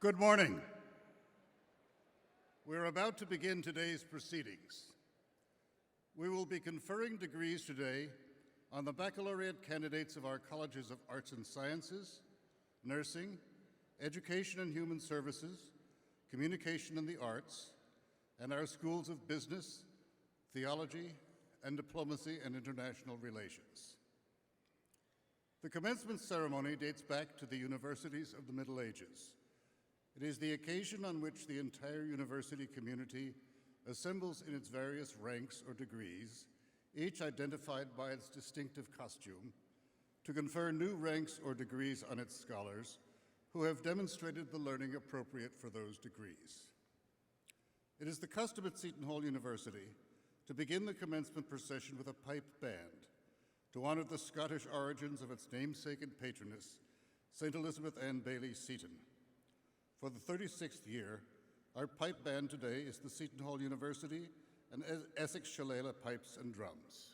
Good morning. We're about to begin today's proceedings. We will be conferring degrees today on the baccalaureate candidates of our colleges of arts and sciences, nursing, education and human services, communication and the arts, and our schools of business, theology, and diplomacy and international relations. The commencement ceremony dates back to the universities of the Middle Ages. It is the occasion on which the entire university community assembles in its various ranks or degrees, each identified by its distinctive costume, to confer new ranks or degrees on its scholars who have demonstrated the learning appropriate for those degrees. It is the custom at Seton Hall University to begin the commencement procession with a pipe band to honor the Scottish origins of its namesake and patroness, St. Elizabeth Ann Bailey Seton. For the 36th year, our pipe band today is the Seton Hall University and Essex Shillelagh Pipes and Drums.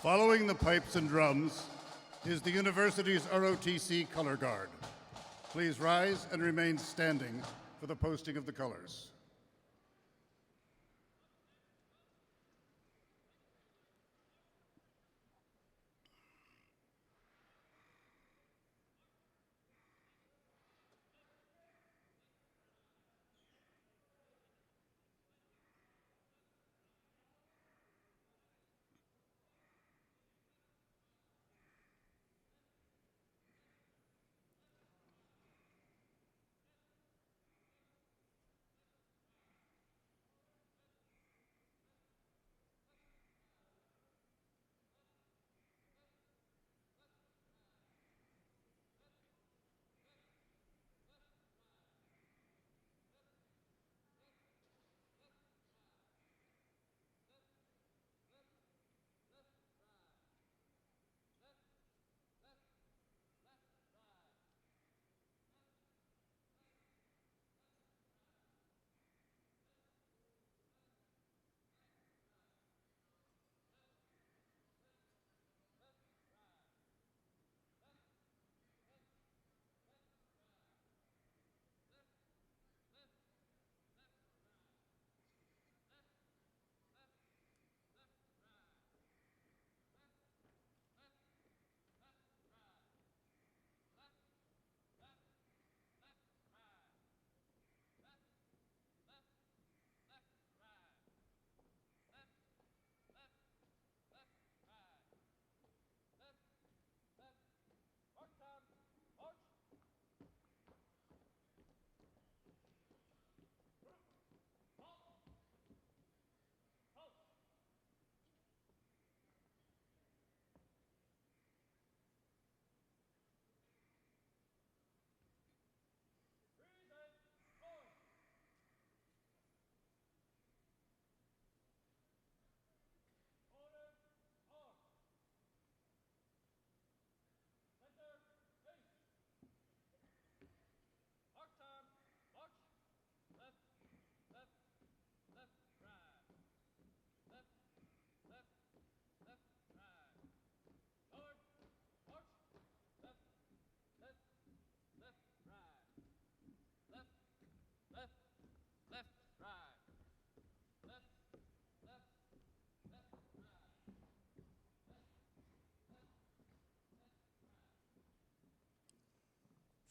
Following the pipes and drums is the university's ROTC color guard. Please rise and remain standing for the posting of the colors.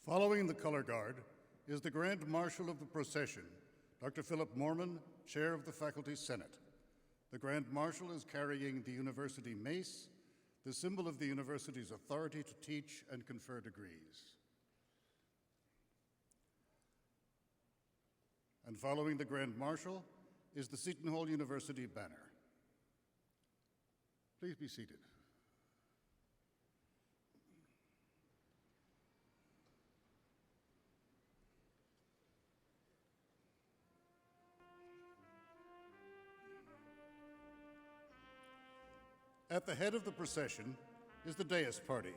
Following the color guard is the Grand Marshal of the procession, Dr. Philip Mormon, Chair of the Faculty Senate. The Grand Marshal is carrying the university mace, the symbol of the university's authority to teach and confer degrees. And following the Grand Marshal is the Seton Hall University banner. Please be seated. At the head of the procession is the Dais Party,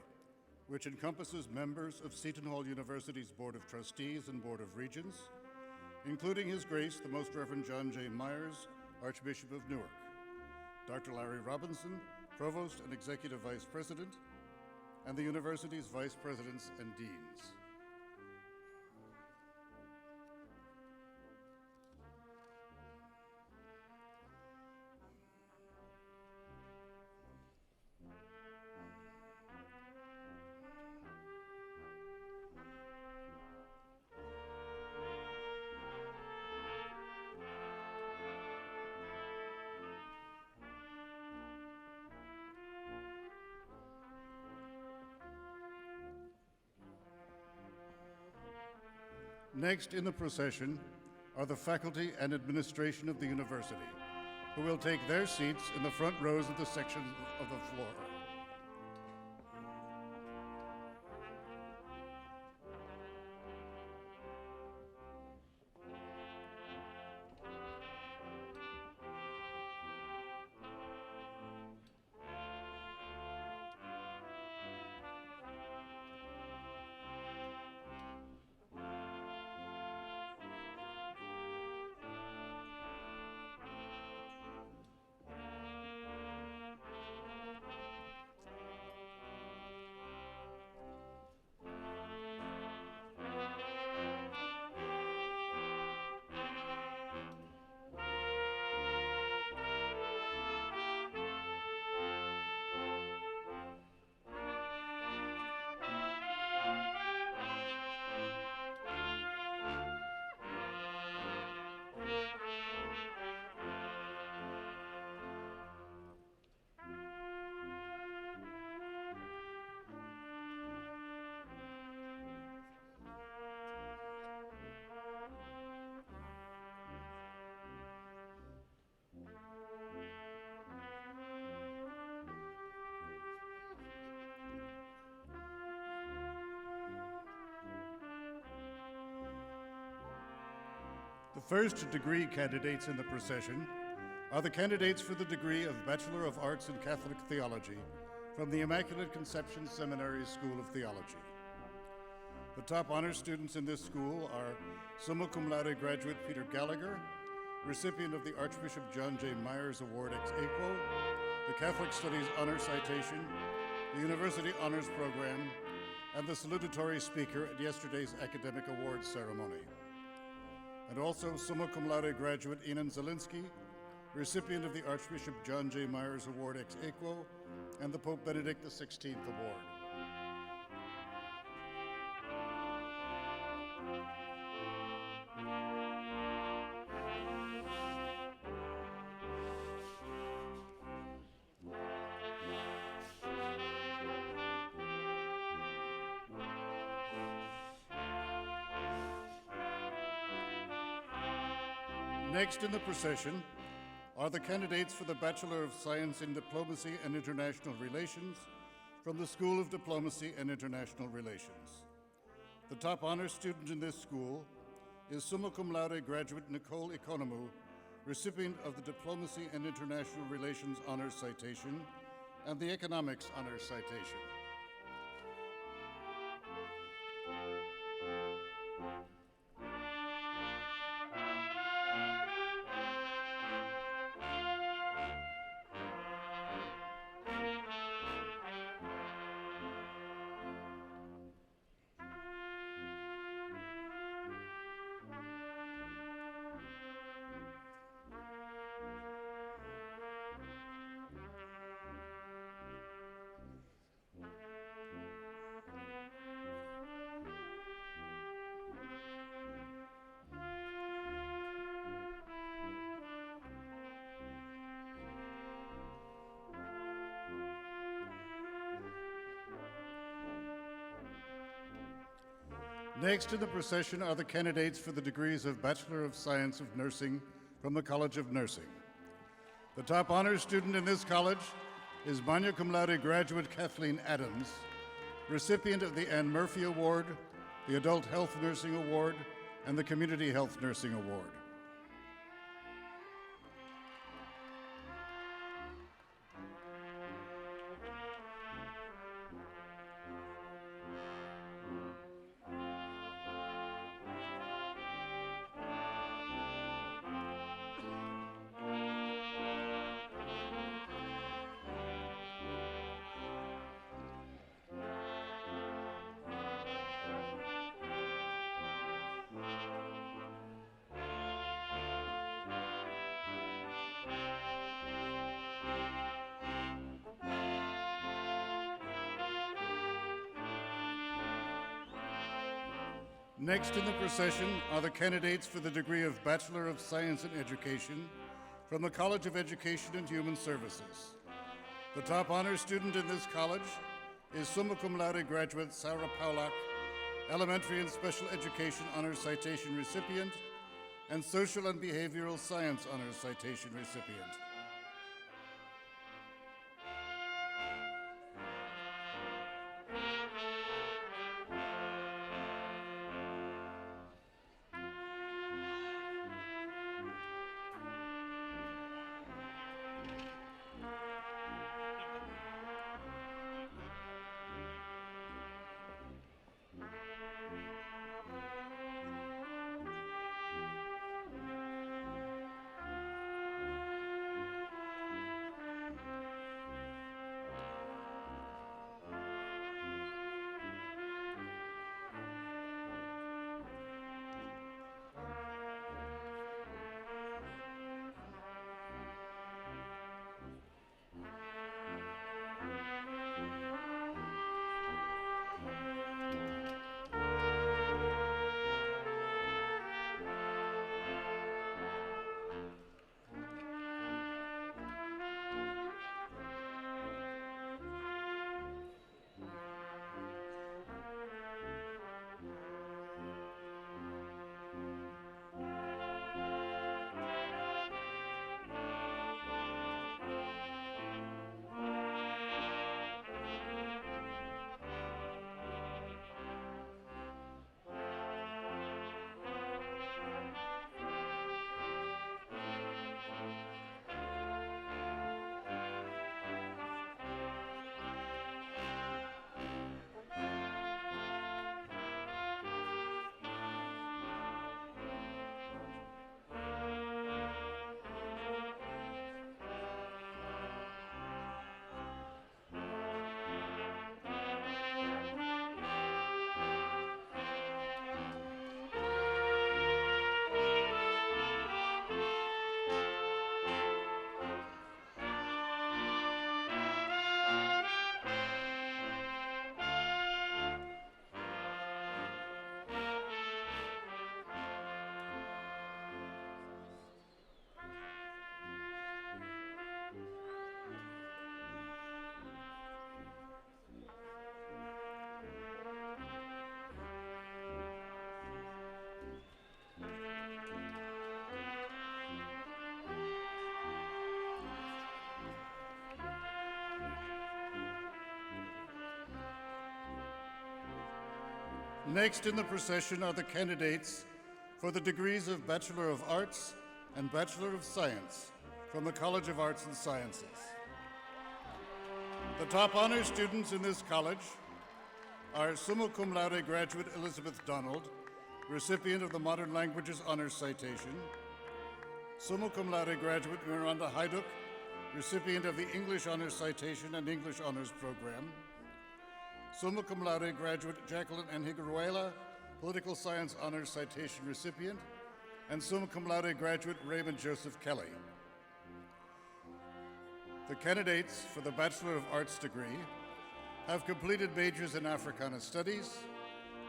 which encompasses members of Seton Hall University's Board of Trustees and Board of Regents, including His Grace the Most Reverend John J. Myers, Archbishop of Newark, Dr. Larry Robinson, Provost and Executive Vice President, and the university's Vice Presidents and Deans. Next in the procession are the faculty and administration of the university, who will take their seats in the front rows of the section of the floor. The first degree candidates in the procession are the candidates for the degree of Bachelor of Arts in Catholic Theology from the Immaculate Conception Seminary School of Theology. The top honors students in this school are summa cum laude graduate Peter Gallagher, recipient of the Archbishop John J. Myers Award ex aequo, the Catholic Studies Honor Citation, the University Honors Program, and the salutatory speaker at yesterday's academic awards ceremony. And also summa cum laude graduate Enan Zielinski, recipient of the Archbishop John J. Myers Award ex aequo and the Pope Benedict XVI Award. Next in the procession are the candidates for the Bachelor of Science in Diplomacy and International Relations from the School of Diplomacy and International Relations. The top honors student in this school is summa cum laude graduate Nicole Economou, recipient of the Diplomacy and International Relations Honors Citation and the Economics Honors Citation. Next in the procession are the candidates for the degrees of Bachelor of Science of Nursing from the College of Nursing. The top honors student in this college is magna cum laude graduate Kathleen Adams, recipient of the Anne Murphy Award, the Adult Health Nursing Award, and the Community Health Nursing Award. Next in the procession are the candidates for the degree of Bachelor of Science in Education from the College of Education and Human Services. The top honors student in this college is summa cum laude graduate Sarah Paulak, Elementary and Special Education Honors Citation recipient, and Social and Behavioral Science Honors Citation recipient. Next in the procession are the candidates for the degrees of Bachelor of Arts and Bachelor of Science from the College of Arts and Sciences. The top honor students in this college are summa cum laude graduate Elizabeth Donald, recipient of the Modern Languages Honors Citation, summa cum laude graduate Miranda Hajduk, recipient of the English Honors Citation and English Honors Program, summa cum laude graduate Jacqueline N. Higueruela, Political Science Honors Citation recipient, and summa cum laude graduate Raymond Joseph Kelly. The candidates for the Bachelor of Arts degree have completed majors in Africana Studies,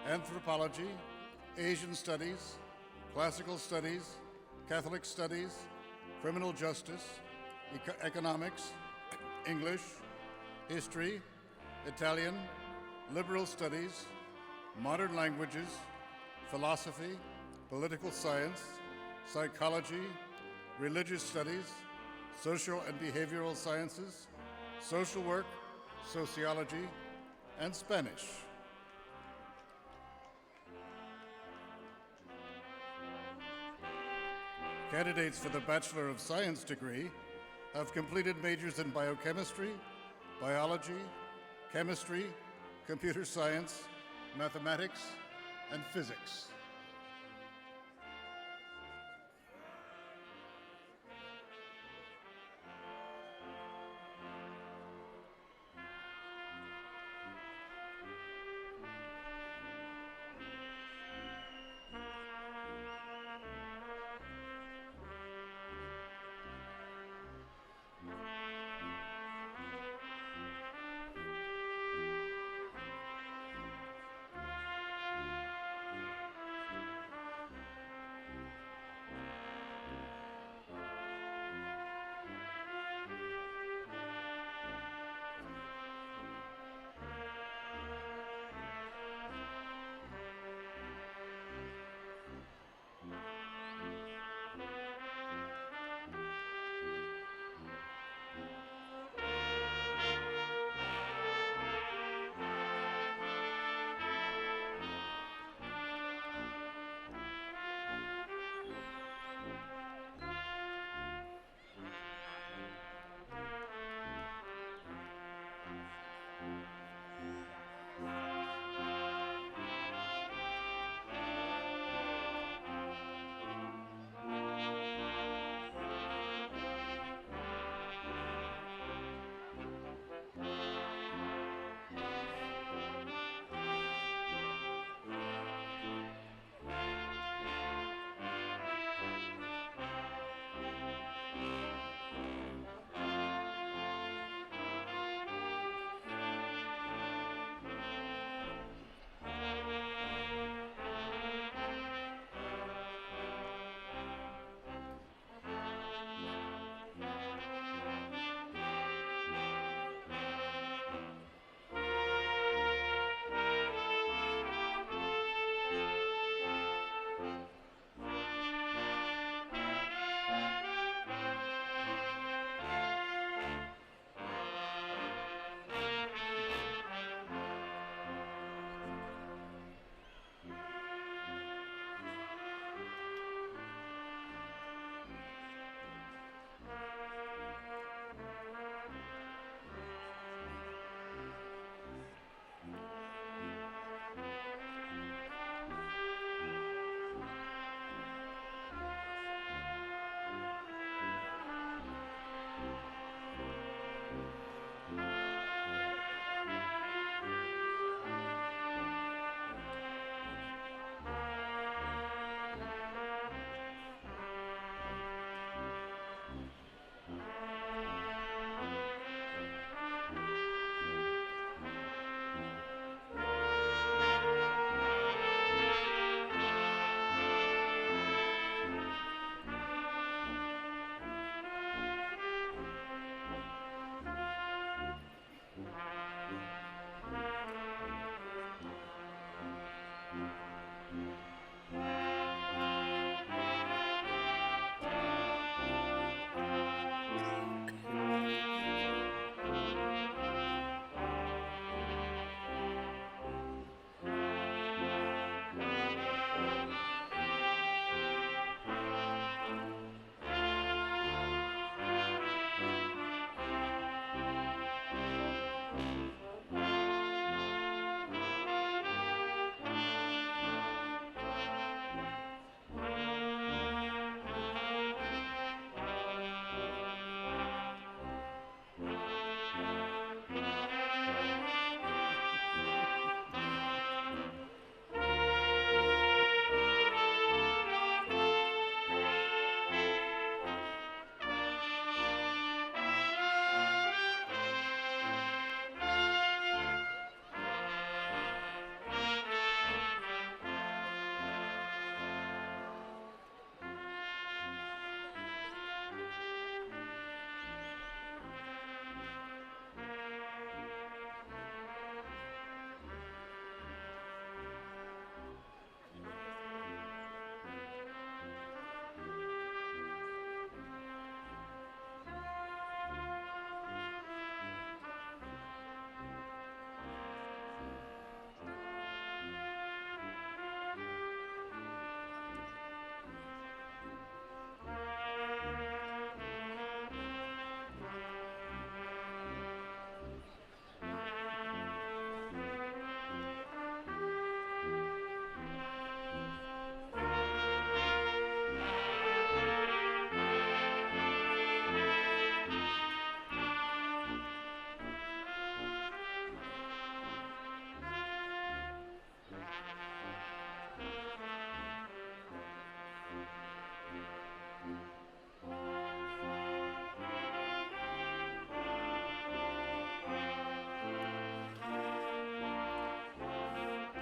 Anthropology, Asian Studies, Classical Studies, Catholic Studies, Criminal Justice, Economics, English, History, Italian, Liberal Studies, Modern Languages, philosophy, political science, psychology, religious studies, social and behavioral sciences, social work, sociology, and Spanish. Candidates for the Bachelor of Science degree have completed majors in biochemistry, biology, chemistry, computer science, mathematics, and physics.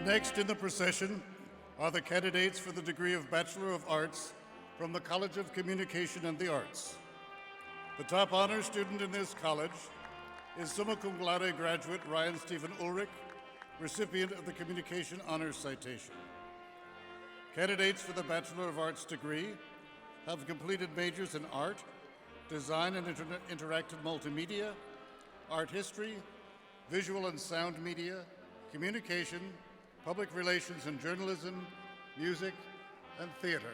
Next in the procession are the candidates for the degree of Bachelor of Arts from the College of Communication and the Arts. The top honor student in this college is summa cum laude graduate Ryan Stephen Ulrich, recipient of the Communication Honors Citation. Candidates for the Bachelor of Arts degree have completed majors in art, design and interactive multimedia, art history, visual and sound media, communication, public relations and journalism, music, and theater.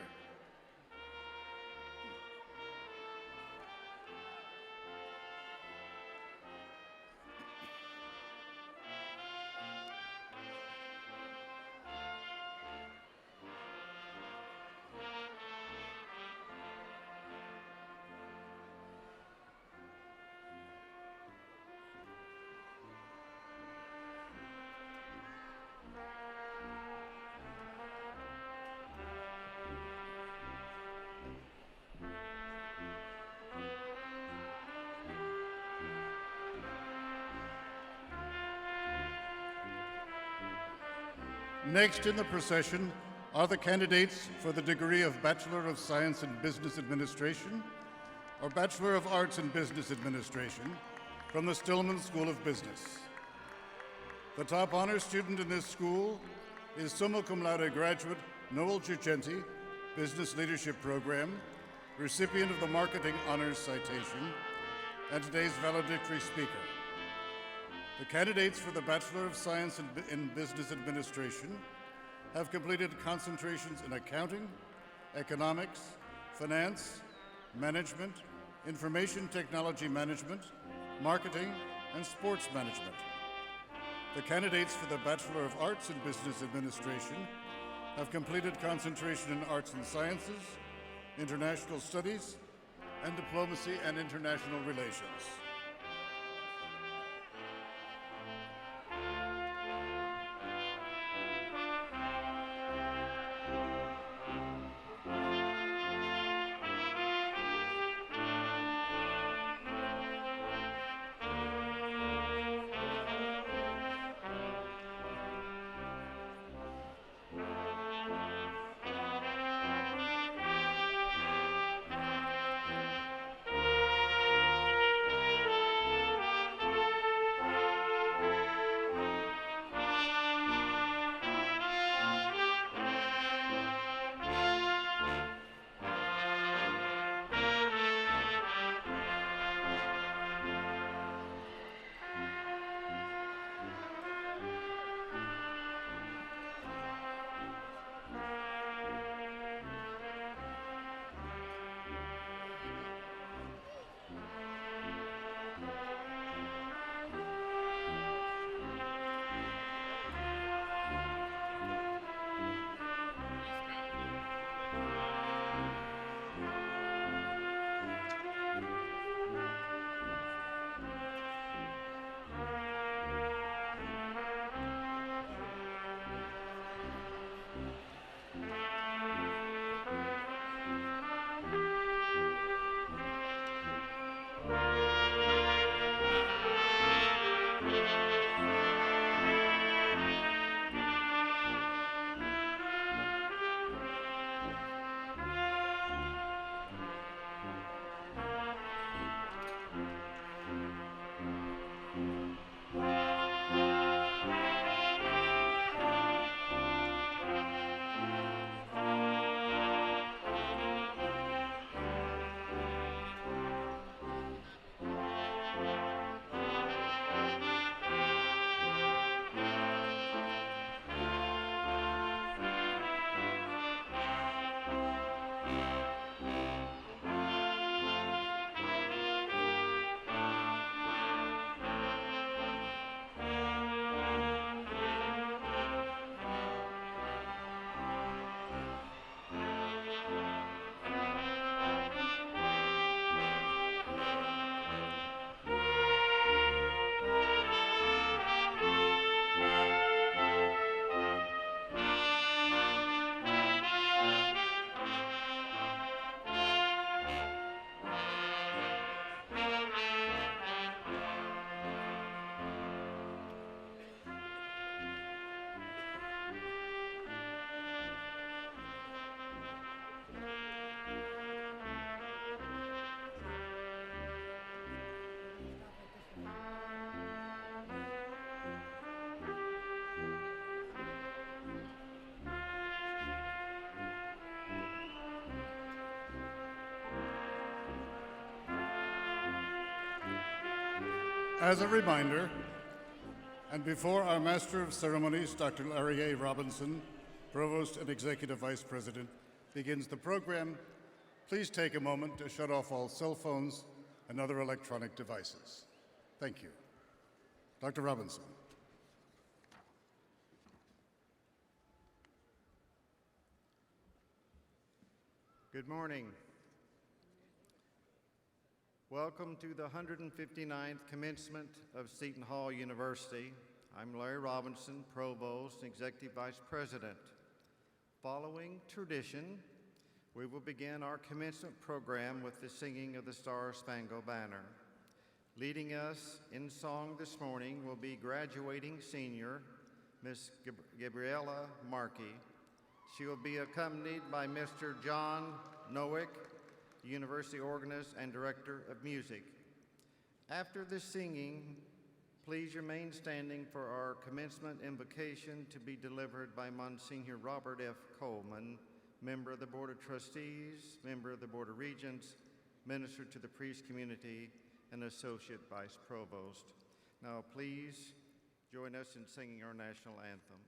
Next in the procession are the candidates for the degree of Bachelor of Science in Business Administration or Bachelor of Arts in Business Administration from the Stillman School of Business. The top honor student in this school is summa cum laude graduate Noel Giugenti, Business Leadership Program, recipient of the Marketing Honors Citation, and today's valedictory speaker. The candidates for the Bachelor of Science in Business Administration have completed concentrations in accounting, economics, finance, management, information technology management, marketing, and sports management. The candidates for the Bachelor of Arts in Business Administration have completed concentration in arts and sciences, international studies, and diplomacy and international relations. As a reminder, and before our Master of Ceremonies, Dr. Larry A. Robinson, Provost and Executive Vice President, begins the program, please take a moment to shut off all cell phones and other electronic devices. Thank you. Dr. Robinson. Good morning. Welcome to the 159th commencement of Seton Hall University. I'm Larry Robinson, Provost and Executive Vice President. Following tradition, we will begin our commencement program with the singing of the Star-Spangled Banner. Leading us in song this morning will be graduating senior, Miss Gabriella Markey. She will be accompanied by Mr. John Newark, University organist and director of music. After the singing, please remain standing for our commencement invocation to be delivered by Monsignor Robert F. Coleman, member of the Board of Trustees, member of the Board of Regents, minister to the priest community, and associate vice provost. Now please join us in singing our national anthem.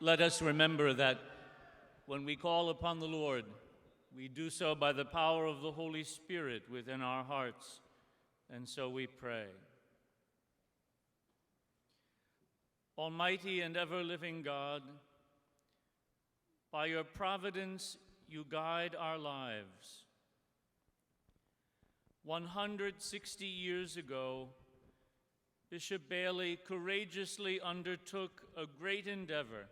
Let us remember that when we call upon the Lord, we do so by the power of the Holy Spirit within our hearts, and so we pray. Almighty and ever-living God, by your providence you guide our lives. 160 years ago, Bishop Bailey courageously undertook a great endeavor,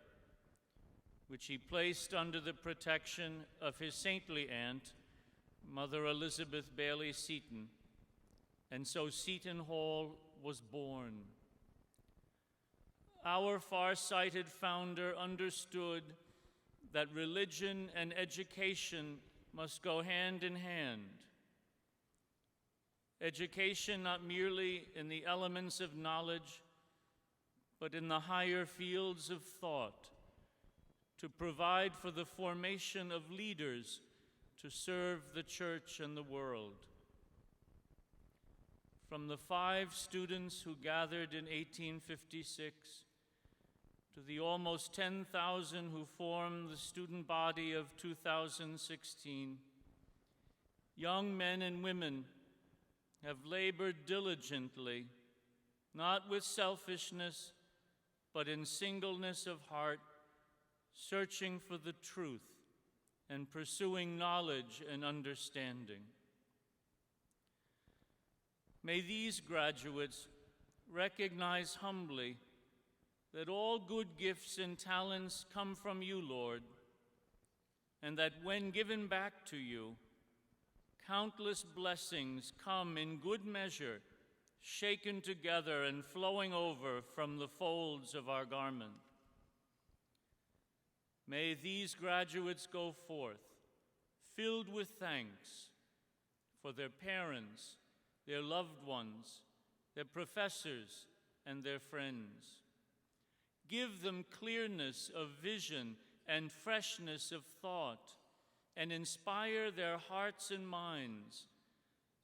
which he placed under the protection of his saintly aunt, Mother Elizabeth Bailey Seton, and so Seton Hall was born. Our far-sighted founder understood that religion and education must go hand in hand. Education not merely in the elements of knowledge, but in the higher fields of thought, to provide for the formation of leaders to serve the church and the world. From the 5 students who gathered in 1856 to the almost 10,000 who formed the student body of 2016, young men and women have labored diligently, not with selfishness, but in singleness of heart, searching for the truth and pursuing knowledge and understanding. May these graduates recognize humbly that all good gifts and talents come from you, Lord, and that when given back to you, countless blessings come in good measure, shaken together and flowing over from the folds of our garment. May these graduates go forth, filled with thanks for their parents, their loved ones, their professors, and their friends. Give them clearness of vision and freshness of thought, and inspire their hearts and minds,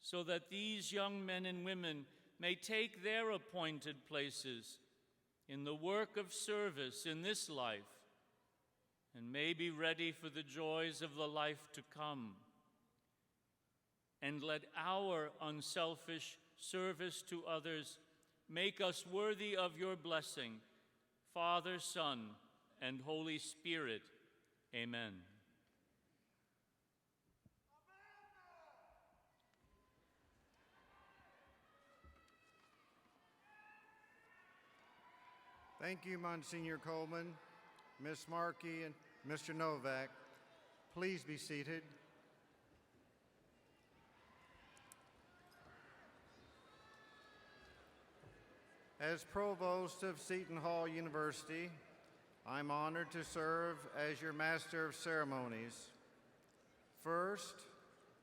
so that these young men and women may take their appointed places in the work of service in this life, and may be ready for the joys of the life to come. And let our unselfish service to others make us worthy of your blessing, Father, Son, and Holy Spirit. Amen. Thank you, Monsignor Coleman, Ms. Markey, and Mr. Novak. Please be seated. As Provost of Seton Hall University, I'm honored to serve as your Master of Ceremonies. First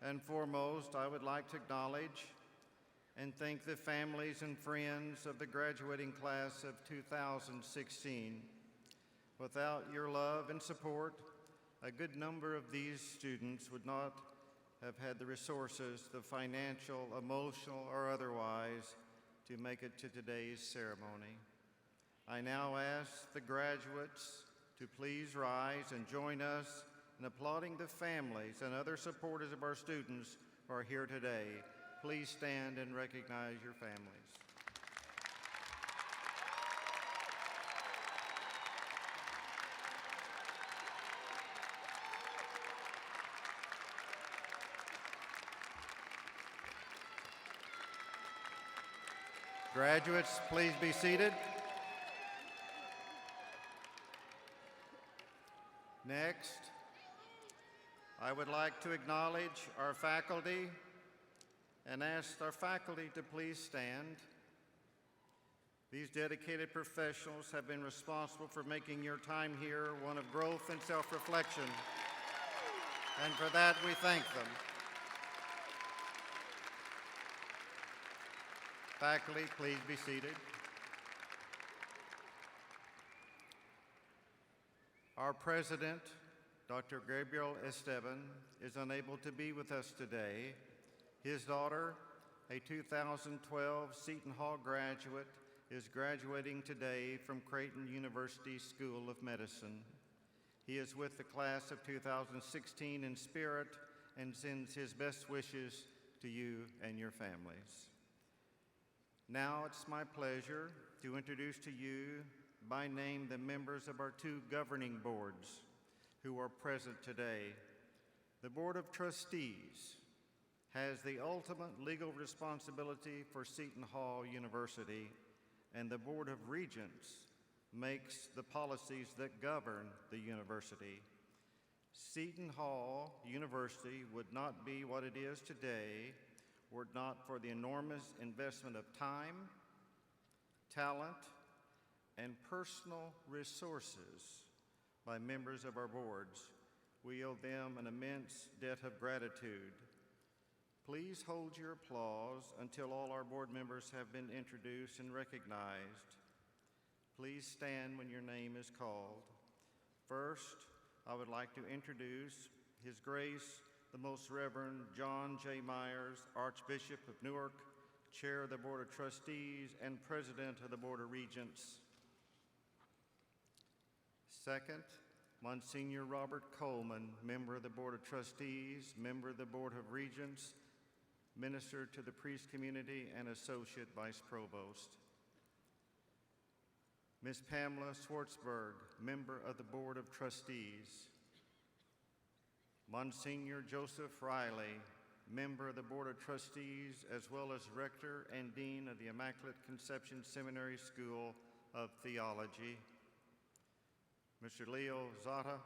and foremost, I would like to acknowledge and thank the families and friends of the graduating class of 2016. Without your love and support, a good number of these students would not have had the resources, the financial, emotional, or otherwise, to make it to today's ceremony. I now ask the graduates to please rise and join us in applauding the families and other supporters of our students who are here today. Please stand and recognize your families. Graduates, please be seated. Next, I would like to acknowledge our faculty and ask our faculty to please stand. These dedicated professionals have been responsible for making your time here one of growth and self-reflection, and for that we thank them. Faculty, please be seated. Our president, Dr. Gabriel Esteban, is unable to be with us today. His daughter, a 2012 Seton Hall graduate, is graduating today from Creighton University School of Medicine. He is with the class of 2016 in spirit and sends his best wishes to you and your families. Now it's my pleasure to introduce to you by name the members of our two governing boards who are present today. The Board of Trustees has the ultimate legal responsibility for Seton Hall University, and the Board of Regents makes the policies that govern the university. Seton Hall University would not be what it is today were it not for the enormous investment of time, talent, and personal resources by members of our boards. We owe them an immense debt of gratitude. Please hold your applause until all our board members have been introduced and recognized. Please stand when your name is called. First, I would like to introduce His Grace, the Most Reverend John J. Myers, Archbishop of Newark, Chair of the Board of Trustees and President of the Board of Regents. Second, Monsignor Robert Coleman, Member of the Board of Trustees, Member of the Board of Regents, Minister to the Priest Community, and Associate Vice Provost. Ms. Pamela Schwartzberg, Member of the Board of Trustees. Monsignor Joseph Riley, Member of the Board of Trustees, as well as Rector and Dean of the Immaculate Conception Seminary School of Theology. Mr. Leo Zata,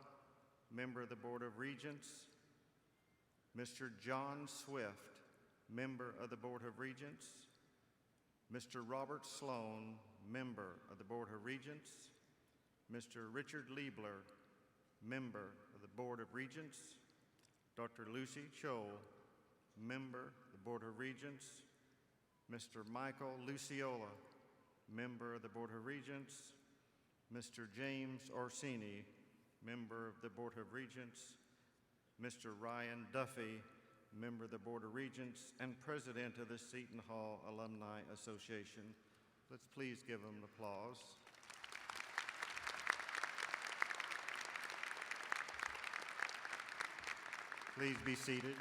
member of the Board of Regents. Mr. John Swift, member of the Board of Regents. Mr. Robert Sloan, member of the Board of Regents. Mr. Richard Liebler, member of the Board of Regents. Dr. Lucy Cho, member of the Board of Regents. Mr. Michael Luciola, member of the Board of Regents. Mr. James Orsini, member of the Board of Regents. Mr. Ryan Duffy, member of the Board of Regents and president of the Seton Hall Alumni Association. Let's please give them applause. Please be seated.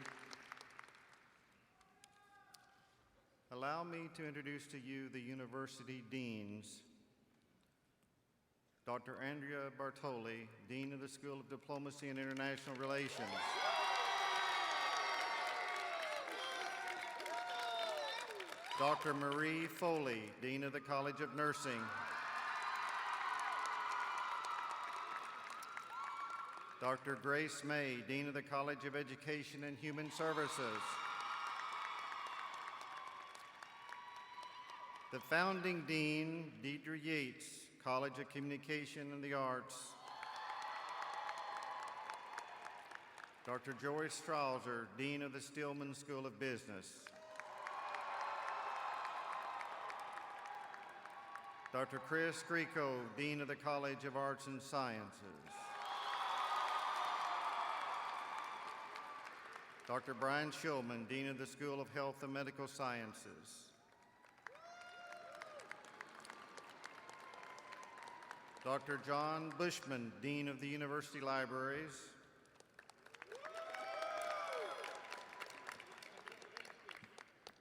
Allow me to introduce to you the university deans. Dr. Andrea Bartoli, Dean of the School of Diplomacy and International Relations. Dr. Marie Foley, Dean of the College of Nursing. Dr. Grace May, Dean of the College of Education and Human Services. The founding dean, Deidre Yates, College of Communication and the Arts. Dr. Joyce Strauser, Dean of the Stillman School of Business. Dr. Chris Grieco, Dean of the College of Arts and Sciences. Dr. Brian Shulman, Dean of the School of Health and Medical Sciences. Dr. John Bushman, Dean of the University Libraries.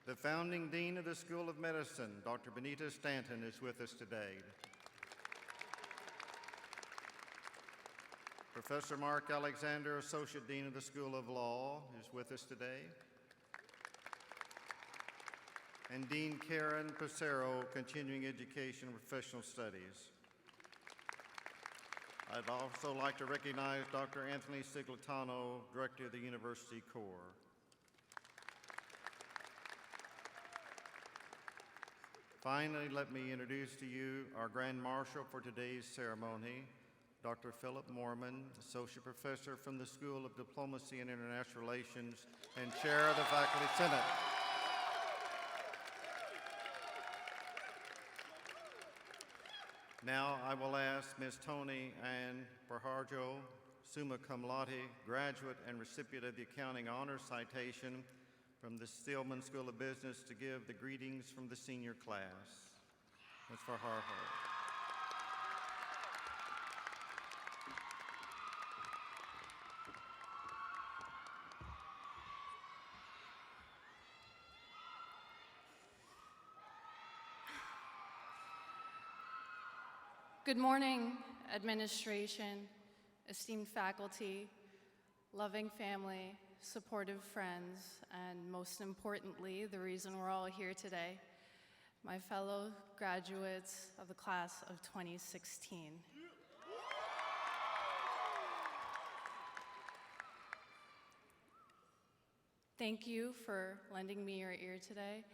The founding Dean of the School of Medicine, Dr. Benita Stanton, is with us today. Professor Mark Alexander, Associate Dean of the School of Law, is with us today. And Dean Karen Passero, Continuing Education and Professional Studies. I'd also like to recognize Dr. Anthony Siglitano, Director of the University Corps. Finally, let me introduce to you our Grand Marshal for today's ceremony, Dr. Philip Mormon, Associate Professor from the School of Diplomacy and International Relations and Chair of the Faculty Senate. Now I will ask Ms. Tony Ann Berharjo, summa cum laude, graduate and recipient of the Accounting Honors Citation from the Stillman School of Business, to give the greetings from the senior class. Ms. Berharjo. Good morning, administration, esteemed faculty, loving family, supportive friends, and most importantly, the reason we're all here today, my fellow graduates of the class of 2016. Thank you for lending me your ear today.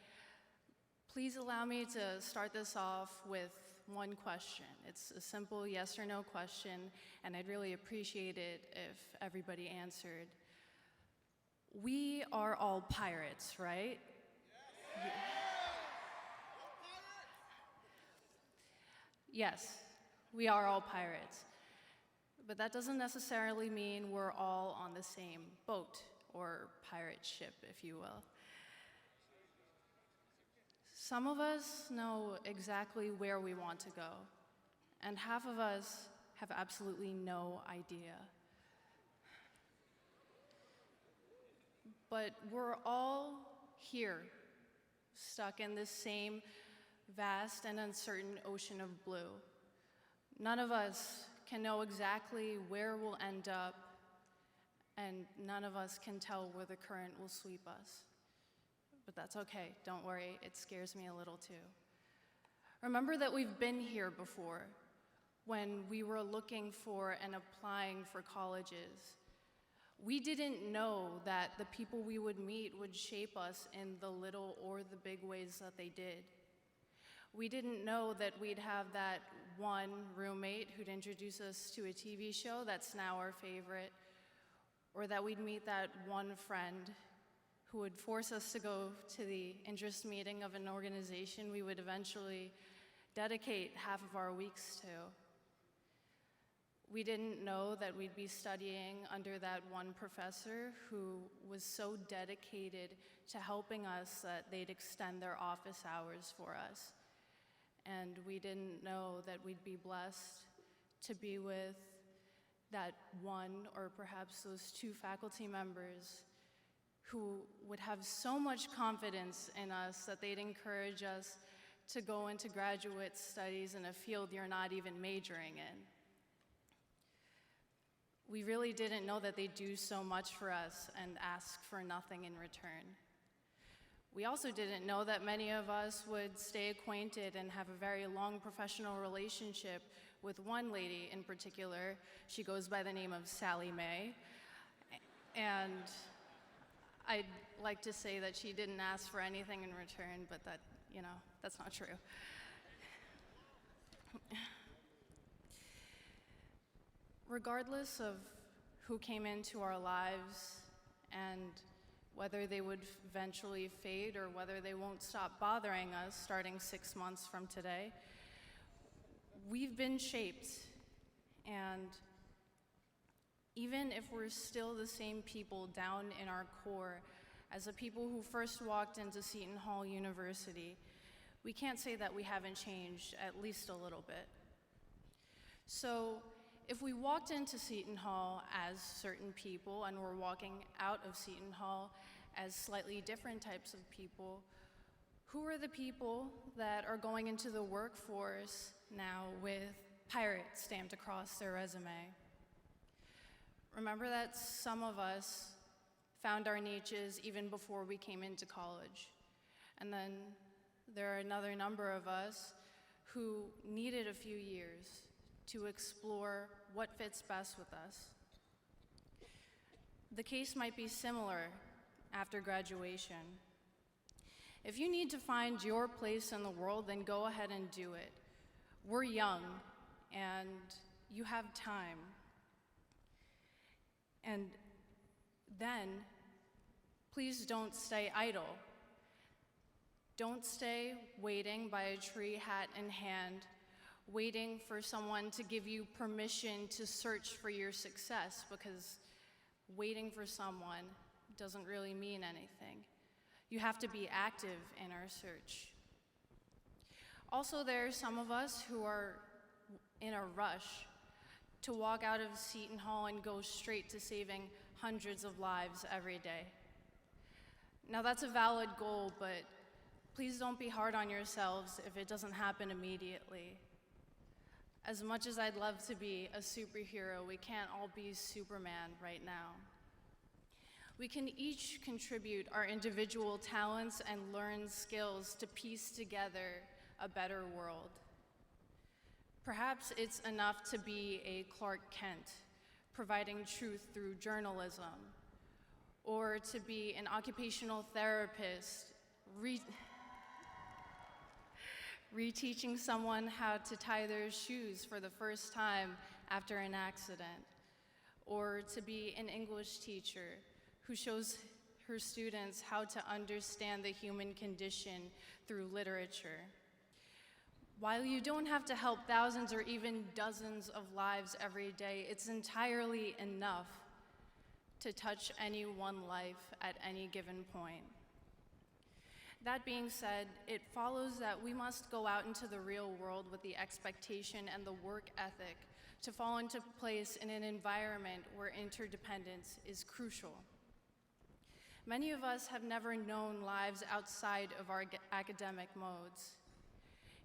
Please allow me to start this off with one question. It's a simple yes or no question, and I'd really appreciate it if everybody answered. We are all pirates, right? Yes. Yes, we are all pirates. But that doesn't necessarily mean we're all on the same boat or pirate ship, if you will. Some of us know exactly where we want to go, and half of us have absolutely no idea. But we're all here, stuck in this same vast and uncertain ocean of blue. None of us can know exactly where we'll end up, and none of us can tell where the current will sweep us. But that's okay, don't worry, it scares me a little too. Remember that we've been here before. when we were looking for and applying for colleges. We didn't know that the people we would meet would shape us in the little or the big ways that they did. We didn't know that we'd have that one roommate who'd introduce us to a TV show that's now our favorite, or that we'd meet that one friend who would force us to go to the interest meeting of an organization we would eventually dedicate half of our weeks to. We didn't know that we'd be studying under that one professor who was so dedicated to helping us that they'd extend their office hours for us. And we didn't know that we'd be blessed to be with that one or perhaps those two faculty members who would have so much confidence in us that they'd encourage us to go into graduate studies in a field you're not even majoring in. We really didn't know that they'd do so much for us and ask for nothing in return. We also didn't know that many of us would stay acquainted and have a very long professional relationship with one lady in particular. She goes by the name of Sally Mae. And I'd like to say that she didn't ask for anything in return, but that, that's not true. Regardless of who came into our lives and whether they would eventually fade or whether they won't stop bothering us starting 6 months from today, we've been shaped. And even if we're still the same people down in our core as the people who first walked into Seton Hall University, we can't say that we haven't changed at least a little bit. So if we walked into Seton Hall as certain people and we're walking out of Seton Hall as slightly different types of people, who are the people that are going into the workforce now with pirate stamped across their resume? Remember that some of us found our niches even before we came into college. And then there are another number of us who needed a few years to explore what fits best with us. The case might be similar after graduation. If you need to find your place in the world, then go ahead and do it. We're young, and you have time. And then, please don't stay idle. Don't stay waiting by a tree, hat in hand, waiting for someone to give you permission to search for your success, because waiting for someone doesn't really mean anything. You have to be active in our search. Also, there are some of us who are in a rush to walk out of Seton Hall and go straight to saving hundreds of lives every day. Now, that's a valid goal, but please don't be hard on yourselves if it doesn't happen immediately. As much as I'd love to be a superhero, we can't all be Superman right now. We can each contribute our individual talents and learn skills to piece together a better world. Perhaps it's enough to be a Clark Kent, providing truth through journalism, or to be an occupational therapist, reteaching someone how to tie their shoes for the first time after an accident, or to be an English teacher who shows her students how to understand the human condition through literature. While you don't have to help thousands or even dozens of lives every day, it's entirely enough to touch any one life at any given point. That being said, it follows that we must go out into the real world with the expectation and the work ethic to fall into place in an environment where interdependence is crucial. Many of us have never known lives outside of our academic modes.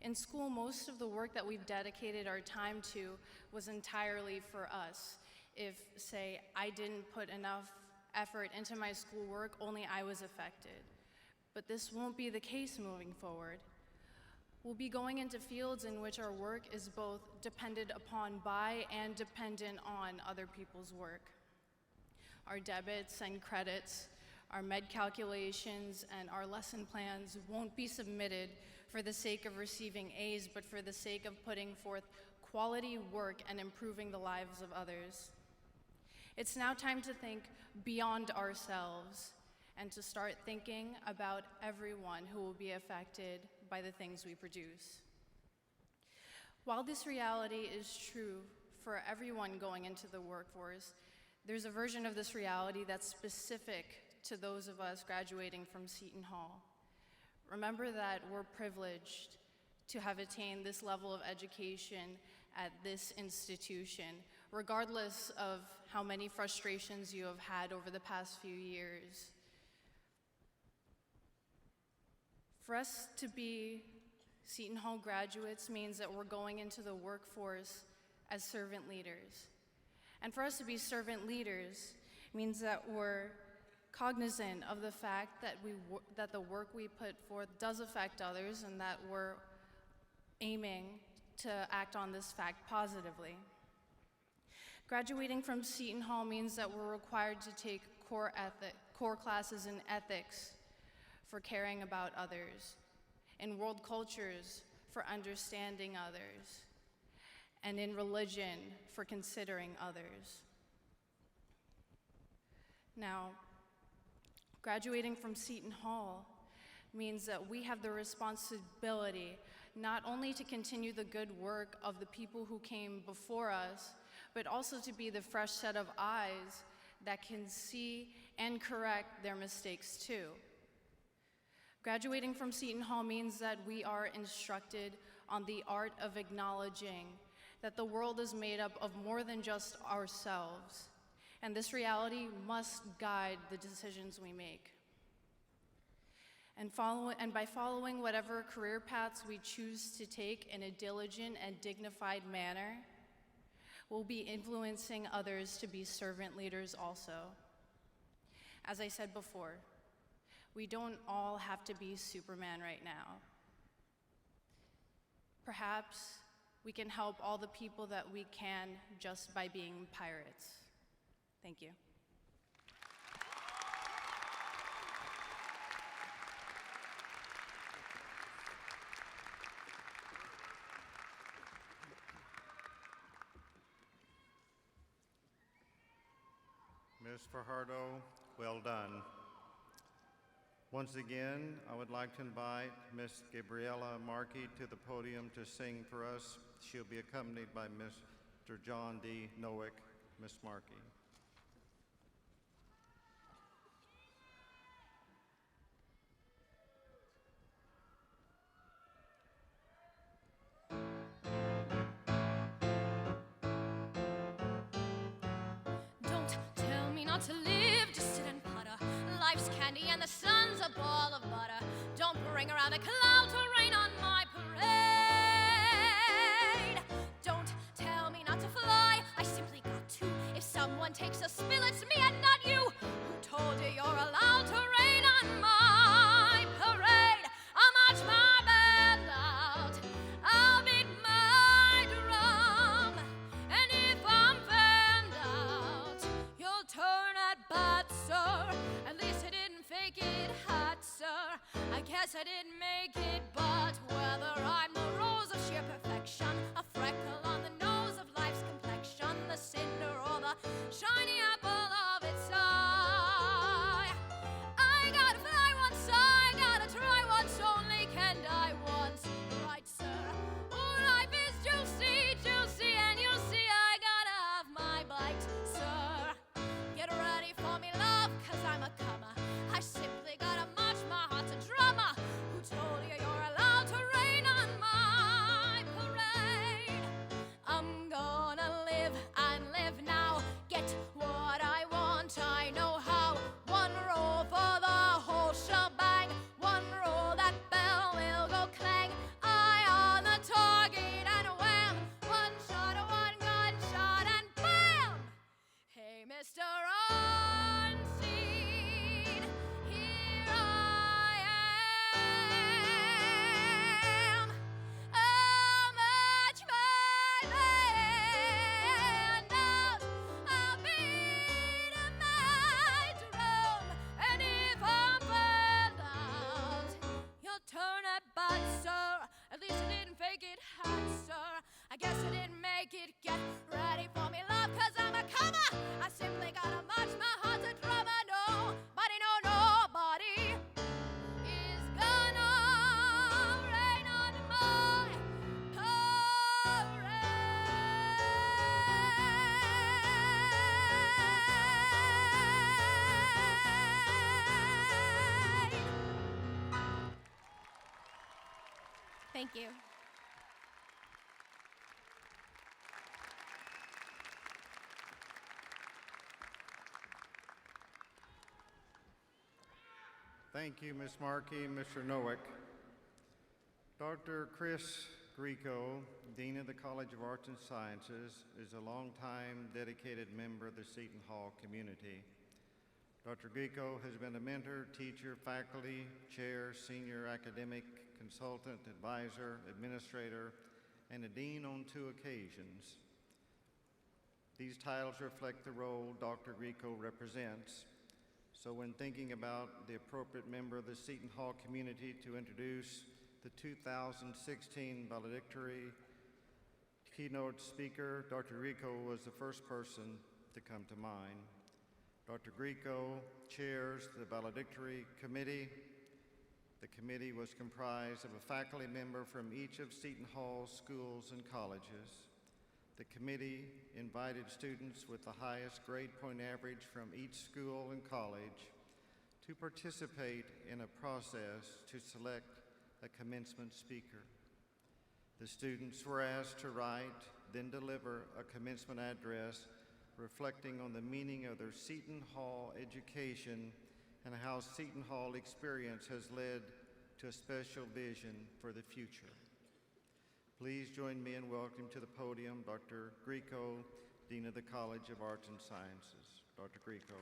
In school, most of the work that we've dedicated our time to was entirely for us. If, say, I didn't put enough effort into my schoolwork, only I was affected. But this won't be the case moving forward. We'll be going into fields in which our work is both depended upon by and dependent on other people's work. Our debits and credits, our med calculations, and our lesson plans won't be submitted for the sake of receiving A's, but for the sake of putting forth quality work and improving the lives of others. It's now time to think beyond ourselves and to start thinking about everyone who will be affected by the things we produce. While this reality is true for everyone going into the workforce, there's a version of this reality that's specific to those of us graduating from Seton Hall. Remember that we're privileged to have attained this level of education at this institution, regardless of how many frustrations you have had over the past few years. For us to be Seton Hall graduates means that we're going into the workforce as servant leaders. And for us to be servant leaders means that we're cognizant of the fact that that the work we put forth does affect others, and that we're aiming to act on this fact positively. Graduating from Seton Hall means that we're required to take core classes in ethics for caring about others, in world cultures for understanding others, and in religion for considering others. Now, graduating from Seton Hall means that we have the responsibility not only to continue the good work of the people who came before us, but also to be the fresh set of eyes that can see and correct their mistakes too. Graduating from Seton Hall means that we are instructed on the art of acknowledging that the world is made up of more than just ourselves, and this reality must guide the decisions we make. And by following whatever career paths we choose to take in a diligent and dignified manner, we'll be influencing others to be servant leaders also. As I said before, we don't all have to be Superman right now. Perhaps we can help all the people that we can just by being pirates. Thank you. Ms. Fajardo, well done. Once again, I would like to invite Ms. Gabriela Markey to the podium to sing for us. She'll be accompanied by Mr. John D. Nowick. Ms. Markey. Don't tell me not to live, just sit and putter. Life's candy and the sun's a ball of butter. Don't bring around a cloud to rain on my parade. Don't tell me not to fly, I simply got to. If someone takes a spill, it's me and not you. Who told you you're allowed to rain on my parade? I'll march my band out, I'll beat my drum, and if I'm found out, you'll turn at bat, sir. At least I didn't fake it hot, sir. I guess I didn't make it, but whether I'm the rose of sheer perfection, a freckle on the nose of life's complexion, the cinder or the shiny apple of its eye, I gotta fly once, I gotta try once, only can die once, right, sir? Oh, life is juicy, juicy, and you see I gotta have my bite, sir. Get ready for me, love, 'cause I'm a comer. I simply gotta march my heart to drummer. Who Thank you. Thank you, Ms. Markey and Mr. Noack. Dr. Chris Grieco, Dean of the College of Arts and Sciences, is a longtime dedicated member of the Seton Hall community. Dr. Grieco has been a mentor, teacher, faculty, chair, senior academic, consultant, advisor, administrator, and a dean on 2 occasions. These titles reflect the role Dr. Grieco represents. So when thinking about the appropriate member of the Seton Hall community to introduce the 2016 valedictory keynote speaker, Dr. Grieco was the first person to come to mind. Dr. Grieco chairs the valedictory committee. The committee was comprised of a faculty member from each of Seton Hall's schools and colleges. The committee invited students with the highest grade point average from each school and college to participate in a process to select a commencement speaker. The students were asked to write, then deliver a commencement address reflecting on the meaning of their Seton Hall education and how Seton Hall experience has led to a special vision for the future. Please join me in welcoming to the podium Dr. Grieco, Dean of the College of Arts and Sciences. Dr. Grieco.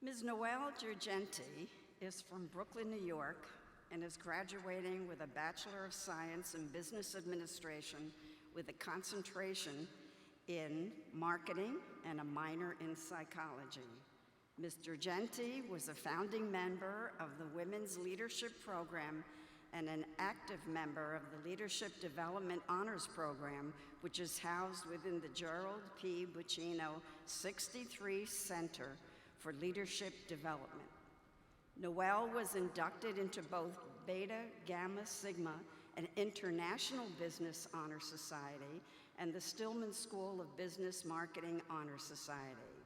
Ms. Noelle Girgenti is from Brooklyn, New York, and is graduating with a Bachelor of Science in Business Administration with a concentration in marketing and a minor in psychology. Ms. Girgenti was a founding member of the Women's Leadership Program and an active member of the Leadership Development Honors Program, which is housed within the Gerald P. Buccino 63 Center for Leadership Development. Noelle was inducted into both Beta Gamma Sigma, an International Business Honor Society, and the Stillman School of Business Marketing Honor Society.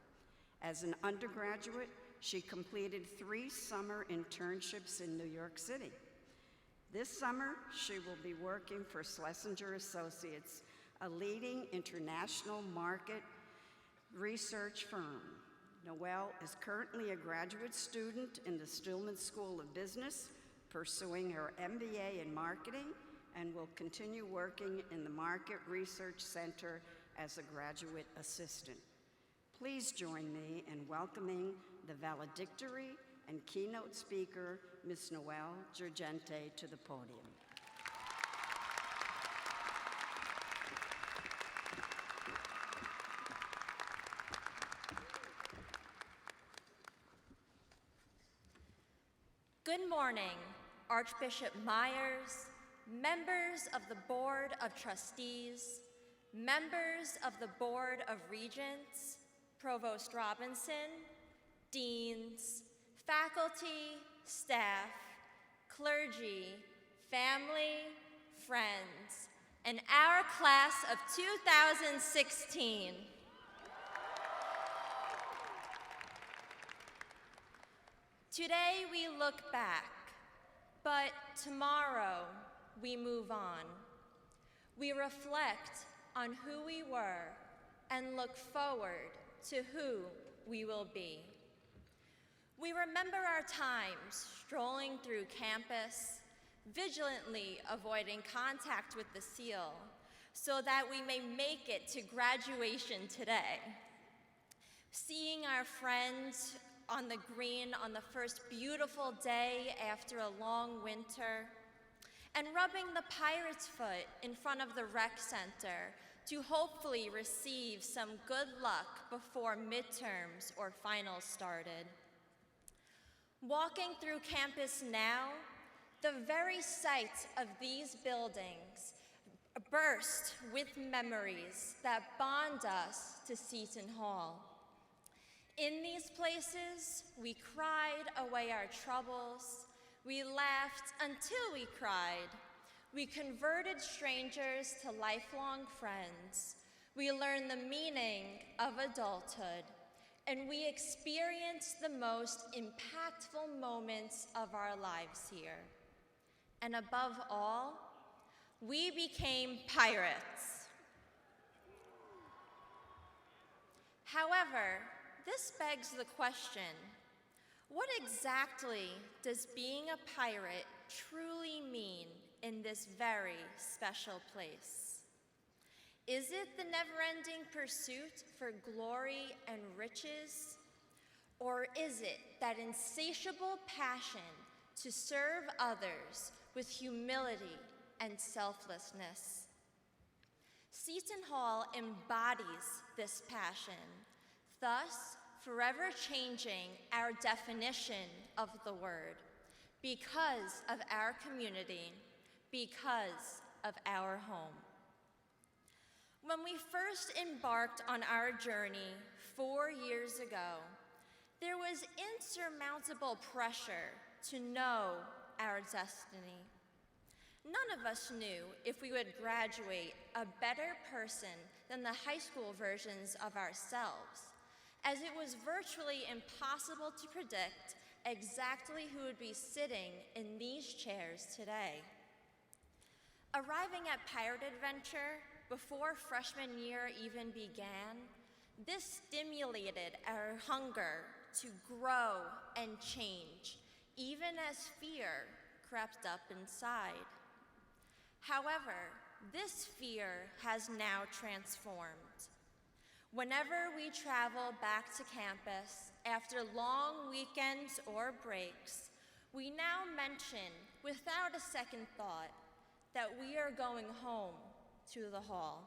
As an undergraduate, she completed 3 summer internships in New York City. This summer, she will be working for Schlesinger Associates, a leading international market research firm. Noelle is currently a graduate student in the Stillman School of Business, pursuing her MBA in marketing, and will continue working in the Market Research Center as a graduate assistant. Please join me in welcoming the valedictory and keynote speaker, Ms. Noelle Girgenti, to the podium. Good morning, Archbishop Myers, members of the Board of Trustees, members of the Board of Regents, Provost Robinson, deans, faculty, staff, clergy, family, friends, and our class of 2016. Today we look back, but tomorrow we move on. We reflect on who we were and look forward to who we will be. We remember our times strolling through campus, vigilantly avoiding contact with the seal so that we may make it to graduation today. Seeing our friends on the green on the first beautiful day after a long winter, and rubbing the pirate's foot in front of the rec center to hopefully receive some good luck before midterms or finals started. Walking through campus now, the very sight of these buildings burst with memories that bond us to Seton Hall. In these places, we cried away our troubles, we laughed until we cried, we converted strangers to lifelong friends, we learned the meaning of adulthood, and we experienced the most impactful moments of our lives here. And above all, we became pirates. However, this begs the question, what exactly does being a pirate truly mean in this very special place? Is it the never-ending pursuit for glory and riches? Or is it that insatiable passion to serve others with humility and selflessness? Seton Hall embodies this passion, thus forever changing our definition of the word because of our community, because of our home. When we first embarked on our journey 4 years ago, there was insurmountable pressure to know our destiny. None of us knew if we would graduate a better person than the high school versions of ourselves, as it was virtually impossible to predict exactly who would be sitting in these chairs today. Arriving at Pirate Adventure before freshman year even began, this stimulated our hunger to grow and change, even as fear crept up inside. However, this fear has now transformed. Whenever we travel back to campus after long weekends or breaks, we now mention without a second thought that we are going home to the hall.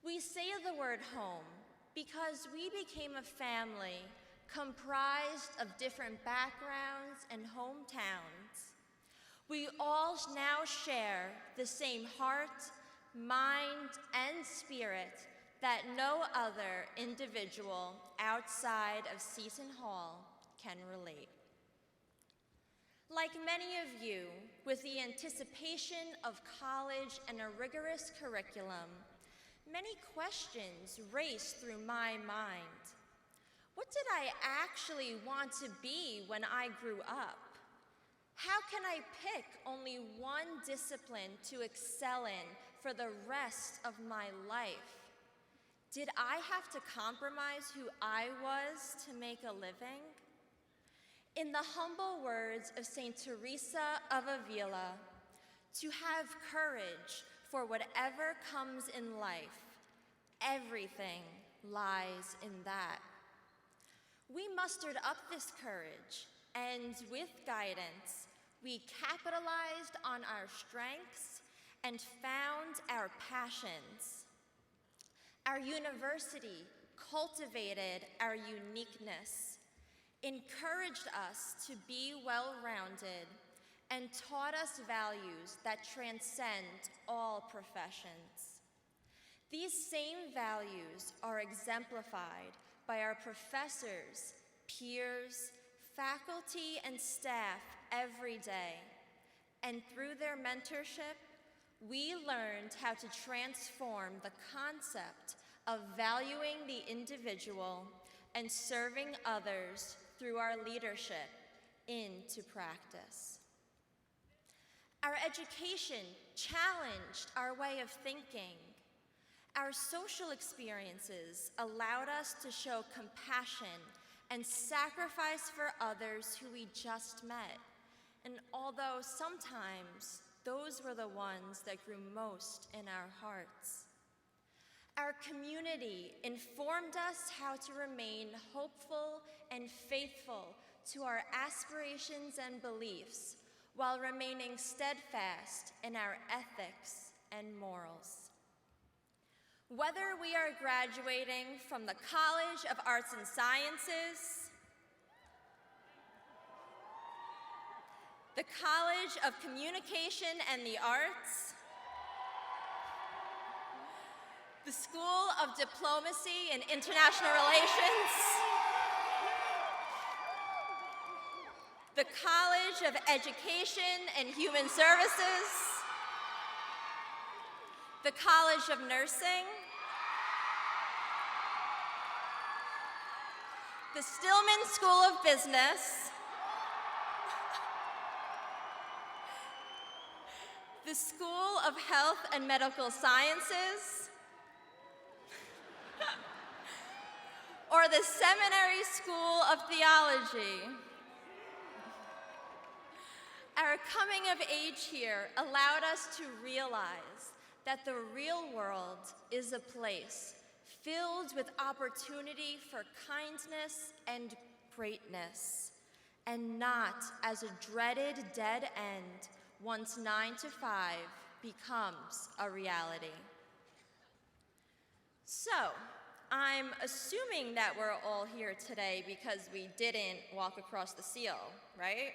We say the word home because we became a family comprised of different backgrounds and hometowns. We all now share the same heart, mind, and spirit that no other individual outside of Seton Hall can relate. Like many of you, with the anticipation of college and a rigorous curriculum, many questions raced through my mind. What did I actually want to be when I grew up? How can I pick only one discipline to excel in for the rest of my life? Did I have to compromise who I was to make a living? In the humble words of Saint Teresa of Avila, to have courage for whatever comes in life, everything lies in that. We mustered up this courage, and with guidance, we capitalized on our strengths and found our passions. Our university cultivated our uniqueness, encouraged us to be well-rounded, and taught us values that transcend all professions. These same values are exemplified by our professors, peers, faculty, and staff every day. And through their mentorship, we learned how to transform the concept of valuing the individual and serving others through our leadership into practice. Our education challenged our way of thinking. Our social experiences allowed us to show compassion and sacrifice for others who we just met. And although sometimes those were the ones that grew most in our hearts. Our community informed us how to remain hopeful and faithful to our aspirations and beliefs while remaining steadfast in our ethics and morals. Whether we are graduating from the College of Arts and Sciences, the College of Communication and the Arts, the School of Diplomacy and International Relations, the College of Education and Human Services, the College of Nursing, the Stillman School of Business, the School of Health and Medical Sciences, or the Seminary School of Theology. Our coming of age here allowed us to realize that the real world is a place filled with opportunity for kindness and greatness, and not as a dreaded dead end once 9 to 5 becomes a reality. So, I'm assuming that we're all here today because we didn't walk across the seal, right?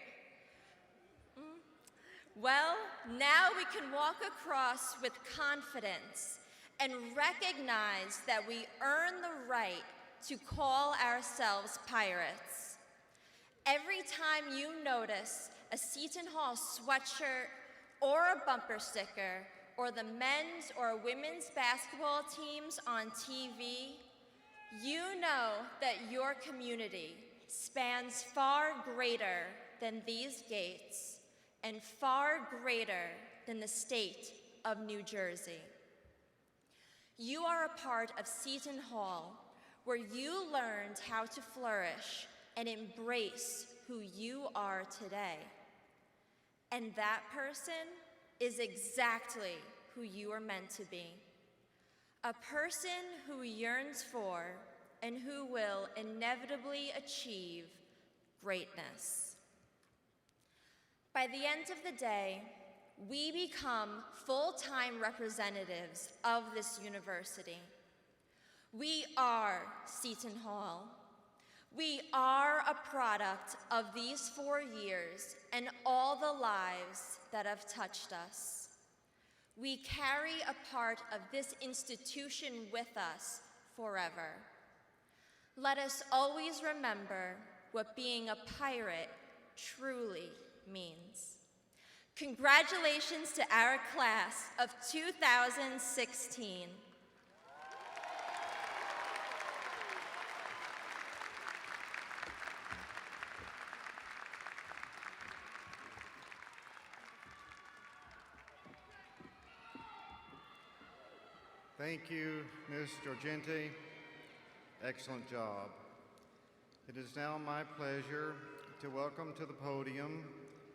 Well, now we can walk across with confidence and recognize that we earn the right to call ourselves pirates. Every time you notice a Seton Hall sweatshirt or a bumper sticker or the men's or women's basketball teams on TV, you know that your community spans far greater than these gates and far greater than the state of New Jersey. You are a part of Seton Hall, where you learned how to flourish and embrace who you are today. And that person is exactly who you are meant to be. A person who yearns for and who will inevitably achieve greatness. By the end of the day, we become full-time representatives of this university. We are Seton Hall. We are a product of these 4 years and all the lives that have touched us. We carry a part of this institution with us forever. Let us always remember what being a pirate truly means. Congratulations to our class of 2016. Thank you, Ms. Giorgenti. Excellent job. It is now my pleasure to welcome to the podium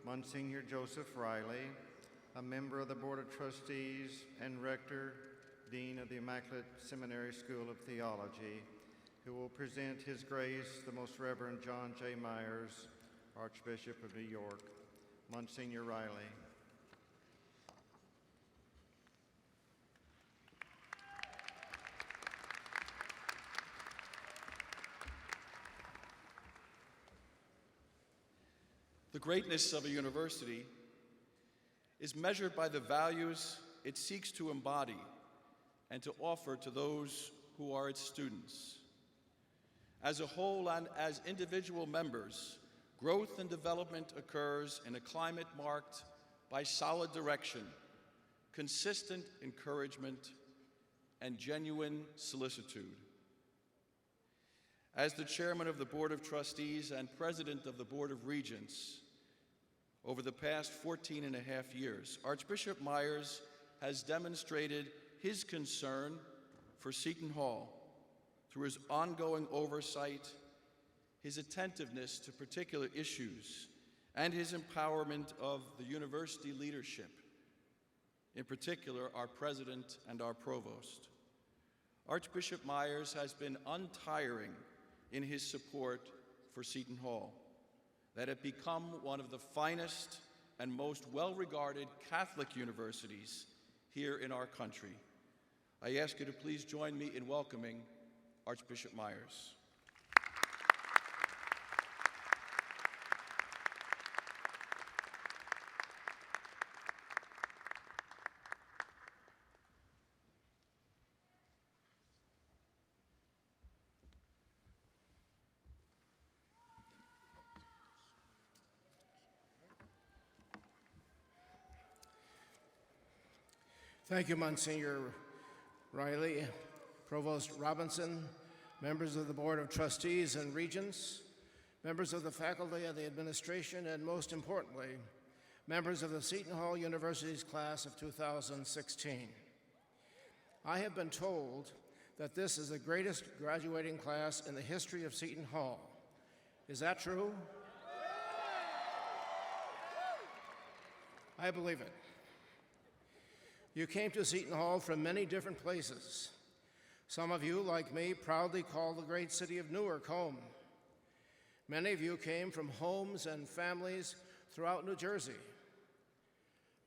Monsignor Joseph Riley, a member of the Board of Trustees and Rector, Dean of the Immaculate Seminary School of Theology, who will present His Grace, the Most Reverend John J. Myers, Archbishop of New York. Monsignor Riley. The greatness of a university is measured by the values it seeks to embody and to offer to those who are its students. As a whole and as individual members, growth and development occurs in a climate marked by solid direction, consistent encouragement, and genuine solicitude. As the chairman of the Board of Trustees and president of the Board of Regents, over the past 14 and a half years, Archbishop Myers has demonstrated his concern for Seton Hall through his ongoing oversight, his attentiveness to particular issues, and his empowerment of the university leadership, in particular our president and our provost. Archbishop Myers has been untiring in his support for Seton Hall, that it become one of the finest and most well-regarded Catholic universities here in our country. I ask you to please join me in welcoming Archbishop Myers. Thank you, Monsignor Riley, Provost Robinson, members of the Board of Trustees and Regents, members of the faculty and the administration, and most importantly, members of the Seton Hall University's class of 2016. I have been told that this is the greatest graduating class in the history of Seton Hall. Is that true? I believe it. You came to Seton Hall from many different places. Some of you, like me, proudly call the great city of Newark home. Many of you came from homes and families throughout New Jersey.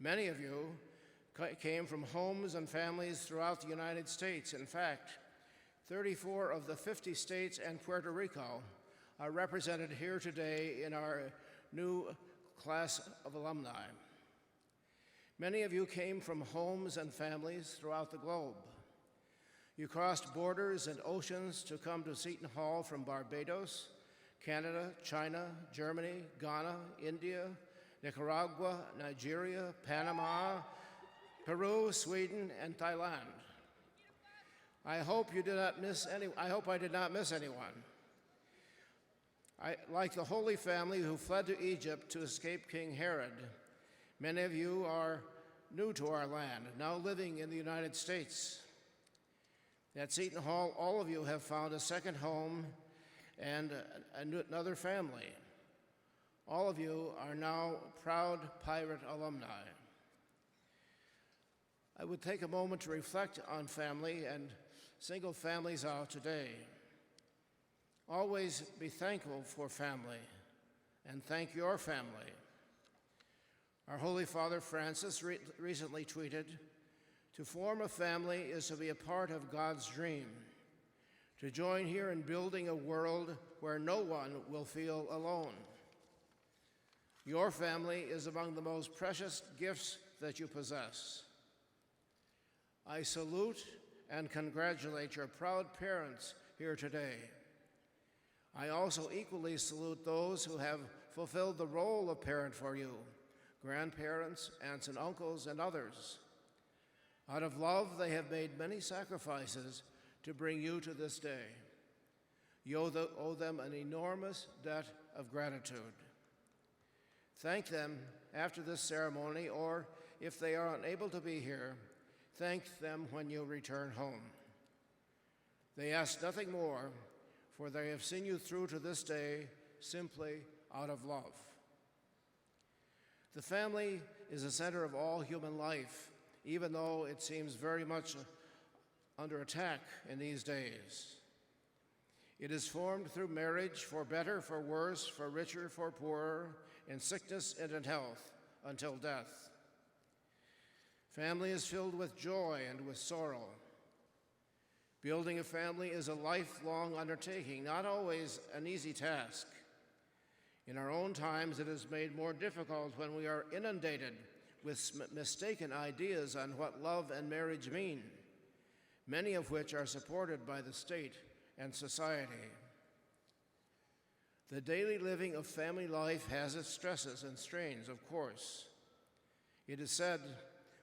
Many of you came from homes and families throughout the United States. In fact, 34 of the 50 states and Puerto Rico are represented here today in our new class of alumni. Many of you came from homes and families throughout the globe. You crossed borders and oceans to come to Seton Hall from Barbados, Canada, China, Germany, Ghana, India, Nicaragua, Nigeria, Panama, Peru, Sweden, and Thailand. I hope I did not miss anyone. Like the Holy Family who fled to Egypt to escape King Herod, many of you are new to our land, now living in the United States. At Seton Hall, all of you have found a second home and another family. All of you are now proud Pirate alumni. I would take a moment to reflect on family and single families out today. Always be thankful for family and thank your family. Our Holy Father Francis recently tweeted, "To form a family is to be a part of God's dream, to join here in building a world where no one will feel alone." Your family is among the most precious gifts that you possess. I salute and congratulate your proud parents here today. I also equally salute those who have fulfilled the role of parent for you, grandparents, aunts and uncles, and others. Out of love, they have made many sacrifices to bring you to this day. You owe them an enormous debt of gratitude. Thank them after this ceremony, or if they are unable to be here, thank them when you return home. They ask nothing more, for they have seen you through to this day simply out of love. The family is the center of all human life, even though it seems very much under attack in these days. It is formed through marriage, for better, for worse, for richer, for poorer, in sickness and in health, until death. Family is filled with joy and with sorrow. Building a family is a lifelong undertaking, not always an easy task. In our own times, it is made more difficult when we are inundated with mistaken ideas on what love and marriage mean, many of which are supported by the state and society. The daily living of family life has its stresses and strains, of course. It is said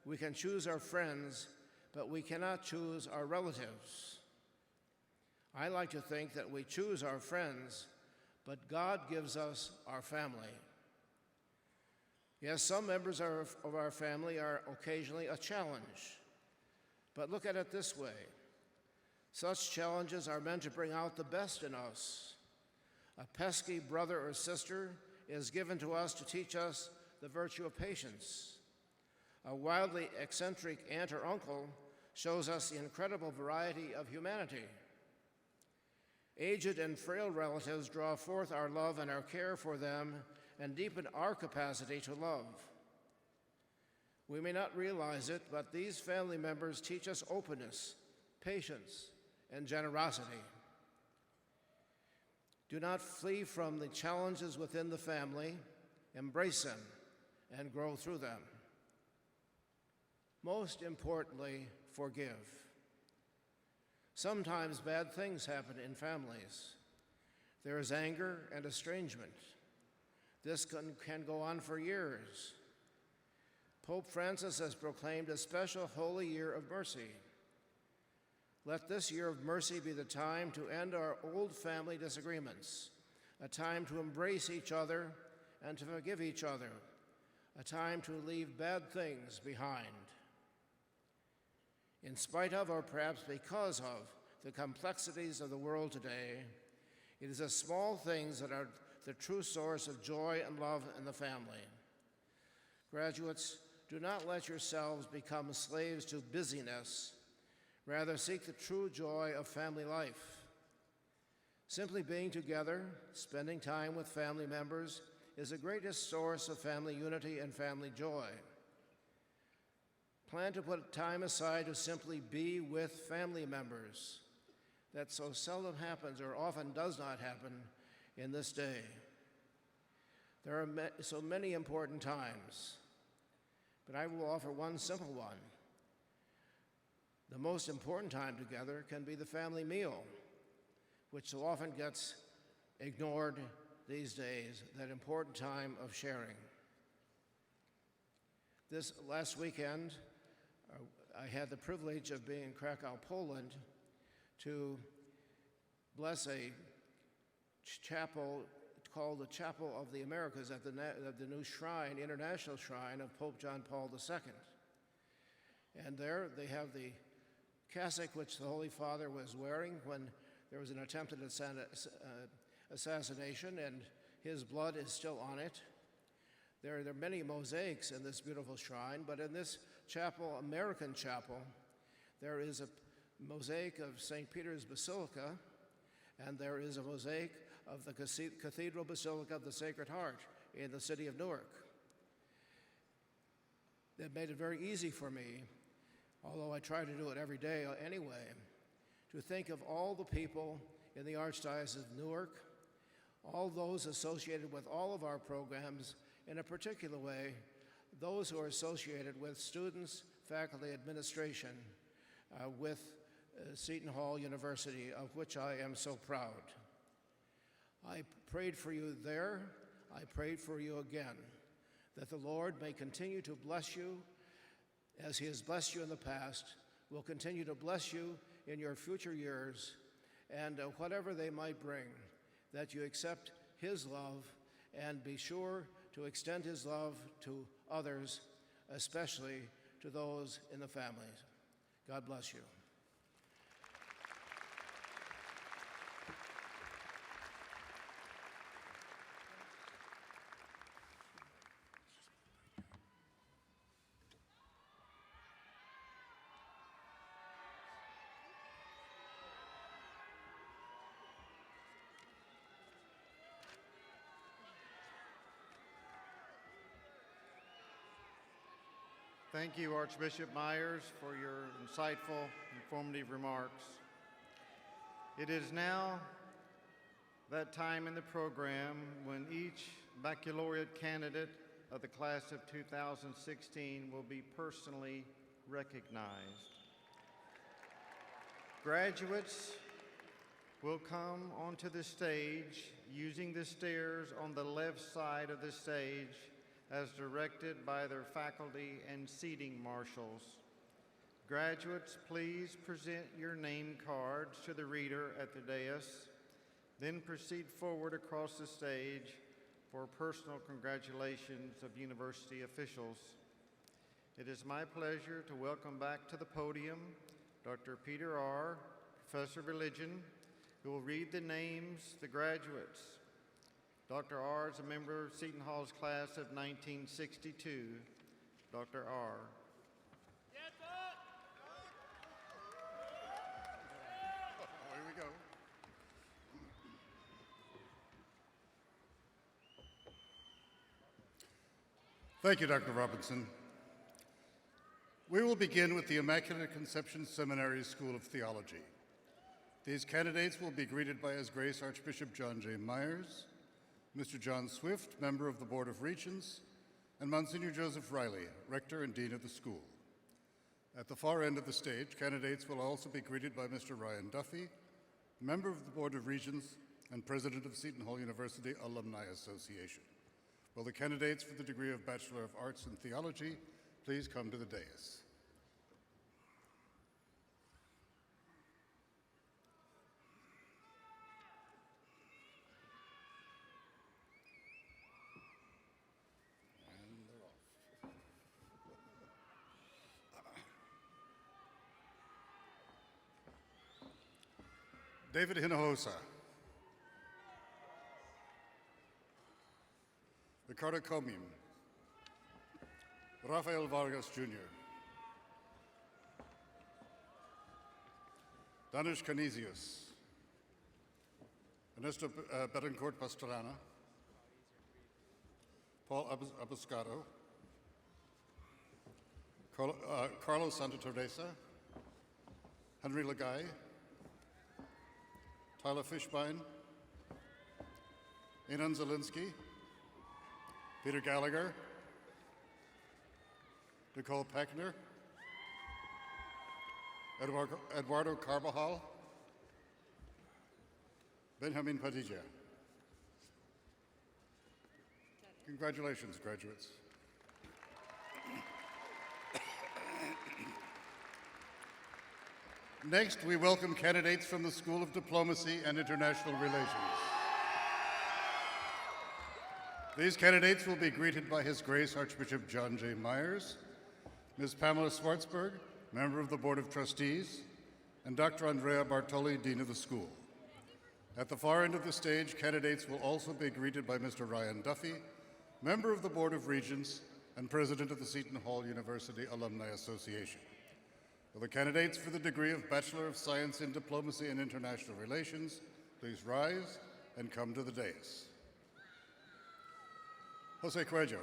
we can choose our friends, but we cannot choose our relatives. I like to think that we choose our friends, but God gives us our family. Yes, some members of our family are occasionally a challenge, but look at it this way. Such challenges are meant to bring out the best in us. A pesky brother or sister is given to us to teach us the virtue of patience. A wildly eccentric aunt or uncle shows us the incredible variety of humanity. Aged and frail relatives draw forth our love and our care for them and deepen our capacity to love. We may not realize it, but these family members teach us openness, patience, and generosity. Do not flee from the challenges within the family, embrace them, and grow through them. Most importantly, forgive. Sometimes bad things happen in families. There is anger and estrangement. This can go on for years. Pope Francis has proclaimed a special Holy Year of Mercy. Let this year of mercy be the time to end our old family disagreements, a time to embrace each other and to forgive each other, a time to leave bad things behind. In spite of, or perhaps because of, the complexities of the world today, it is the small things that are the true source of joy and love in the family. Graduates, do not let yourselves become slaves to busyness. Rather, seek the true joy of family life. Simply being together, spending time with family members, is the greatest source of family unity and family joy. Plan to put time aside to simply be with family members. That so seldom happens, or often does not happen, in this day. There are so many important times, but I will offer one simple one. The most important time together can be the family meal, which so often gets ignored these days, that important time of sharing. This last weekend, I had the privilege of being in Krakow, Poland, to bless a chapel called the Chapel of the Americas at the new shrine, international shrine of Pope John Paul II. And there they have the cassock which the Holy Father was wearing when there was an attempted assassination, and his blood is still on it. There are many mosaics in this beautiful shrine, but in this chapel, American chapel, there is a mosaic of St. Peter's Basilica, and there is a mosaic of the Cathedral Basilica of the Sacred Heart in the city of Newark. That made it very easy for me, although I try to do it every day anyway, to think of all the people in the Archdiocese of Newark, all those associated with all of our programs, in a particular way, those who are associated with students, faculty, administration, with Seton Hall University, of which I am so proud. I prayed for you there. I prayed for you again, that the Lord may continue to bless you as he has blessed you in the past, will continue to bless you in your future years, and whatever they might bring, that you accept his love and be sure to extend his love to others, especially to those in the families. God bless you. Thank you, Archbishop Myers, for your insightful, informative remarks. It is now that time in the program when each baccalaureate candidate of the class of 2016 will be personally recognized. Graduates will come onto the stage using the stairs on the left side of the stage as directed by their faculty and seating marshals. Graduates, please present your name cards to the reader at the dais, then proceed forward across the stage for personal congratulations of university officials. It is my pleasure to welcome back to the podium Dr. Peter R., Professor of Religion, who will read the names of the graduates. Dr. R. is a member of Seton Hall's class of 1962. Dr. R. Here we go. Thank you, Dr. Robinson. We will begin with the Immaculate Conception Seminary School of Theology. These candidates will be greeted by His Grace Archbishop John J. Myers, Mr. John Swift, member of the Board of Regents, and Monsignor Joseph Riley, rector and dean of the school. At the far end of the stage, candidates will also be greeted by Mr. Ryan Duffy, member of the Board of Regents and president of Seton Hall University Alumni Association. Will the candidates for the degree of Bachelor of Arts in Theology please come to the dais? David Hinojosa. Ricardo Comim. Rafael Vargas Jr. Danish Canisius. Ernesto Betancourt Pastrana. Paul Abuscado. Carlos Santa Teresa. Henry Lagay. Tyler Fishbein. Enan Zielinski. Peter Gallagher. Nicole Peckner. Eduardo Carbajal. Benjamin Padilla. Congratulations, graduates. Next, we welcome candidates from the School of Diplomacy and International Relations. These candidates will be greeted by His Grace Archbishop John J. Myers, Ms. Pamela Schwartzberg, member of the Board of Trustees, and Dr. Andrea Bartoli, Dean of the school. At the far end of the stage, candidates will also be greeted by Mr. Ryan Duffy, member of the Board of Regents and president of the Seton Hall University Alumni Association. Will the candidates for the degree of Bachelor of Science in Diplomacy and International Relations please rise and come to the dais. Jose Cuello.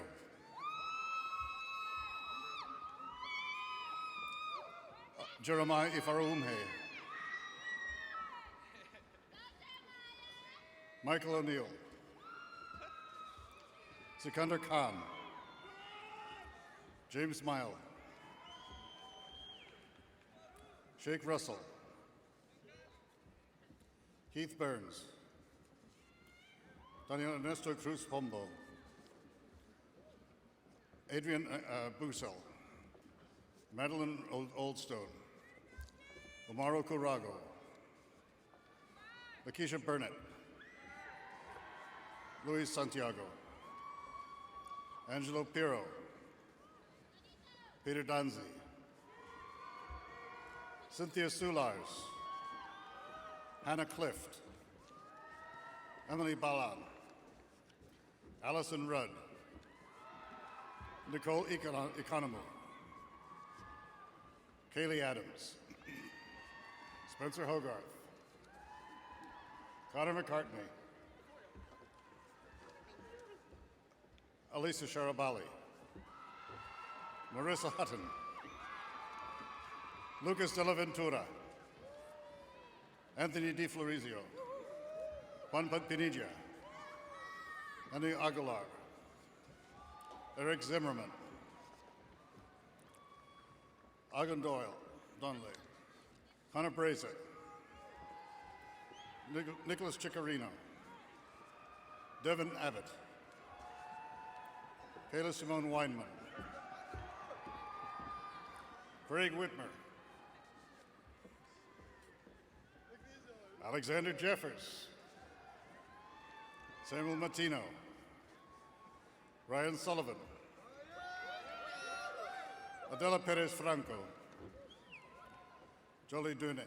Jeremiah Ifaroumhe. Michael O'Neill. Sikandar Khan. James Mile. Sheikh Russell. Keith Burns. Daniel Ernesto Cruz Pombo. Adrian Busel. Madeline Oldstone. Omaro Curago. Lakeisha Burnett. Luis Santiago. Angelo Pirro. Peter Danzi. Cynthia Soulars. Hannah Clift. Emily Balan. Allison Rudd. Nicole Economou. Kaylee Adams. Spencer Hogarth. Connor McCartney. Elisa Sharabali. Marissa Hutton. Lucas de la Ventura. Anthony Di Florizio. Juan Pinilla. Andy Aguilar. Eric Zimmerman. Agan Doyle. Donnelly. Connor Brazick. Nicholas Ciccarino. Devin Abbott. Kayla Simone Weinman. Craig Whitmer. Alexander Jeffers. Samuel Matino. Ryan Sullivan. Adela Perez Franco. Jolie Dune.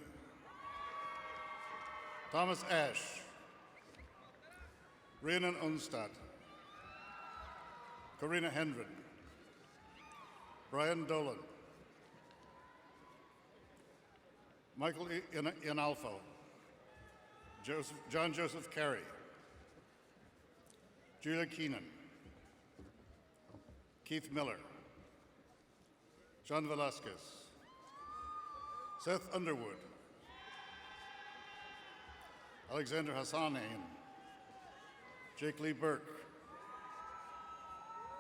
Thomas Ash. Rhiannon Unstad. Karina Hendren. Brian Dolan. Michael Inalfo. John Joseph Carey. Julia Keenan. Keith Miller. John Velasquez. Seth Underwood. Alexander Hassanain. Jake Lee Burke.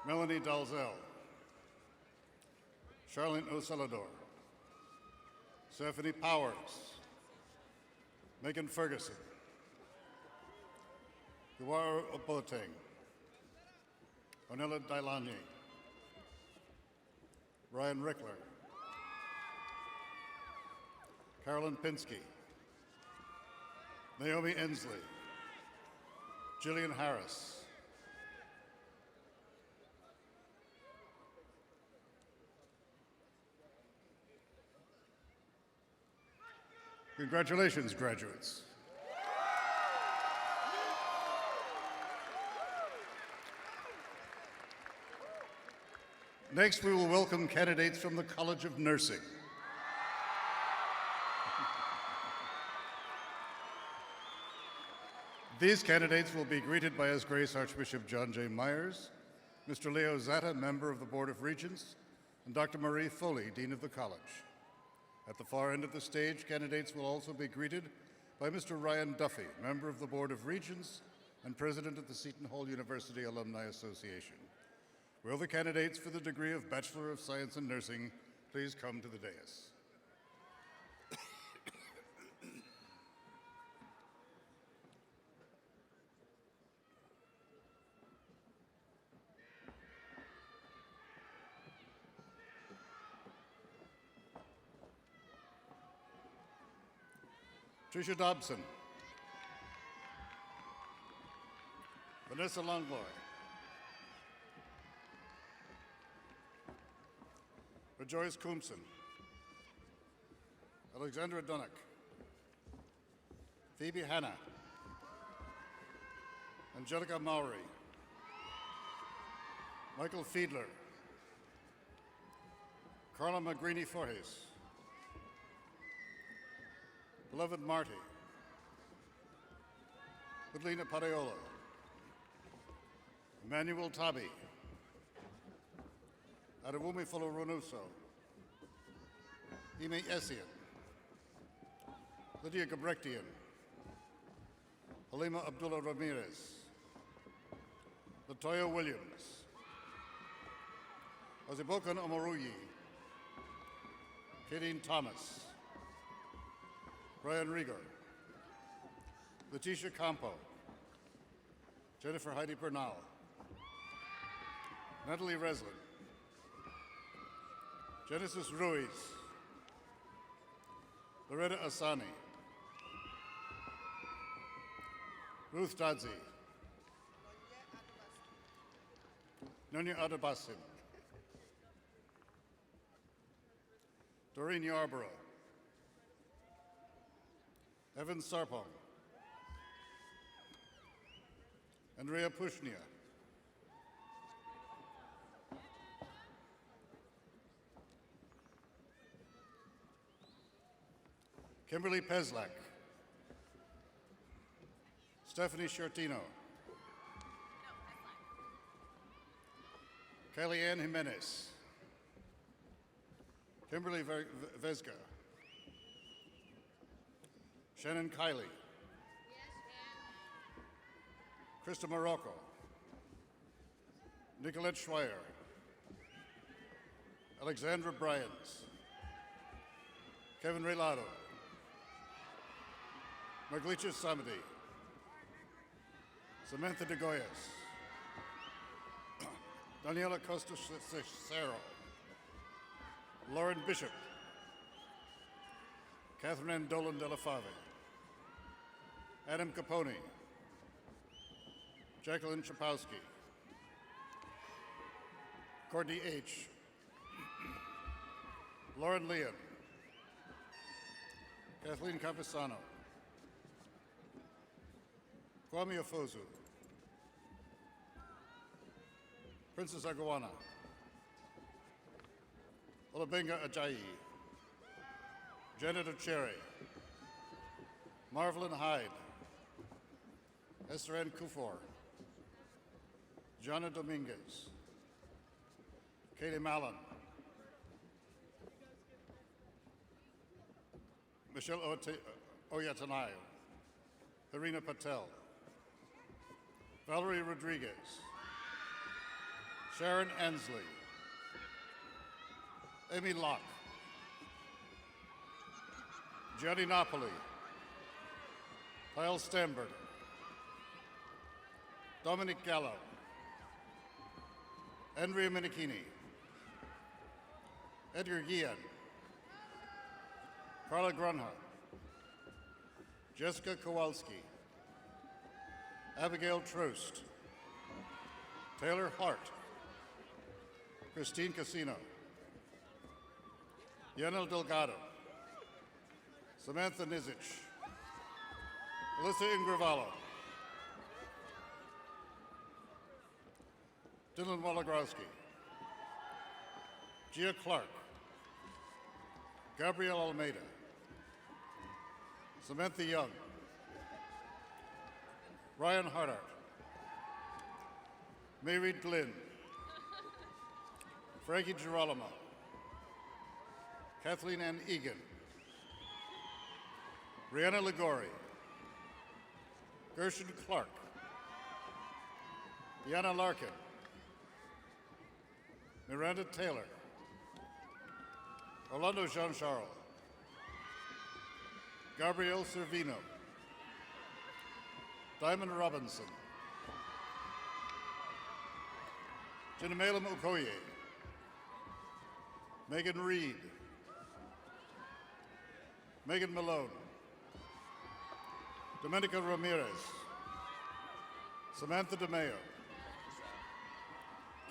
Melanie Dalzell. Charlene O'Celador. Stephanie Powers. Megan Ferguson. Guaro Oboteng. Ornella Dailani. Ryan Rickler. Carolyn Pinsky. Naomi Ensley. Jillian Harris. Congratulations, graduates. Next, we will welcome candidates from the College of Nursing. These candidates will be greeted by His Grace Archbishop John J. Myers, Mr. Leo Zatta, member of the Board of Regents, and Dr. Marie Foley, Dean of the College. At the far end of the stage, candidates will also be greeted by Mr. Ryan Duffy, member of the Board of Regents and president of the Seton Hall University Alumni Association. Will the candidates for the degree of Bachelor of Science in Nursing please come to the dais? Tricia Dobson. Vanessa Longloy. Rejoice Coomson. Alexandra Dunnock. Phoebe Hanna. Angelica Mowry. Michael Fiedler. Carla Magrini Forjes. Beloved Marty. Udlina Pareolo. Emmanuel Tabi. Adewumi Folorunuso. Ime Essien. Lydia Gabrektian. Halima Abdullah Ramirez. Latoya Williams. Ozibokan Omoruyi. Kadeen Thomas. Brian Rieger. Letitia Campo. Jennifer Heidi Bernal. Natalie Reslin. Genesis Ruiz. Loretta Asani. Ruth Dadzi. Nunya Adabasim. Doreen Yarborough. Evan Sarpong. Andrea Pushnia. Kimberly Peslak. Stephanie Shortino. Kellyanne Jimenez. Kimberly Vesga. Shannon Kiley. Krista Morocco. Nicolette Schweier. Alexandra Bryans. Kevin Relado. Maglicha Samedi. Samantha De Goyas. Daniela Costa Cerro. Lauren Bishop. Catherine Dolan de la Fave. Adam Capone. Jacqueline Chapowski. Courtney H. Lauren Leon. Kathleen Campesano. Kwame Ofozu. Princess Aguana. Olabenga Ajayi. Janet Cherry. Marvelyn Hyde. Esther Ann Kufor. Jana Dominguez. Katie Mallon. Michelle Oyatanayo. Irina Patel. Valerie Rodriguez. Sharon Ansley. Amy Locke. Gianni Napoli. Kyle Stamberger. Dominic Gallo. Andrea Minichini. Edgar Guillen. Carla Grunha. Jessica Kowalski. Abigail Trost. Taylor Hart. Christine Casino. Yanel Delgado. Samantha Nizich. Alyssa Ingravallo. Dylan Wolagrowski. Gia Clark, Gabrielle Almeida, Samantha Young, Ryan Hardart, Mayreed Glynn, Frankie Girolamo, Kathleen Ann Egan, Brianna Ligori, Gershon Clark, Deanna Larkin, Miranda Taylor, Orlando Jean-Charles, Gabrielle Servino, Diamond Robinson, Jinamelum Okoye, Megan Reed, Megan Malone, Domenica Ramirez, Samantha DeMeo,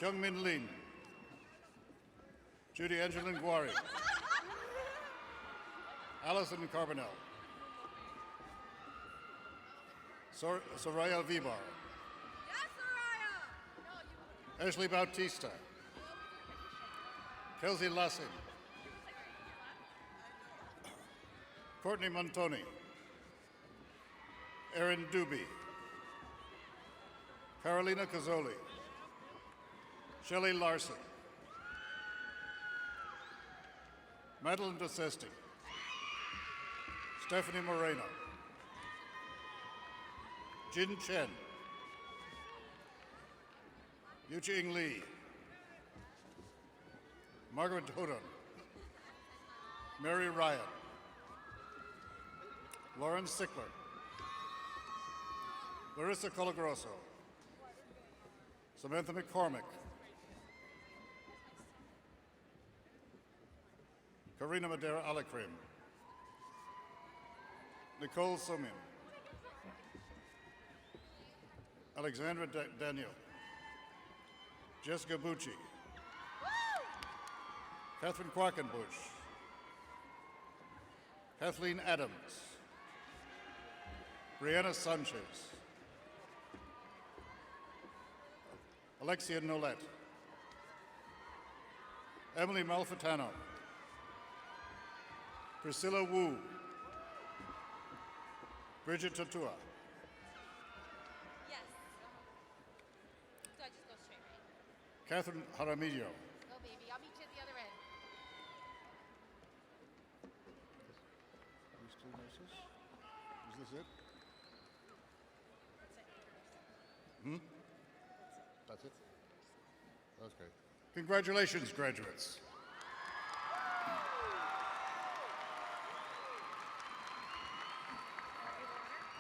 Kyung Min Lin, Judy Angeline Guari, Allison Carbonell, Soraya Vibar, Ashley Bautista, Kelsey Lassing, Courtney Montoni, Erin Doobie, Carolina Cazzoli, Shelley Larson, Madeline DeSesti, Stephanie Moreno, Jin Chen, Yuching Lee, Margaret Hodon, Mary Ryan, Lauren Sickler, Larissa Colagrosso, Samantha McCormick, Karina Madera Alakrim, Nicole Somin, Alexandra Daniel, Jessica Bucci, Catherine Quackenbush, Kathleen Adams, Brianna Sanchez, Alexia Nolette, Emily Malfitano, Priscilla Wu, Bridget Tatua, Yes. Do I just go straight, right? Catherine Jaramillo, Go, baby. I'll meet you at the other end. these two nurses. Is this it? That's it? Okay. Congratulations, graduates.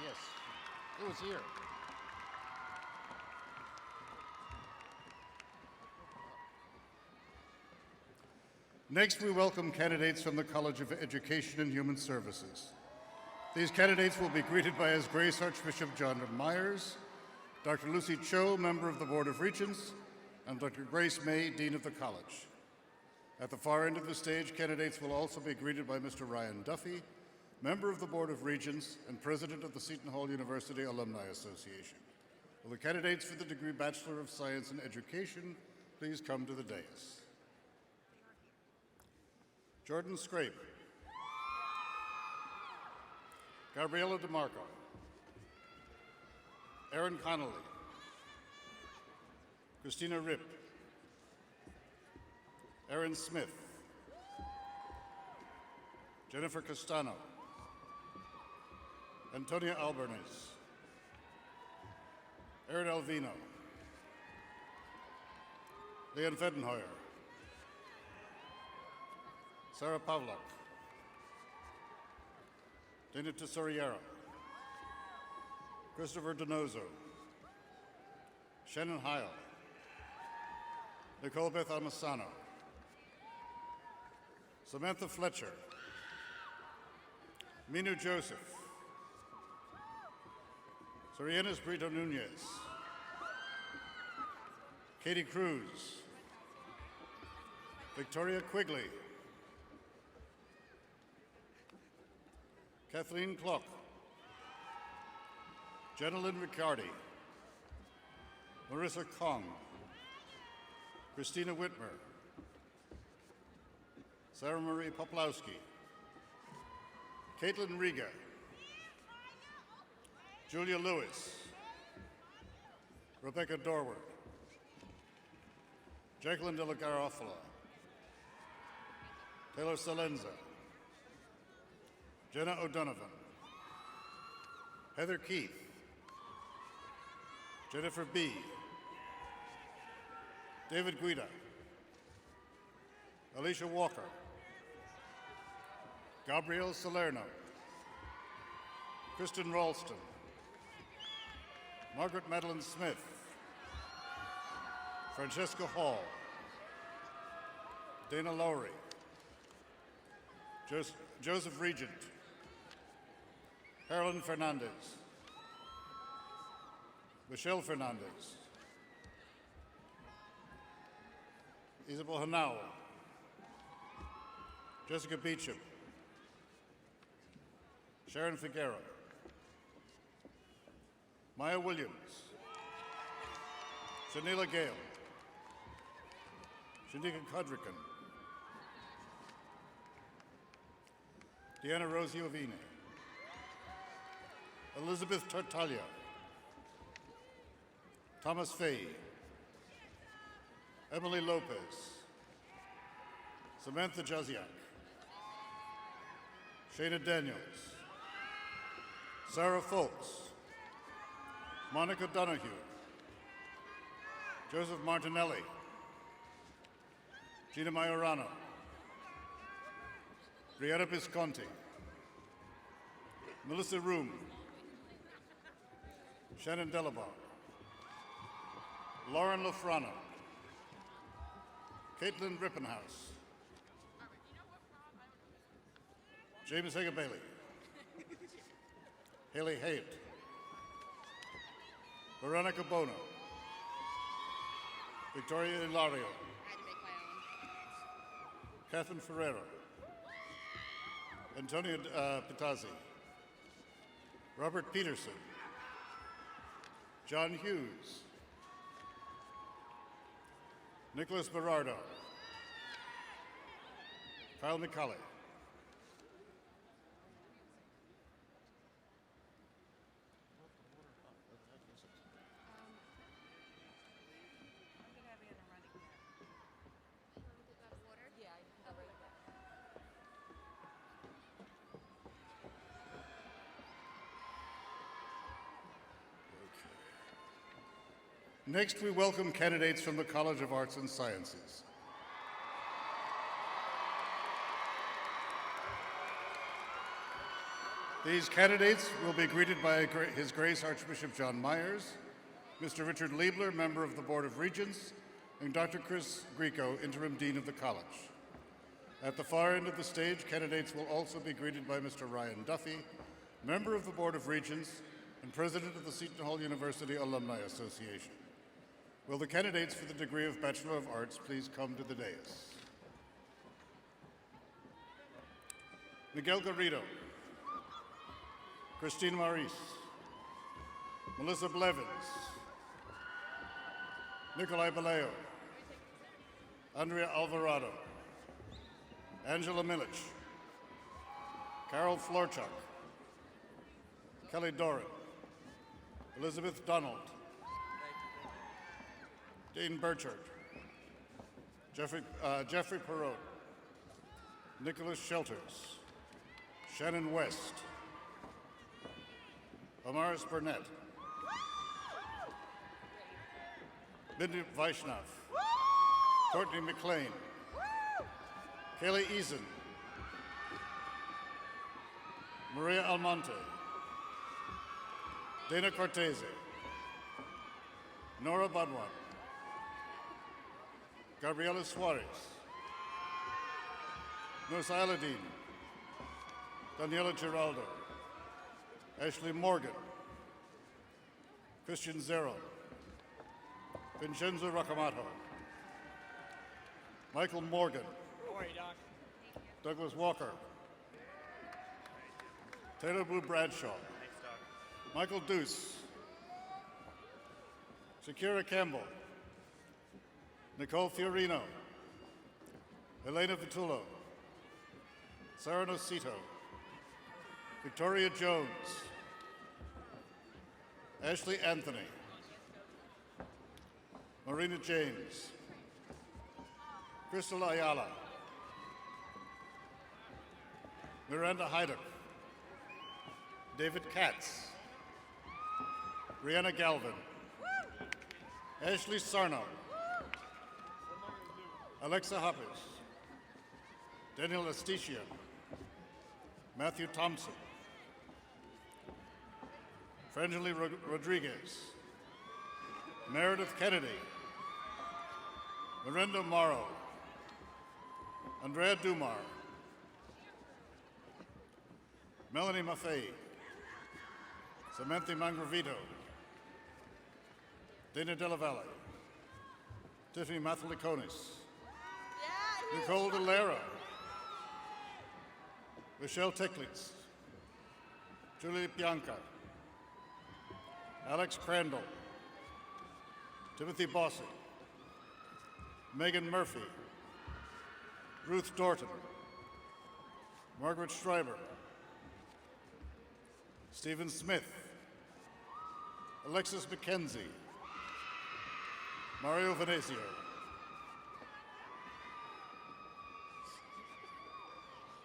Yes, it was here. Next, we welcome candidates from the College of Education and Human Services. These candidates will be greeted by His Grace Archbishop John Myers, Dr. Lucy Cho, member of the Board of Regents, and Dr. Grace May, Dean of the College. At the far end of the stage, candidates will also be greeted by Mr. Ryan Duffy, member of the Board of Regents and president of the Seton Hall University Alumni Association. Will the candidates for the degree Bachelor of Science in Education please come to the dais? Jordan Scrape, Gabriella DeMarco, Aaron Connolly, Christina Ripp, Aaron Smith, Jennifer Castano, Antonia Albanese, Aaron Alvino, Leon Fedenhoyer, Sarah Pavlak, Dana Tesoriero, Christopher Donozo, Shannon Heil, Nicole Beth Almasano, Samantha Fletcher, Minu Joseph, Sorianis Brito Nunez, Katie Cruz, Victoria Quigley, Kathleen Klock, Jenilyn Riccardi, Marissa Kong, Christina Whitmer, Sarah Marie Poplowski, Caitlin Riga, Julia Lewis, Rebecca Dorward, Jacqueline de la Garofalo, Taylor Salenza, Jenna O'Donovan, Heather Keith, Jennifer B., David Guida, Alicia Walker, Gabrielle Salerno, Kristen Ralston, Margaret Madeline Smith, Francesca Hall, Dana Lowry, Joseph Regent, Carolyn Fernandez, Michelle Fernandez, Isabel Hanau, Jessica Beecham, Sharon Figueroa, Maya Williams, Shanila Gale, Shanika Kodrikan, Deanna Rose Iovine, Elizabeth Tartaglia, Thomas Fay, Emily Lopez, Samantha Jaziak, Shana Daniels, Sarah Foltz, Monica Donahue, Joseph Martinelli, Gina Majorano, Brianna Visconti, Melissa Room, Shannon Delabar, Lauren Lafrano, Caitlin Rippenhouse, James Hager Bailey, Haley Haight, Veronica Bono, Victoria Ilario, Catherine Ferreira, Antonio Pitazzi, Robert Peterson, John Hughes, Nicholas Berardo, Kyle McCulley, Next, we welcome candidates from the College of Arts and Sciences. These candidates will be greeted by His Grace Archbishop John Myers, Mr. Richard Liebler, member of the Board of Regents, and Dr. Chris Grieco, interim dean of the college. At the far end of the stage, candidates will also be greeted by Mr. Ryan Duffy, member of the Board of Regents and president of the Seton Hall University Alumni Association. Will the candidates for the degree of Bachelor of Arts please come to the dais? Miguel Garrido, Christine Maurice, Melissa Blevins, Nikolai Baleo, Andrea Alvarado, Angela Milich, Carol Florchuk, Kelly Doran, Elizabeth Donald, Dean Burchard, Jeffrey Perot, Nicholas Shelters, Shannon West, Amaris Burnett, Bindi Vaishnav, Courtney McLean, Kaylee Eason, Maria Almonte, Dana Cortese, Nora Badwan, Gabriela Suarez, Nurse Aladin, Daniela Giraldo, Ashley Morgan, Christian Zero, Vincenzo Rocamato, Michael Morgan, How are you, Doc? Douglas Walker, Taylor Blue Bradshaw, Thanks, Doc. Michael Deuce, Shakira Campbell, Nicole Fiorino, Elena Vitullo, Sarah Seton, Victoria Jones, Ashley Anthony, Marina James, Crystal Ayala, Miranda Hyder, David Katz, Brianna Galvin, Ashley Sarno, Alexa Hoppers, Daniel Esticia, Matthew Thompson, Frangeli Rodriguez, Meredith Kennedy, Miranda Morrow, Andrea Dumar, Melanie Maffei, Samantha Mangravito, Dana Della Valle, Tiffany Mathalikonis, Nicole DeLera, Michelle Ticklitz, Julie Bianca, Alex Crandall, Timothy Bossy, Megan Murphy, Ruth Dorton, Margaret Schreiber, Stephen Smith, Alexis McKenzie, Mario Venezio,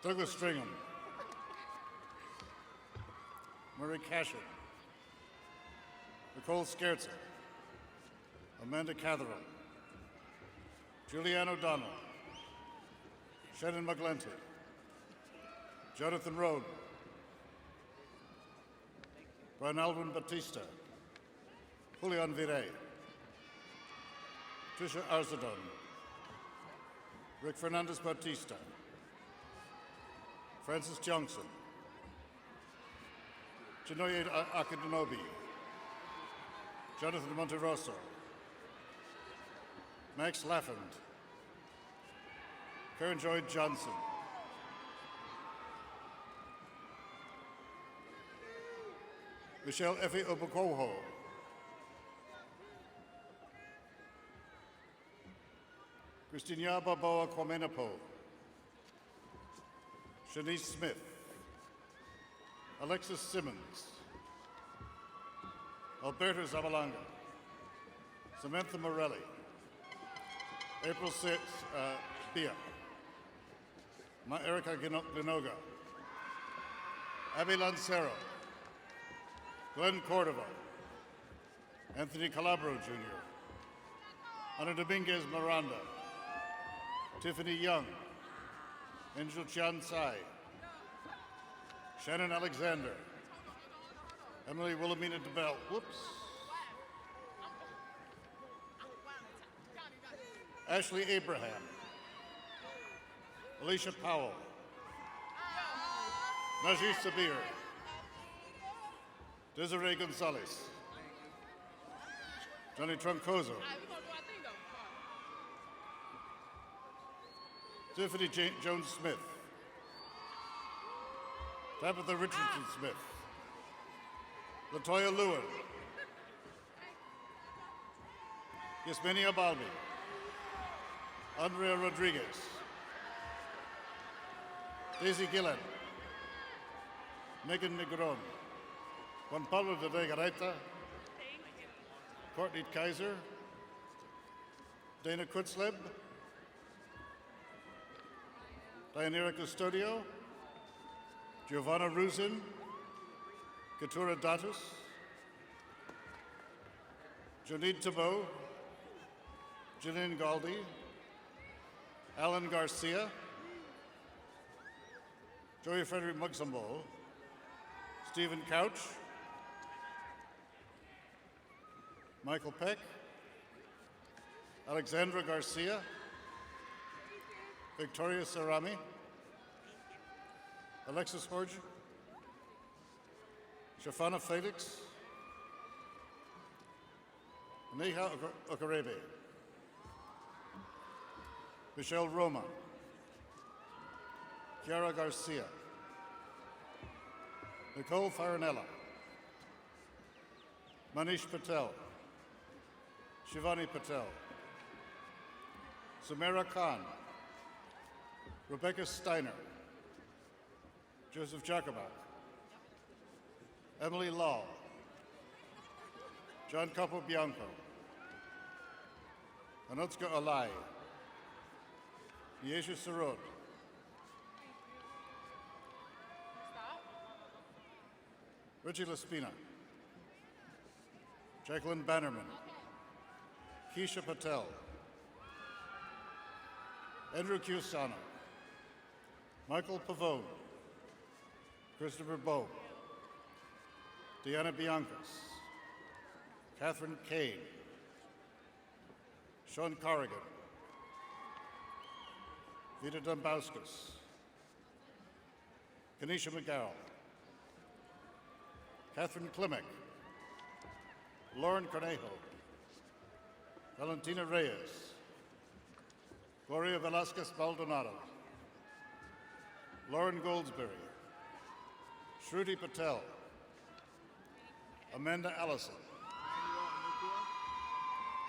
Douglas Stringham, Murray Cashin, Nicole Scherzer, Amanda Catherall, Julianne O'Donnell, Shannon McGlinty, Jonathan Roden, Brian Alvin Batista, Julian Vire, Tricia Arzadon, Rick Fernandez Bautista, Francis Johnson, Chinoye Akinobi, Jonathan Monterosso, Max Laffand, Karen Joy Johnson, Michelle Effie Obukoho, Christina Baboa Kwamenapo, Shanice Smith, Alexis Simmons, Alberto Zabalanga, Samantha Morelli, April 6th, Bia, Erica Glenoga, Abby Lancero, Glenn Cordova, Anthony Calabro Jr., Ana Dominguez Miranda, Tiffany Young, Angel Chan Sai, Shannon Alexander, Emily Wilhelmina DeBell, whoops, Ashley Abraham, Alicia Powell, Najee Sabir, Desiree Gonzalez, Johnny Troncoso, Tiffany Jones Smith, Tabitha Richardson Smith, Latoya Lewin, Yasmini Abalbi, Andrea Rodriguez, Daisy Gillen, Megan Negron, Juan Pablo de Vegareta, Courtney Kaiser, Dana Kutzleb, Dianira Custodio, Giovanna Ruzin, Keturah Datus, Jonid Tabo, Jillian Galdi, Alan Garcia, Joey Frederick Mugsumbo, Stephen Couch, Michael Peck, Alexandra Garcia, Victoria Sarami, Alexis Horge, Shafana Felix, Neha Okarebe, Michelle Roma, Chiara Garcia, Nicole Farinella, Manish Patel, Shivani Patel, Samara Khan, Rebecca Steiner, Joseph Jacobak, Emily Law, John Capobianco, Anutska Alai, Yesha Sarod, Richie Laspina, Jacqueline Bannerman, Keisha Patel, Andrew Cusano, Michael Pavone, Christopher Bowe, Deanna Biancas, Catherine Kane, Sean Corrigan, Vita Dombauskas, Kenesha McGarrell, Catherine Klimek, Lauren Cornejo, Valentina Reyes, Gloria Velasquez Baldonado, Lauren Goldsberry, Shruti Patel, Amanda Allison,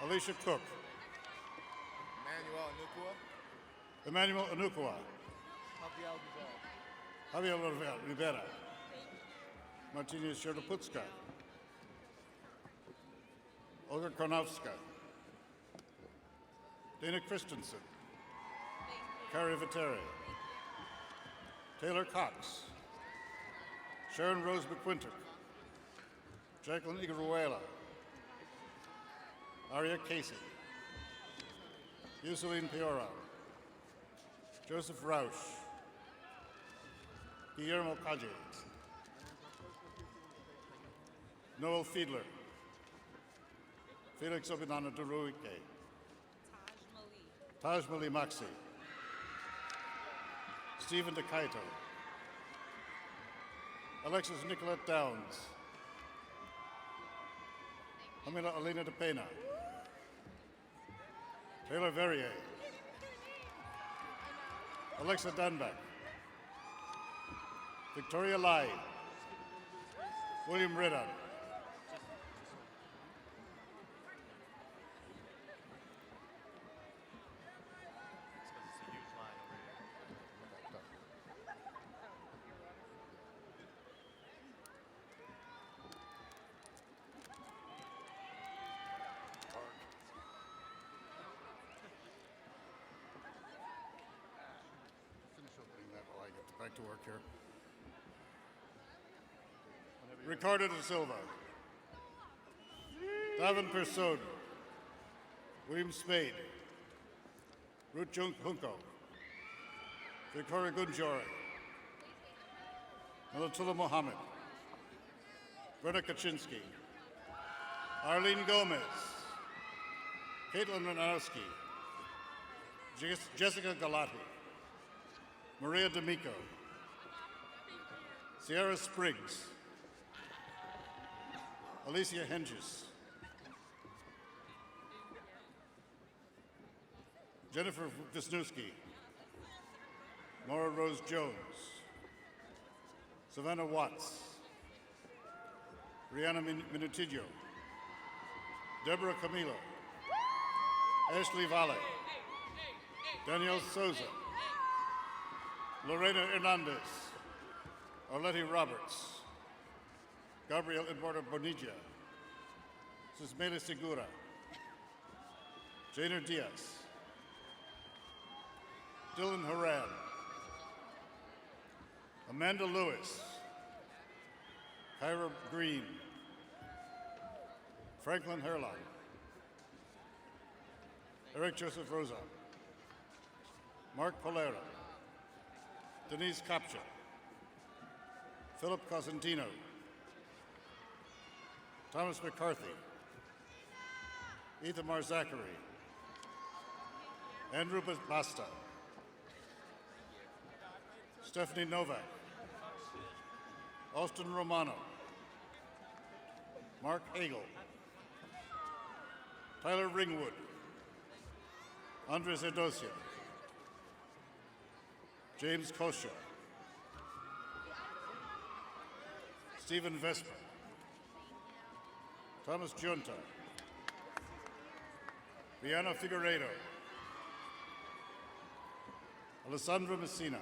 Alicia Cook, Emmanuel Anukua, Javier Rivera, Martinez Shertoputska, Olga Kornowska, Dana Christensen, Carrie Viteri, Taylor Cox, Sharon Rose McQuinter, Jacqueline Iguruela, Aria Casey, Yuseline Piora, Joseph Rausch, Guillermo Calle, Noel Fiedler, Felix Obinana Duruike, Taj Mali Maxi, Stephen DeKaito, Alexis Nicolette Downs, Hamila Elena De Pena, Taylor Verrier, Alexa Dunback, Victoria Lai, William Redon, back to work here. Ricardo da Silva, Davin Persaud, William Spade, Ruth Junko, Victoria Gunjori, Malatula Mohammed, Greta Kaczynski, Arlene Gomez, Caitlin Ranowski, Jessica Galati, Maria D'Amico, Sierra Spriggs, Alicia Henges, Jennifer Wisniewski, Nora Rose Jones, Savannah Watts, Rihanna Minutillo, Deborah Camilo, Ashley Valle, Danielle Souza, Lorena Hernandez, Arlette Roberts, Gabriel Eduardo Bonilla, Sismela Segura, Janer Diaz, Dylan Haran, Amanda Lewis, Kyra Green, Franklin Herlon, Eric Joseph Rosa, Mark Polera, Denise Kapcha, Philip Cosentino, Thomas McCarthy, Ithamar Zachary, Andrew Basta, Stephanie Novak, Austin Romano, Mark Hagel, Tyler Ringwood, Andres Edosia, James Kosha, Stephen Vesper, Thomas Junta, Viana Figueiredo, Alessandra Messina,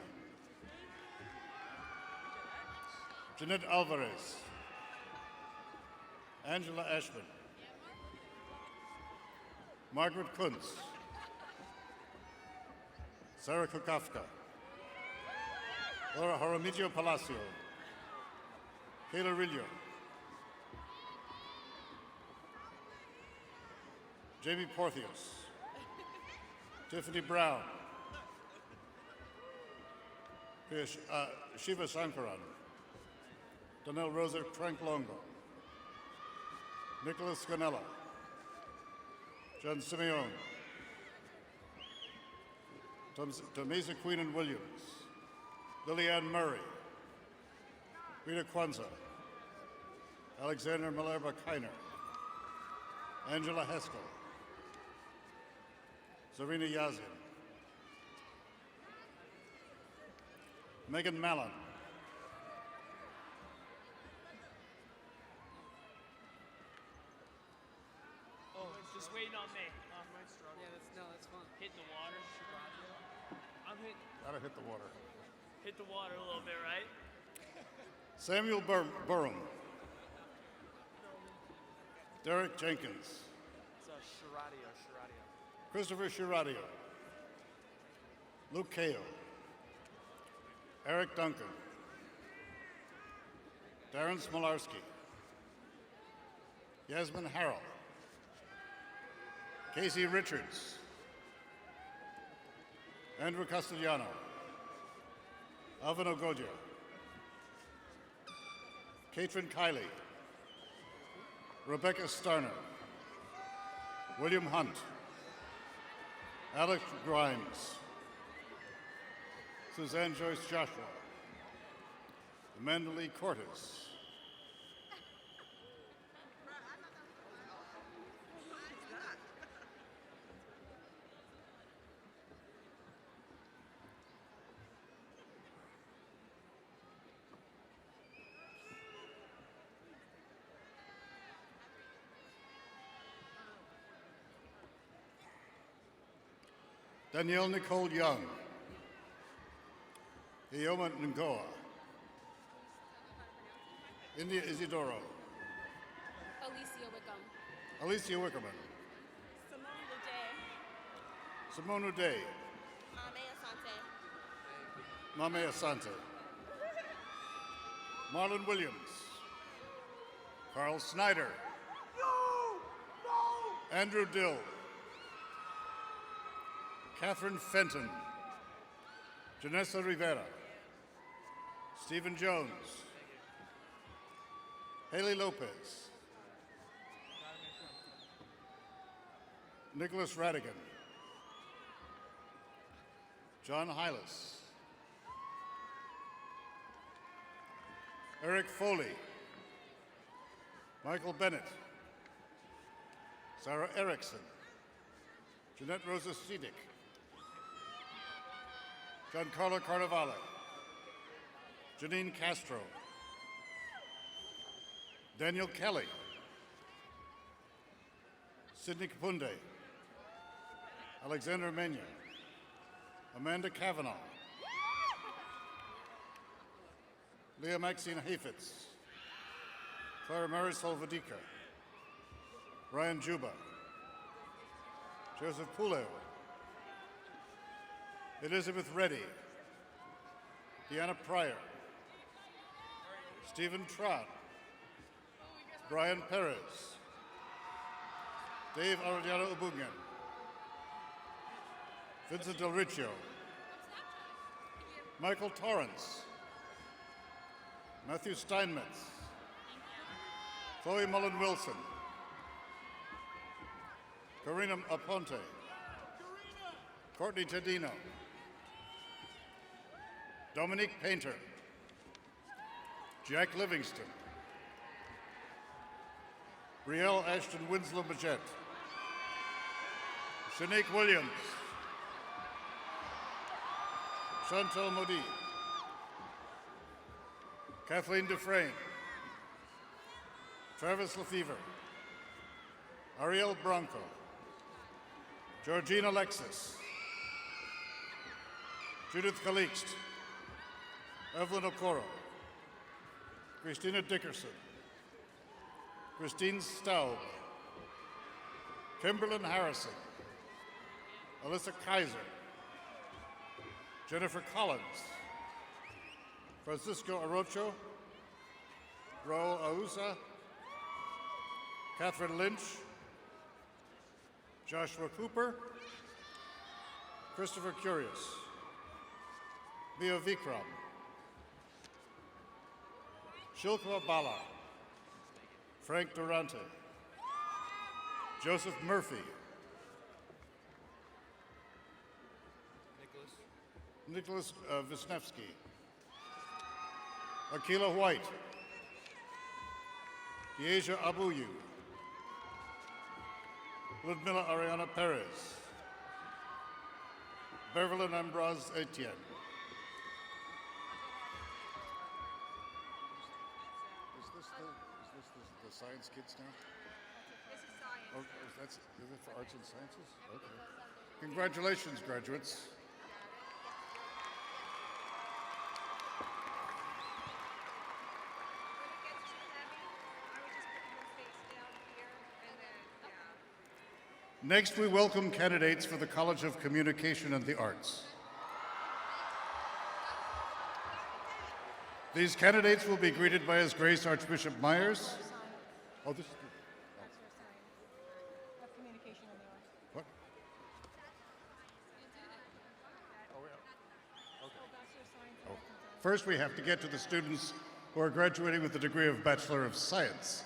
Jeanette Alvarez, Angela Ashman, Margaret Kuntz, Sarah Kukafka, Laura Jaramillo Palacio, Kayla Rillo, Jamie Portheos, Tiffany Brown, Shiva Sankaran, Danelle Rosa Tranklongo, Nicholas Canella, John Simeon, Tamisa Queenan Williams, Lillianne Murray, Rita Kwanzaa, Alexander Malerba Kiner, Angela Heskell, Zarina Yazin, Megan Mallon, Oh, just waiting on me. Yeah, that's fine. Hitting the water. I'm hitting. gotta hit the water. Hit the water a little bit, right? Samuel Burham, Derek Jenkins, It's Shiradio. Christopher Shiradio, Luke Kao, Eric Duncan, Darren Smolarski, Yasmin Harrell, Casey Richards, Andrew Castellano, Alvin Ogodia, Katrin Kiley, Rebecca Starner, William Hunt, Alex Grimes, Suzanne Joyce Joshua, Amanda Lee Cortes, Danielle Nicole Young, Ioma Ngoa, India Isidoro, Alicia Wickham. Alicia Wickerman, Simone Leday. Simone Uday, Mame Asante. Mame Asante, Marlon Williams, Carl Snyder, Andrew Dill, Catherine Fenton, Janessa Rivera, Stephen Jones, Haley Lopez, Nicholas Radigan, John Hylas, Eric Foley, Michael Bennett, Sarah Erickson, Jeanette Rosa Sidik, Giancarlo Carnevale, Janine Castro, Daniel Kelly, Sidney Kapunde, Alexander Mena, Amanda Kavanaugh, Leah Maxine Hafitz, Clara Marisol Vadica, Ryan Juba, Joseph Puleo, Elizabeth Reddy, Deanna Pryor, Stephen Trott, Brian Perez, Dave Arellano Ubungan, Vincent Del Riccio, Michael Torrance, Matthew Steinmetz, Chloe Mullen Wilson, Karina Aponte, Courtney Tedino, Dominique Painter, Jack Livingston, Brielle Ashton Winslow Majette, Shanique Williams, Chantal Modi, Kathleen Dufresne, Travis Lefevre, Ariel Bronco, Georgine Alexis, Judith Calixt, Evelyn Okoro, Christina Dickerson, Christine Staub, Kimberlyn Harrison, Alyssa Kaiser, Jennifer Collins, Francisco Arocho, Raul Ausa, Catherine Lynch, Joshua Cooper, Christopher Curious, Mia Vikram, Shilkwa Bala, Frank Durante, Joseph Murphy, Nicholas Wisniewski, Akila White, Deasia Abuyu, Ludmila Ariana Perez, Beverlyn Ambrose Etienne. Is this the science kids now? This is science. Oh, is it for arts and sciences? Okay. Congratulations, graduates. Next, we welcome candidates for the College of Communication and the Arts. These candidates will be greeted by His Grace Archbishop Myers. Oh, this is Of communication and the arts. what? Oh. First, we have to get to the students who are graduating with the degree of Bachelor of Science.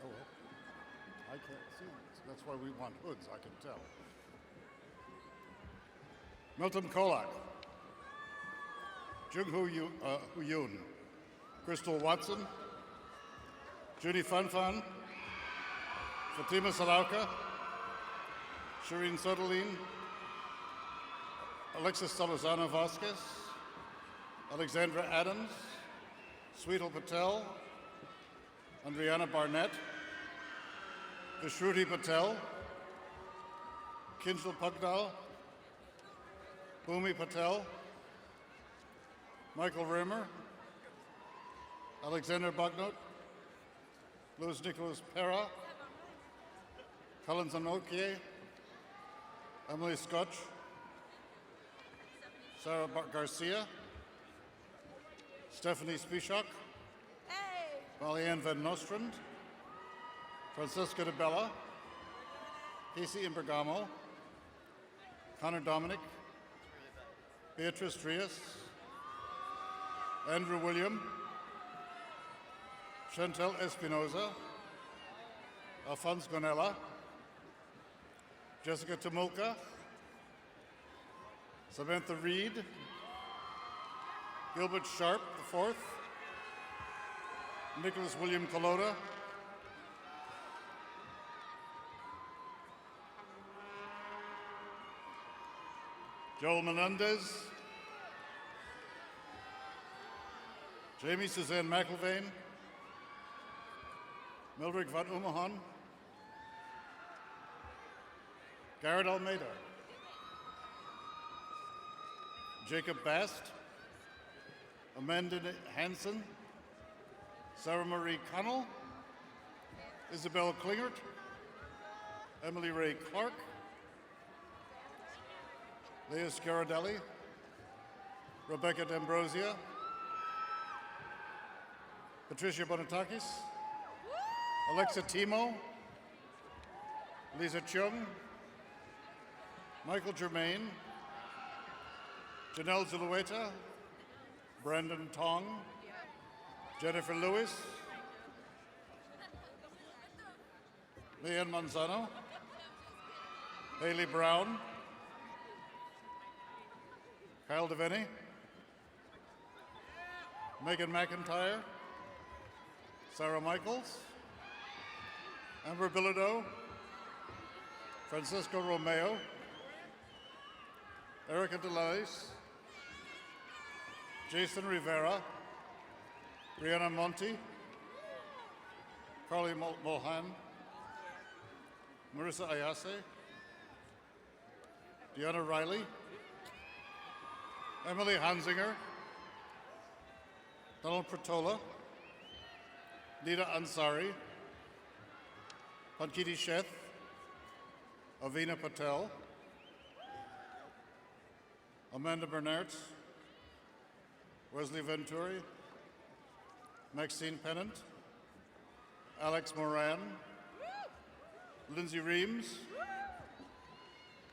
Oh, well, I can't see them. That's why we want hoods, I can tell. Milton Kolak, Jung-Hoo Yoon, Crystal Watson, Judy Fanfan, Fatima Salauka, Shireen Sotoline, Alexis Salazano Vasquez, Alexandra Adams, Sweetal Patel, Andriana Barnett, Vishruti Patel, Kinjal Pugdal, Bhumi Patel, Michael Rimmer, Alexander Bagnot, Louis Nicholas Pera, Colin Zanokie, Emily Scotch, Sarah Garcia, Stephanie Spischak, Marianne Van Nostrand, Francesca de Bella, Casey Imbergamo, Connor Dominic, Beatrice Trias, Andrew William, Chantel Espinoza, Alphonse Gonella, Jessica Tomulka, Samantha Reed, Gilbert Sharp IV, Nicholas William Colota, Joel Menendez, Jamie Suzanne McIlvain, Mildred Van Umahan, Garrett Almeida, Jacob Bast, Amanda Hansen, Sarah Marie Connell, Isabel Klingert, Emily Ray Clark, Leah Scaradelli, Rebecca D'Ambrosia, Patricia Bonatakis, Alexa Timo, Lisa Chung, Michael Germain, Janelle Zulueta, Brandon Tong, Jennifer Lewis, Leanne Manzano, Haley Brown, Kyle Devaney, Megan McIntyre, Sarah Michaels, Amber Bilodeau, Francisco Romeo, Erica Delais, Jason Rivera, Brianna Monti, Carly Mohan, Marissa Ayase, Deanna Riley, Emily Hansinger, Donald Pratola, Nita Ansari, Pankiti Sheth, Avina Patel, Amanda Bernert, Wesley Venturi, Maxine Pennant, Alex Moran, Lindsay Reams,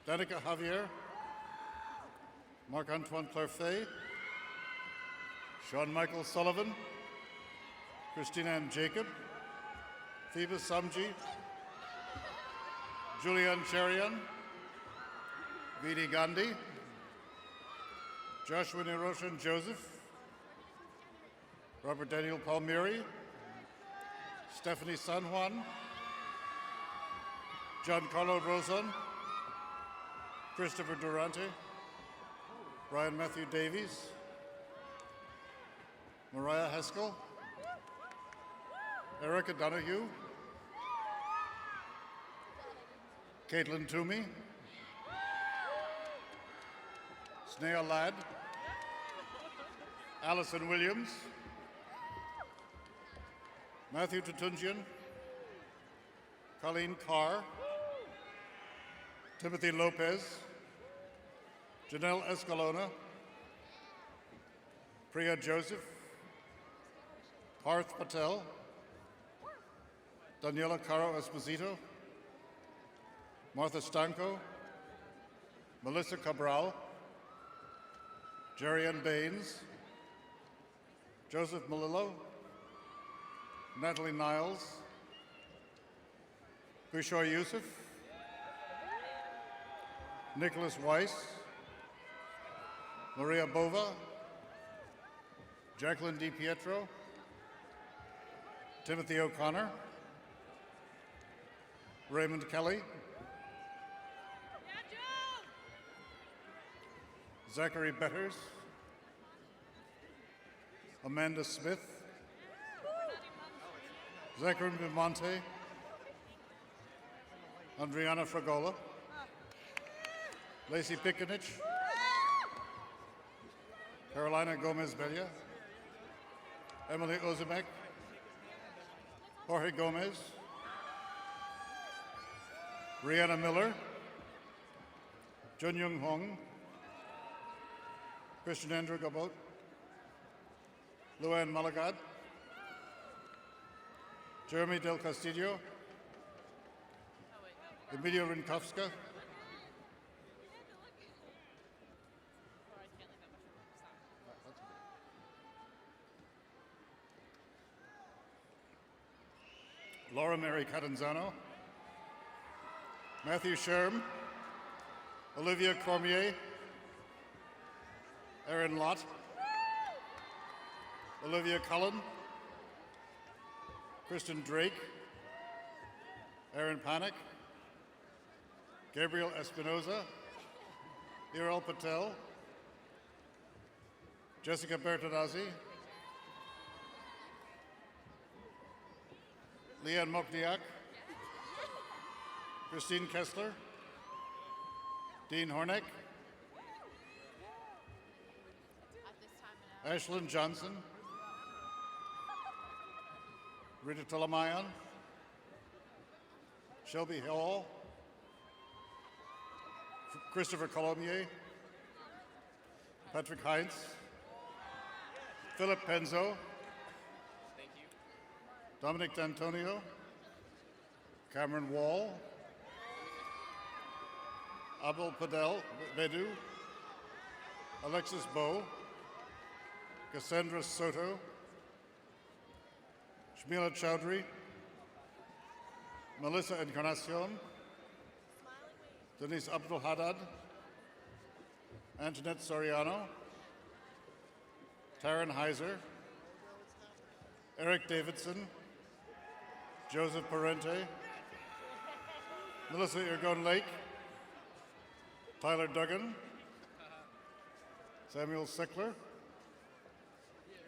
Danica Javier, Marc-Antoine Clarfay, Sean Michael Sullivan, Christina Ann Jacob, Phoebe Samji, Julian Cherian, Vidi Gandhi, Joshua Niroshan Joseph, Robert Daniel Palmieri, Stephanie San Juan, Giancarlo Rosan, Christopher Durante, Brian Matthew Davies, Mariah Haskell, Erica Donahue, Caitlin Toomey, Sneha Ladd, Allison Williams, Matthew Tutunjian, Colleen Carr, Timothy Lopez, Janelle Escalona, Priya Joseph, Parth Patel, Daniela Caro Esposito, Martha Stanko, Melissa Cabral, Jerry-Ann Baines, Joseph Malillo, Natalie Niles, Bushor Yusuf, Nicholas Weiss, Maria Bova, Jacqueline DiPietro, Timothy O'Connor, Raymond Kelly, Zachary Betters, Amanda Smith, Zachary Bimonte, Andriana Fragola, Lacey Picanich, Carolina Gomez-Belia, Emily Ozimek, Jorge Gomez, Rihanna Miller, Jun Young Hong, Christian Andrew Gabot, Luann Malagad, Jeremy Del Castillo, Emilia Rinkowska, Laura Mary Catanzano, Matthew Sherm, Olivia Cormier, Aaron Lott, Olivia Cullen, Kristen Drake, Aaron Panic, Gabriel Espinoza, Irel Patel, Jessica Bertolazzi, Leanne Mokniak, Christine Kessler, Dean Horneck, Ashlyn Johnson, Rita Talamayan, Shelby Hall, Christopher Colomier, Patrick Heinz, Philip Penzo, Dominic D'Antonio, Cameron Wall, Abel Padel Bedu, Alexis Bowe, Cassandra Soto, Shmila Chowdhury, Melissa Encarnacion, Denise Abdul Haddad, Antoinette Soriano, Taryn Heiser, Eric Davidson, Joseph Parente, Melissa Irgon Lake, Tyler Duggan, Samuel Sickler,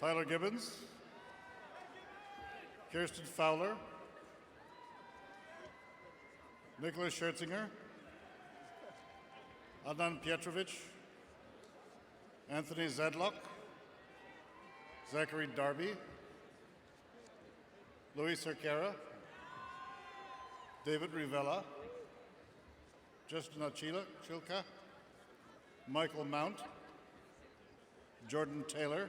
Tyler Gibbons, Kirsten Fowler, Nicholas Schertzinger, Adnan Pietrovich, Anthony Zedlock, Zachary Darby, Luis Cerquera, David Rivella, Justina Chilka, Michael Mount, Jordan Taylor,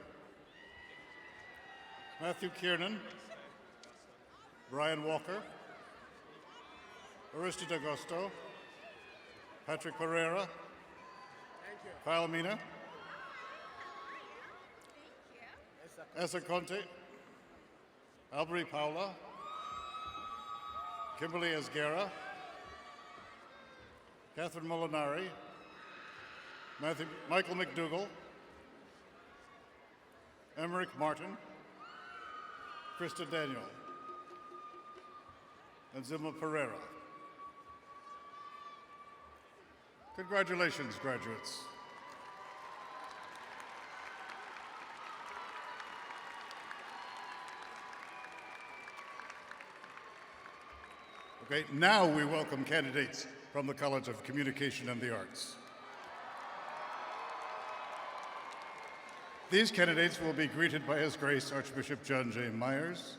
Matthew Kiernan, Brian Walker, Aristide Agosto, Patrick Pereira, Kyle Mina, Esa Conte, Alberi Paula, Kimberly Esguerra, Catherine Molinari, Michael McDougall, Emmerich Martin, Krista Daniel, and Zilma Pereira. Congratulations, graduates. Okay, now we welcome candidates from the College of Communication and the Arts. These candidates will be greeted by His Grace Archbishop John J. Myers,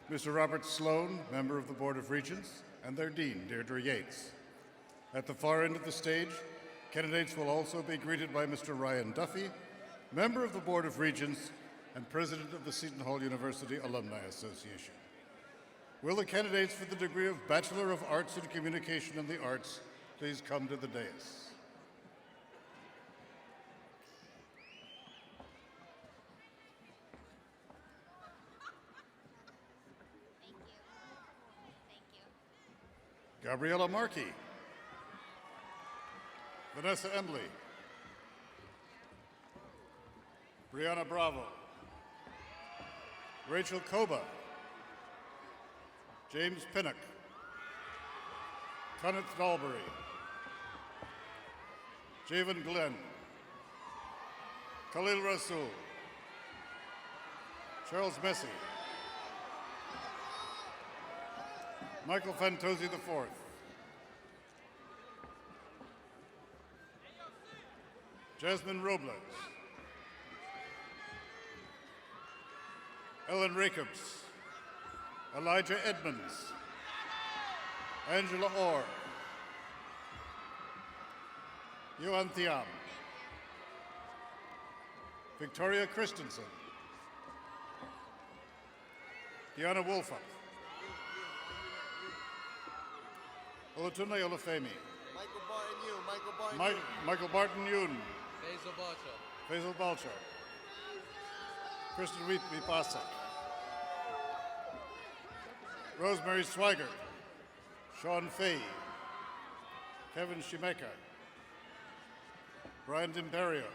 Mr. Robert Sloan, member of the Board of Regents, and their Dean, Deirdre Yates. At the far end of the stage, candidates will also be greeted by Mr. Ryan Duffy, member of the Board of Regents and president of the Seton Hall University Alumni Association. Will the candidates for the degree of Bachelor of Arts in Communication and the Arts please come to the dais? Gabriella Markey, Vanessa Embley, Brianna Bravo, Rachel Koba, James Pinnock, Kenneth Dalbury, Javen Glenn, Khalil Rasool, Charles Messi, Michael Fantozzi IV, Jasmine Robles, Ellen Racobs, Elijah Edmonds, Angela Orr, Yuan Thiam, Victoria Christensen, Diana Wolfa, Olatunde Olufemi, Michael Barton Yoon, Faisal Balcha, Kristen Wheatley Pasa, Rosemary Swigert, Sean Fay, Kevin Shimeka, Brian D'Imperio,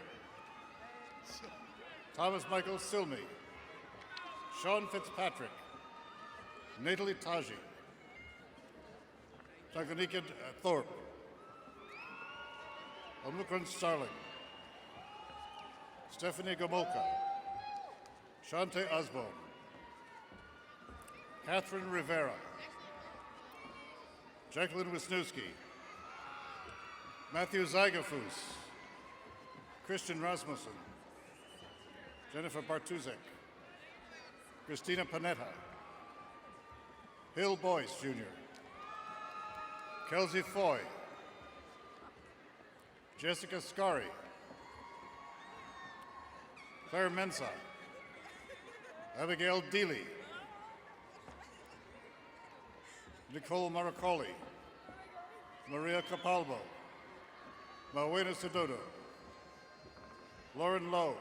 Thomas Michael Silmy, Sean Fitzpatrick, Natalie Taji, Takanika Thorpe, Omukran Starling, Stephanie Gomolka, Shante Osborne, Catherine Rivera, Jacqueline Wisniewski, Matthew Zygafus, Christian Rasmussen, Jennifer Bartuzek, Christina Panetta, Hill Boyce Jr., Kelsey Foy, Jessica Scari, Claire Mensah, Abigail Deely, Nicole Maracoli, Maria Capalbo, Mawena Sedodo, Lauren Lowe,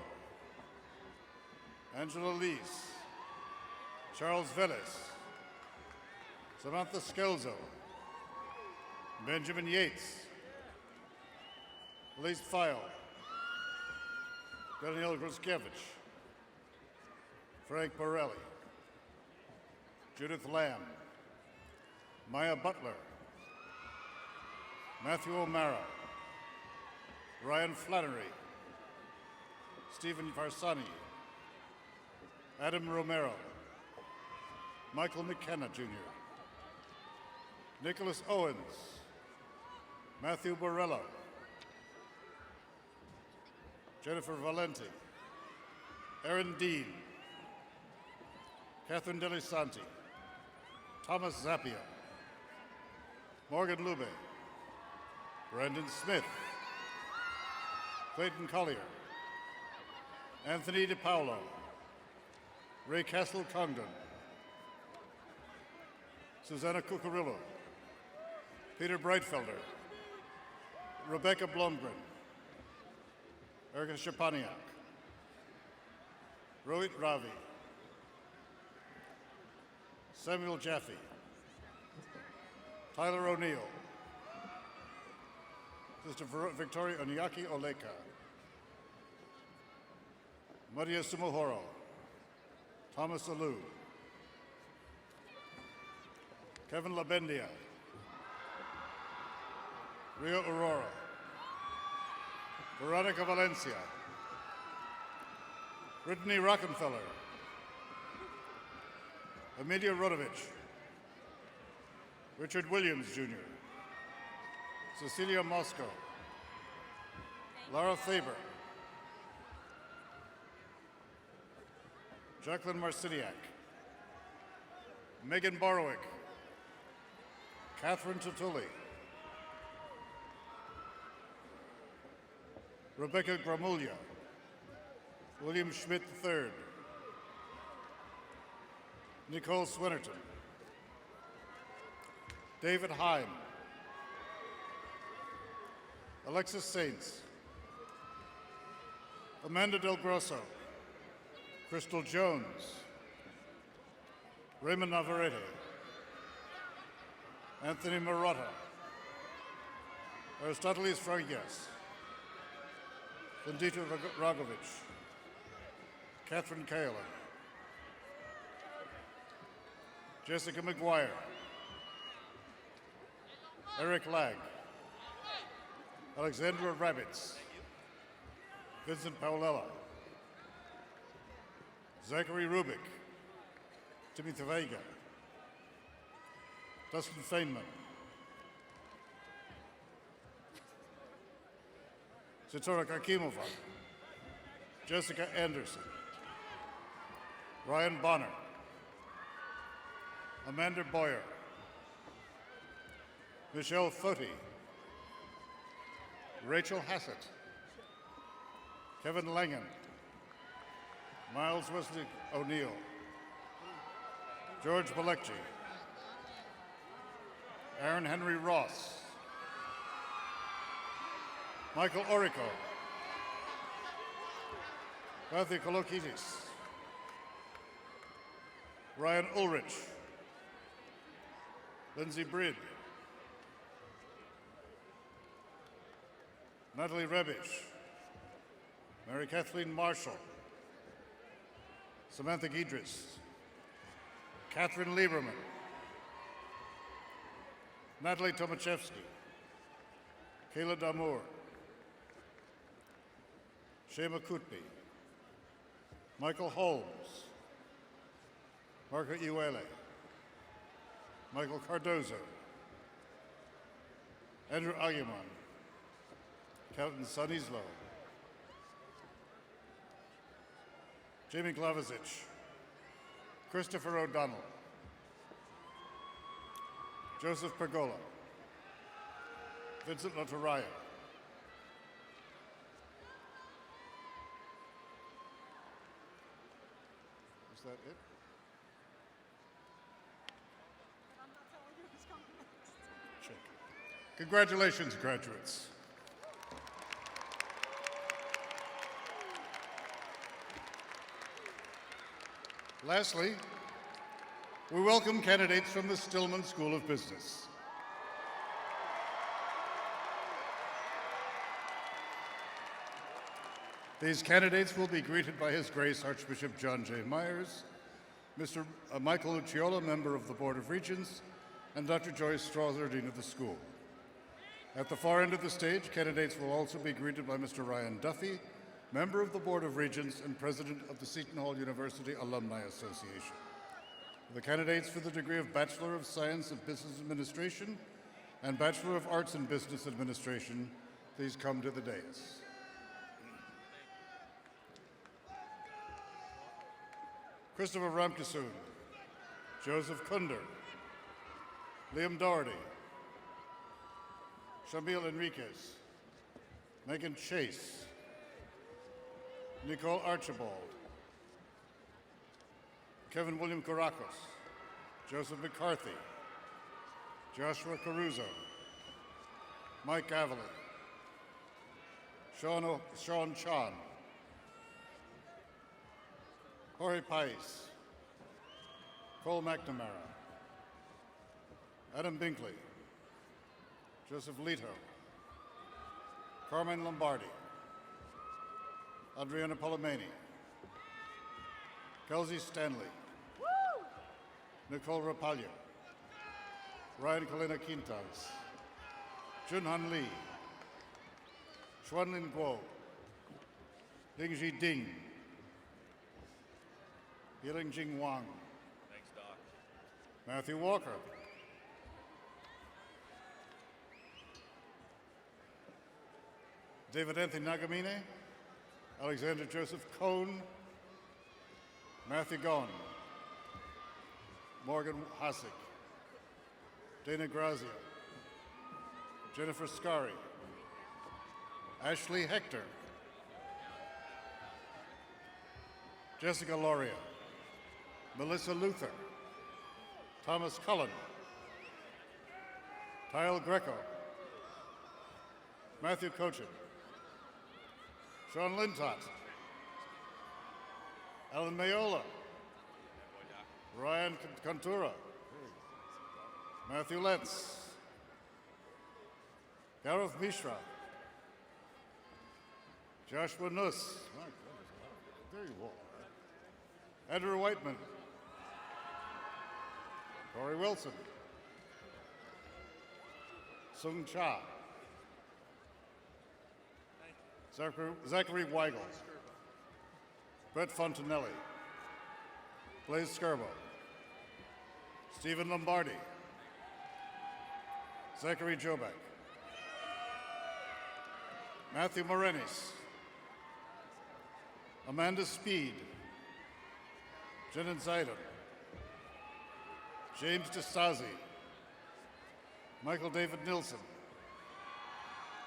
Angela Lees, Charles Velez, Samantha Skelzo, Benjamin Yates, Elise File, Daniel Gruskevich, Frank Borelli, Judith Lamb, Maya Butler, Matthew O'Mara, Ryan Flannery, Stephen Farsani, Adam Romero, Michael McKenna, Jr., Nicholas Owens, Matthew Borrello, Jennifer Valenti, Aaron Dean, Catherine Delisanti, Thomas Zappia, Morgan Lube, Brandon Smith, Clayton Collier, Anthony DiPaolo, Ray Castle Congdon, Susanna Cucurillo, Peter Breitfelder, Rebecca Blomgren, Erica Shapaniak, Rohit Ravi, Samuel Jaffe, Tyler O'Neill, Sister Victoria Onyaki Oleka, Maria Sumuhoro, Thomas Alou, Kevin Labendia, Rio Aurora, Veronica Valencia, Brittany Rockefeller, Emilia Rodovich, Richard Williams, Jr., Cecilia Moscow, Laura Faber, Jacqueline Marciniak, Megan Borwick, Catherine Tutuli, Rebecca Gramulya, William Schmidt III, Nicole Swinnerton, David Heim, Alexis Saints, Amanda Del Grosso, Crystal Jones, Raymond Navarrete, Anthony Marotta, Aristoteles Frangias, Vandita Ragovich, Catherine Kaelin, Jessica McGuire, Eric Lag, Alexandra Rabbits, Vincent Paolella, Zachary Rubik, Timothy Vega, Dustin Feynman, Zitora Kakimova, Jessica Anderson, Ryan Bonner, Amanda Boyer, Michelle Foti, Rachel Hassett, Kevin Langan, Miles Wesley O'Neill, George Balekji, Aaron Henry Ross, Michael Orico, Kathy Kolokitis, Ryan Ulrich, Lindsay Brid, Natalie Rebish, Mary Kathleen Marshall, Samantha Giedris, Catherine Lieberman, Natalie Tomaszewski, Kayla Damour, Shema Kutbi, Michael Holmes, Marco Iwele, Michael Cardozo, Andrew Aguiman, Captain Sonny Slow, Jamie Glavazich, Christopher O'Donnell, Joseph Pergola, Vincent Lotoraya, is that it? Check. Congratulations, graduates. Lastly, we welcome candidates from the Stillman School of Business. These candidates will be greeted by His Grace Archbishop John J. Myers, Mr. Michael Luciola, member of the Board of Regents, and Dr. Joyce Strother, Dean of the school. At the far end of the stage, candidates will also be greeted by Mr. Ryan Duffy, member of the Board of Regents and president of the Seton Hall University Alumni Association. The candidates for the degree of Bachelor of Science in Business Administration and Bachelor of Arts in Business Administration, please come to the dais. Christopher Ramkissoon, Joseph Kunder, Liam Doherty, Shamil Enriquez, Megan Chase, Nicole Archibald, Kevin William Caracos, Joseph McCarthy, Joshua Caruso, Mike Avellin, Sean Chan, Jorge Pais, Cole McNamara, Adam Binkley, Joseph Leto, Carmen Lombardi, Adriana Palomeni, Kelsey Stanley, Nicole Rapallo, Ryan Kalina Quintas, Junhan Lee, Xuanlin Guo, Dingji Ding, Yilingjing Wang. Thanks, Doc. Matthew Walker. David Anthony Nagamine, Alexander Joseph Cohn, Matthew Gone, Morgan Hasek, Dana Grazia, Jennifer Scari, Ashley Hector, Jessica Loria, Melissa Luther, Thomas Cullen, Tyle Greco, Matthew Cochin, Sean Lintott, Alan Mayola, Ryan Contura, Matthew Letts, Gareth Mishra, Joshua Nuss, there you are, Andrew Whiteman, Corey Wilson, Sung Cha, Zachary Weigel, Brett Fontanelli, Blaise Skirbo, Stephen Lombardi, Zachary Joback, Matthew Morenis, Amanda Speed, Jenan Zaidan, James DeStasi, Michael David Nilsson,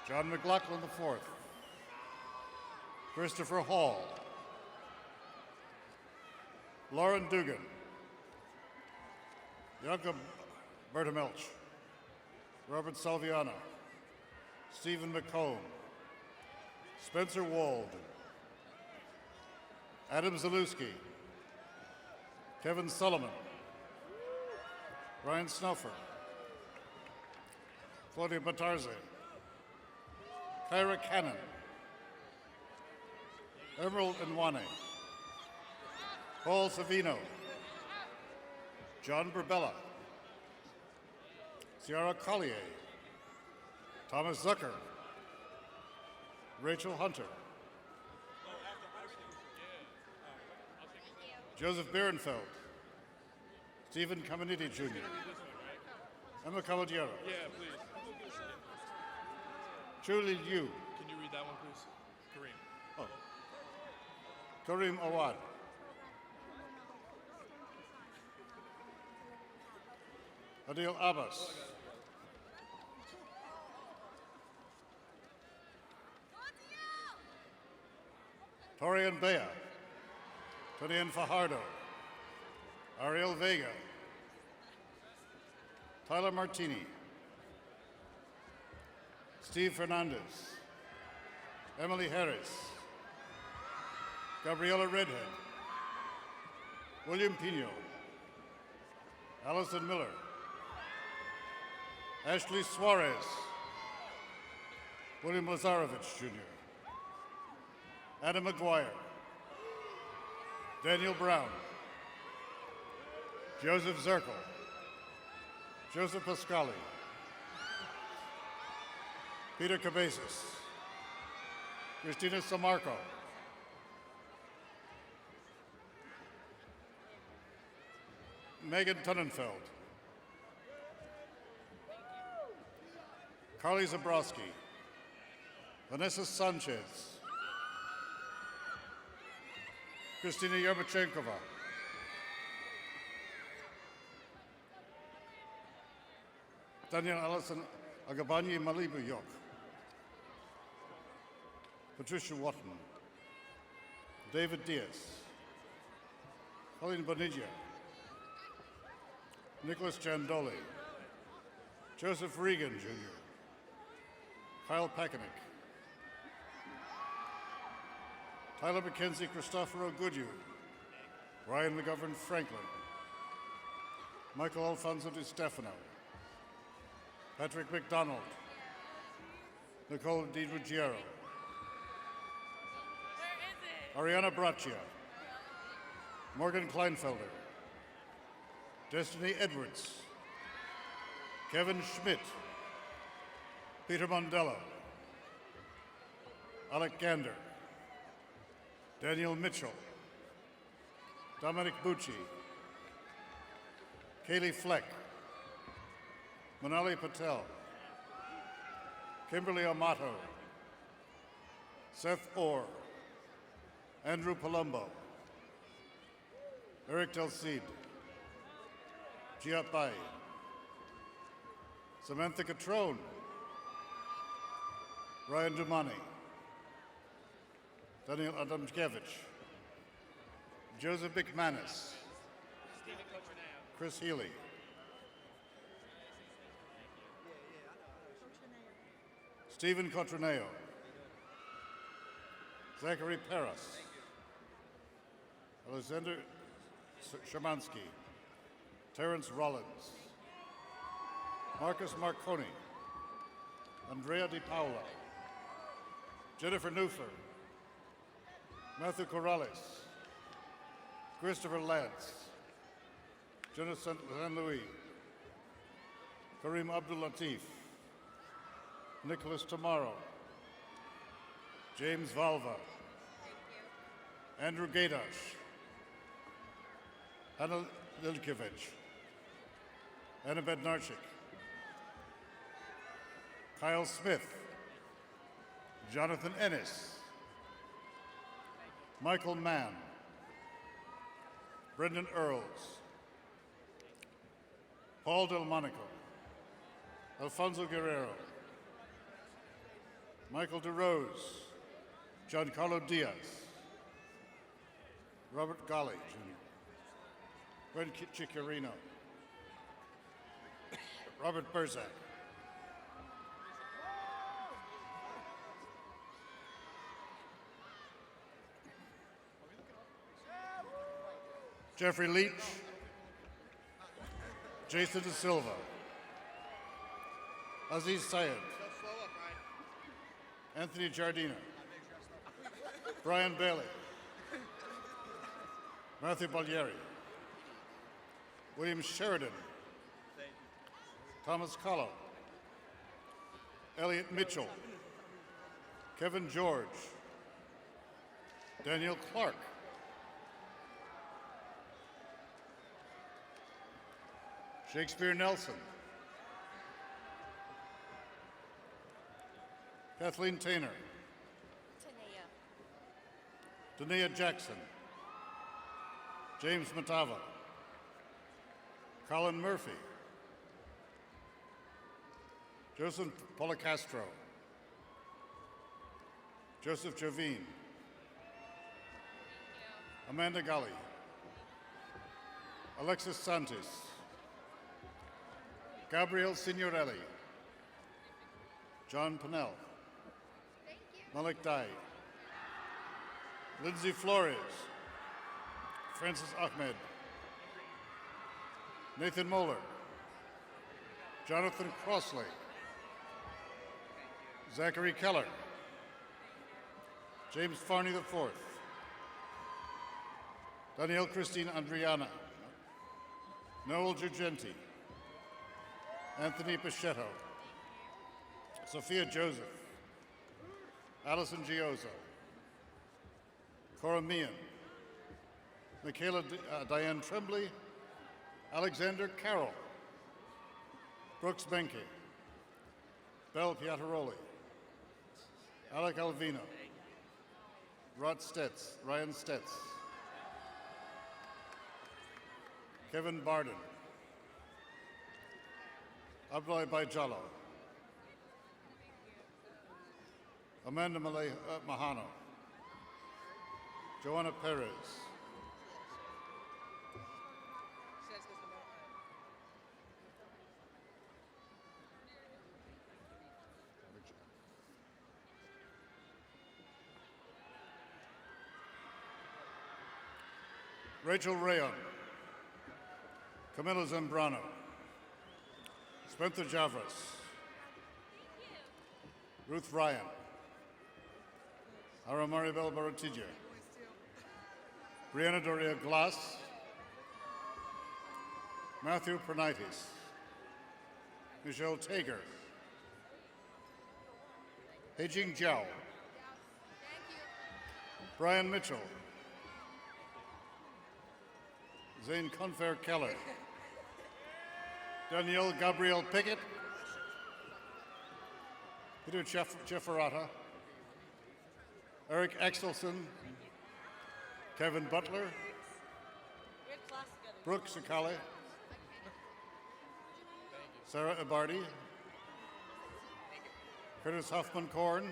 John McLaughlin IV, Christopher Hall, Lauren Dugan, Jakob Bertamelch, Robert Salviano, Stephen McComb, Spencer Wald, Adam Zalewski, Kevin Sullivan, Ryan Snuffer, Claudia Batarze, Kyra Cannon, Emerald Nwane, Paul Savino, John Burbella, Ciara Collier, Thomas Zucker, Rachel Hunter, Joseph Behrenfeld, Stephen Caminiti Jr., Emma Cavaliero, Julie Liu, Can you read that one, please? Kareem. oh, Kareem Awad, Adil Abbas, Torian Bea, Tonian Fajardo, Ariel Vega, Tyler Martini, Steve Fernandez, Emily Harris, Gabriela Redhead, William Pino, Allison Miller, Ashley Suarez, William Lazarevich Jr., Adam McGuire, Daniel Brown, Joseph Zirkle, Joseph Pascali, Peter Cabezas, Christina Samarco, Megan Tunnenfeld. Carly Zabrowski. Vanessa Sanchez. Kristina Yermachenkova. Daniel Allison Agabanyi Malibu Yok. Patricia Watton. David Diaz. Colleen Bonilla. Nicholas Jandoli. Joseph Regan, Jr. Kyle Packenick. Tyler McKenzie, Christopher Goodyear. Ryan McGovern Franklin. Michael Alfonso Di Stefano. Patrick McDonald. Nicole Di Ruggiero. Ariana Braccia. Morgan Kleinfelder. Destiny Edwards. Kevin Schmidt. Peter Mondello. Alec Gander. Daniel Mitchell. Dominic Bucci. Kaylee Fleck. Manali Patel. Kimberly Amato. Seth Orr. Andrew Palumbo. Eric Del Cid. Giat Bai. Samantha Catrone. Ryan Dumani. Daniel Adamskevich. Joseph McManus. Chris Healy. Stephen Cotroneo. Zachary Paras. Alexander Shermansky. Terrence Rollins. Marcus Marconi. Andrea Di Paola. Jennifer Newfer. Matthew Corrales. Christopher Lance. Jonathan San Louis. Kareem Abdul Latif. Nicholas Tamaro. James Valva. Andrew Gaidash. Anna Lilkevich. Anna Bednarchik. Kyle Smith. Jonathan Ennis. Michael Mann. Brendan Earls. Paul Delmonico. Alfonso Guerrero. Michael DeRose. Giancarlo Diaz. Robert Golly, Jr. Brent Ciccarino. Robert Burzak. Jeffrey Leach. Jason De Silva. Aziz Syed. Anthony Giardina. Brian Bailey. Matthew Baglieri. William Sheridan. Thomas Collo. Elliot Mitchell. Kevin George. Daniel Clark. Shakespeare Nelson. Kathleen Tainer. Dania Jackson. James Matava. Colin Murphy. Joseph Policastro. Joseph Jovine. Amanda Gully. Alexis Santos. Gabriel Signorelli. John Pennell. Malik Dai. Lindsay Flores. Francis Ahmed. Nathan Moeller. Jonathan Crossley. Zachary Keller. James Farney IV. Danielle Christine Andriana. Noel Girgenti. Anthony Pichetto. Sophia Joseph. Allison Giozo. Cora Meehan. Michaela Diane Tremblay. Alexander Carroll, Brooks Benke, Belle Piataroli, Alec Alvino, Ryan Stetz, Kevin Barden, Abdoy Baijallo, Amanda Mahano, Joanna Perez, Rachel Rayon, Camila Zambrano, Spencer Javras, Ruth Ryan, Ara Maribel Baratija, Brianna Doria Glass, Matthew Pernitis, Michelle Tager, Heijing Jiao, Brian Mitchell, Zane Confair Keller, Danielle Gabrielle Pickett, Peter Jefferata, Eric Axelson, Kevin Butler, Brooke Sakale, Sarah Ibardi, Curtis Hoffman-Korn,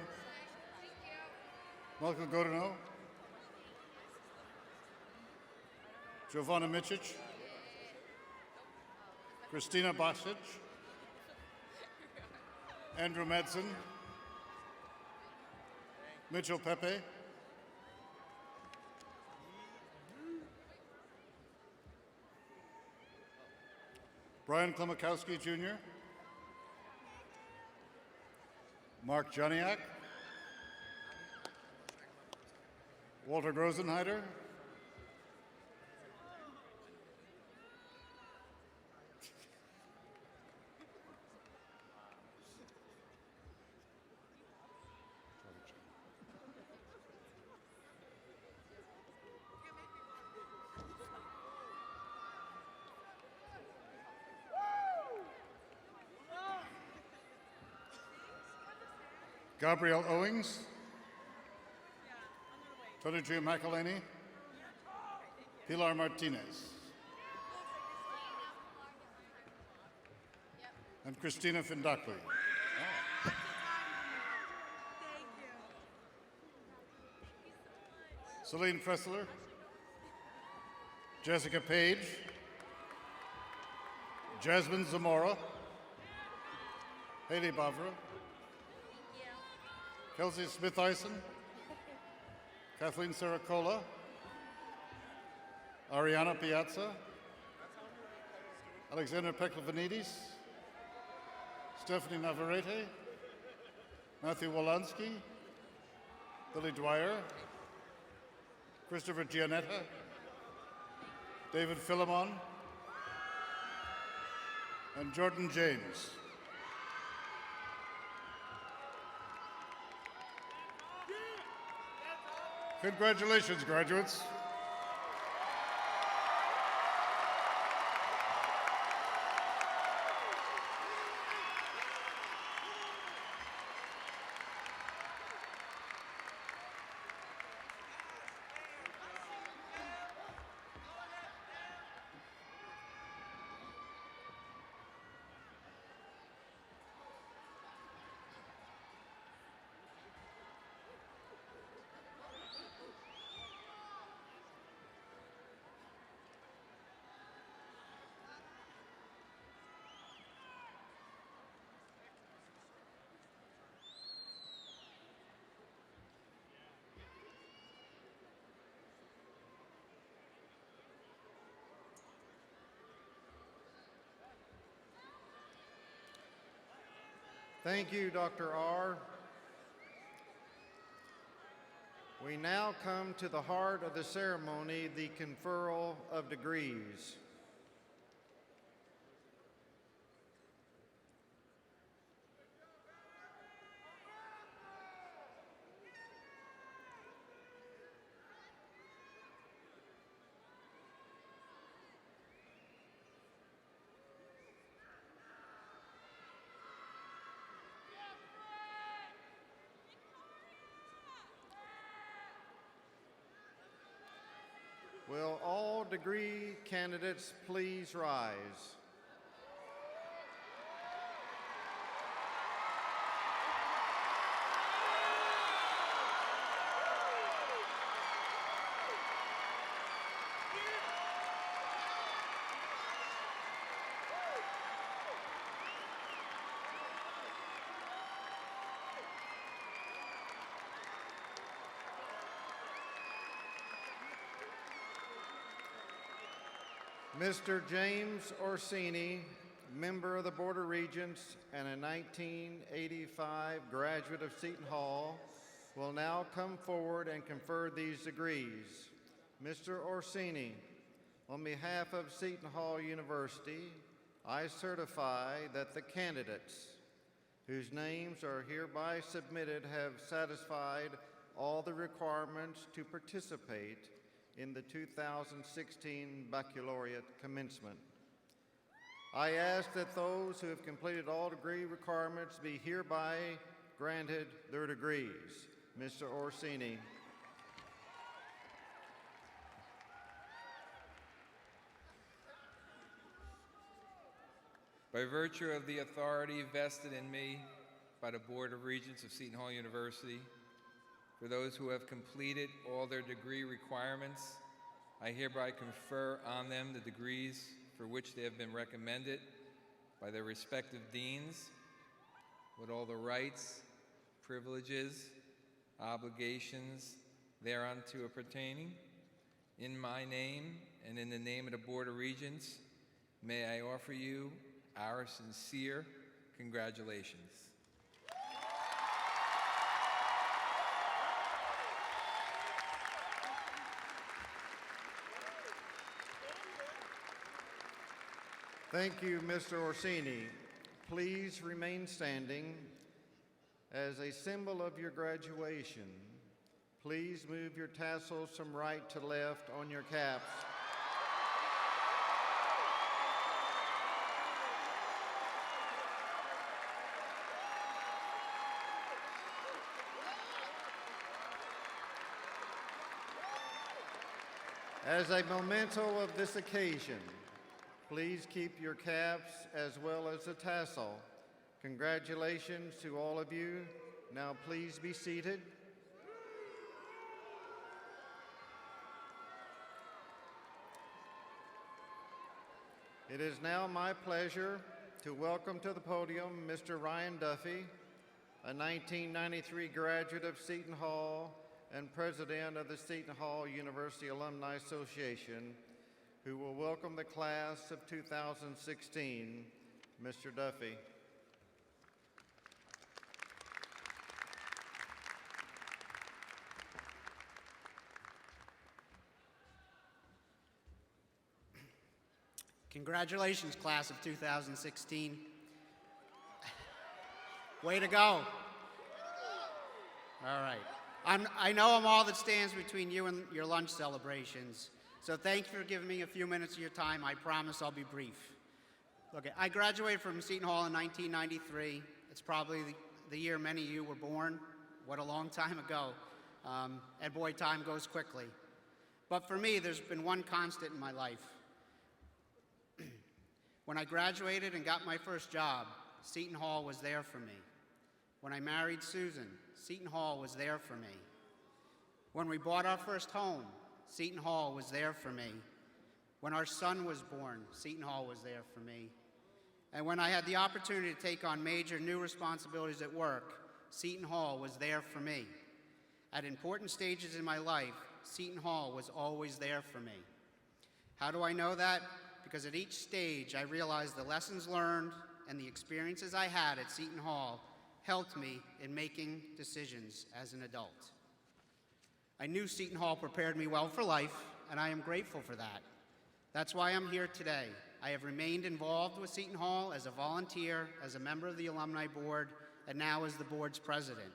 Michael Godino, Giovanna Michich, Christina Bosic, Andrew Madsen, Mitchell Pepe, Brian Klimakowski Jr., Mark Joniak, Walter Grosenheider, Gabrielle Owings, Tony G. McElhaney, Pilar Martinez, and Christina Findakli. Celine Pressler, Jessica Page, Jasmine Zamora, Haley Bavra, Kelsey Smith-Ison, Kathleen Saracola, Ariana Piazza, Alexander Peklavanidis, Stephanie Navarrete, Matthew Wolanski, Billy Dwyer, Christopher Gianetta, David Philemon, and Jordan James. Congratulations, graduates. Thank you, Dr. R. We now come to the heart of the ceremony, the conferral of degrees. Will all degree candidates please rise? Mr. James Orsini, member of the Board of Regents and a 1985 graduate of Seton Hall, will now come forward and confer these degrees. Mr. Orsini, on behalf of Seton Hall University, I certify that the candidates whose names are hereby submitted have satisfied all the requirements to participate in the 2016 Baccalaureate Commencement. I ask that those who have completed all degree requirements be hereby granted their degrees. Mr. Orsini. By virtue of the authority vested in me by the Board of Regents of Seton Hall University, for those who have completed all their degree requirements, I hereby confer on them the degrees for which they have been recommended by their respective deans, with all the rights, privileges, obligations thereunto pertaining. In my name and in the name of the Board of Regents, may I offer you our sincere congratulations. Thank you, Mr. Orsini. Please remain standing. As a symbol of your graduation, please move your tassels from right to left on your caps. As a memento of this occasion, please keep your caps as well as the tassel. Congratulations to all of you. Now please be seated. It is now my pleasure to welcome to the podium Mr. Ryan Duffy, a 1993 graduate of Seton Hall and president of the Seton Hall University Alumni Association, who will welcome the class of 2016. Mr. Duffy. Congratulations, class of 2016. Way to go. All right. I know I'm all that stands between you and your lunch celebrations, so thank you for giving me a few minutes of your time. I promise I'll be brief. Look, I graduated from Seton Hall in 1993. It's probably the year many of you were born. What a long time ago. And boy, time goes quickly. But for me, there's been one constant in my life. When I graduated and got my first job, Seton Hall was there for me. When I married Susan, Seton Hall was there for me. When we bought our first home, Seton Hall was there for me. When our son was born, Seton Hall was there for me. And when I had the opportunity to take on major new responsibilities at work, Seton Hall was there for me. At important stages in my life, Seton Hall was always there for me. How do I know that? Because at each stage, I realized the lessons learned and the experiences I had at Seton Hall helped me in making decisions as an adult. I knew Seton Hall prepared me well for life, and I am grateful for that. That's why I'm here today. I have remained involved with Seton Hall as a volunteer, as a member of the Alumni Board, and now as the board's president.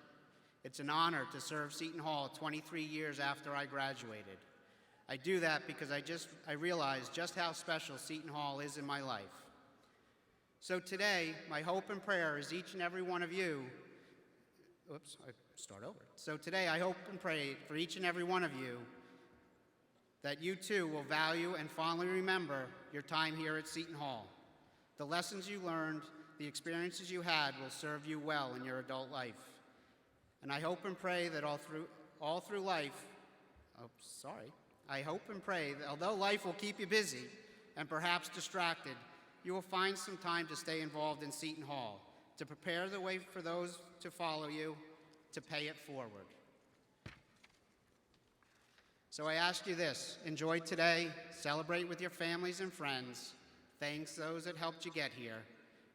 It's an honor to serve Seton Hall 23 years after I graduated. I do that because I realize just how special Seton Hall is in my life. So today, my hope and prayer is each and every one of you, So today, I hope and pray for each and every one of you that you too will value and fondly remember your time here at Seton Hall. The lessons you learned, the experiences you had will serve you well in your adult life. And I hope and pray that all through life, I hope and pray that although life will keep you busy and perhaps distracted, you will find some time to stay involved in Seton Hall, to prepare the way for those to follow you, to pay it forward. So I ask you this: enjoy today, celebrate with your families and friends, thanks those that helped you get here,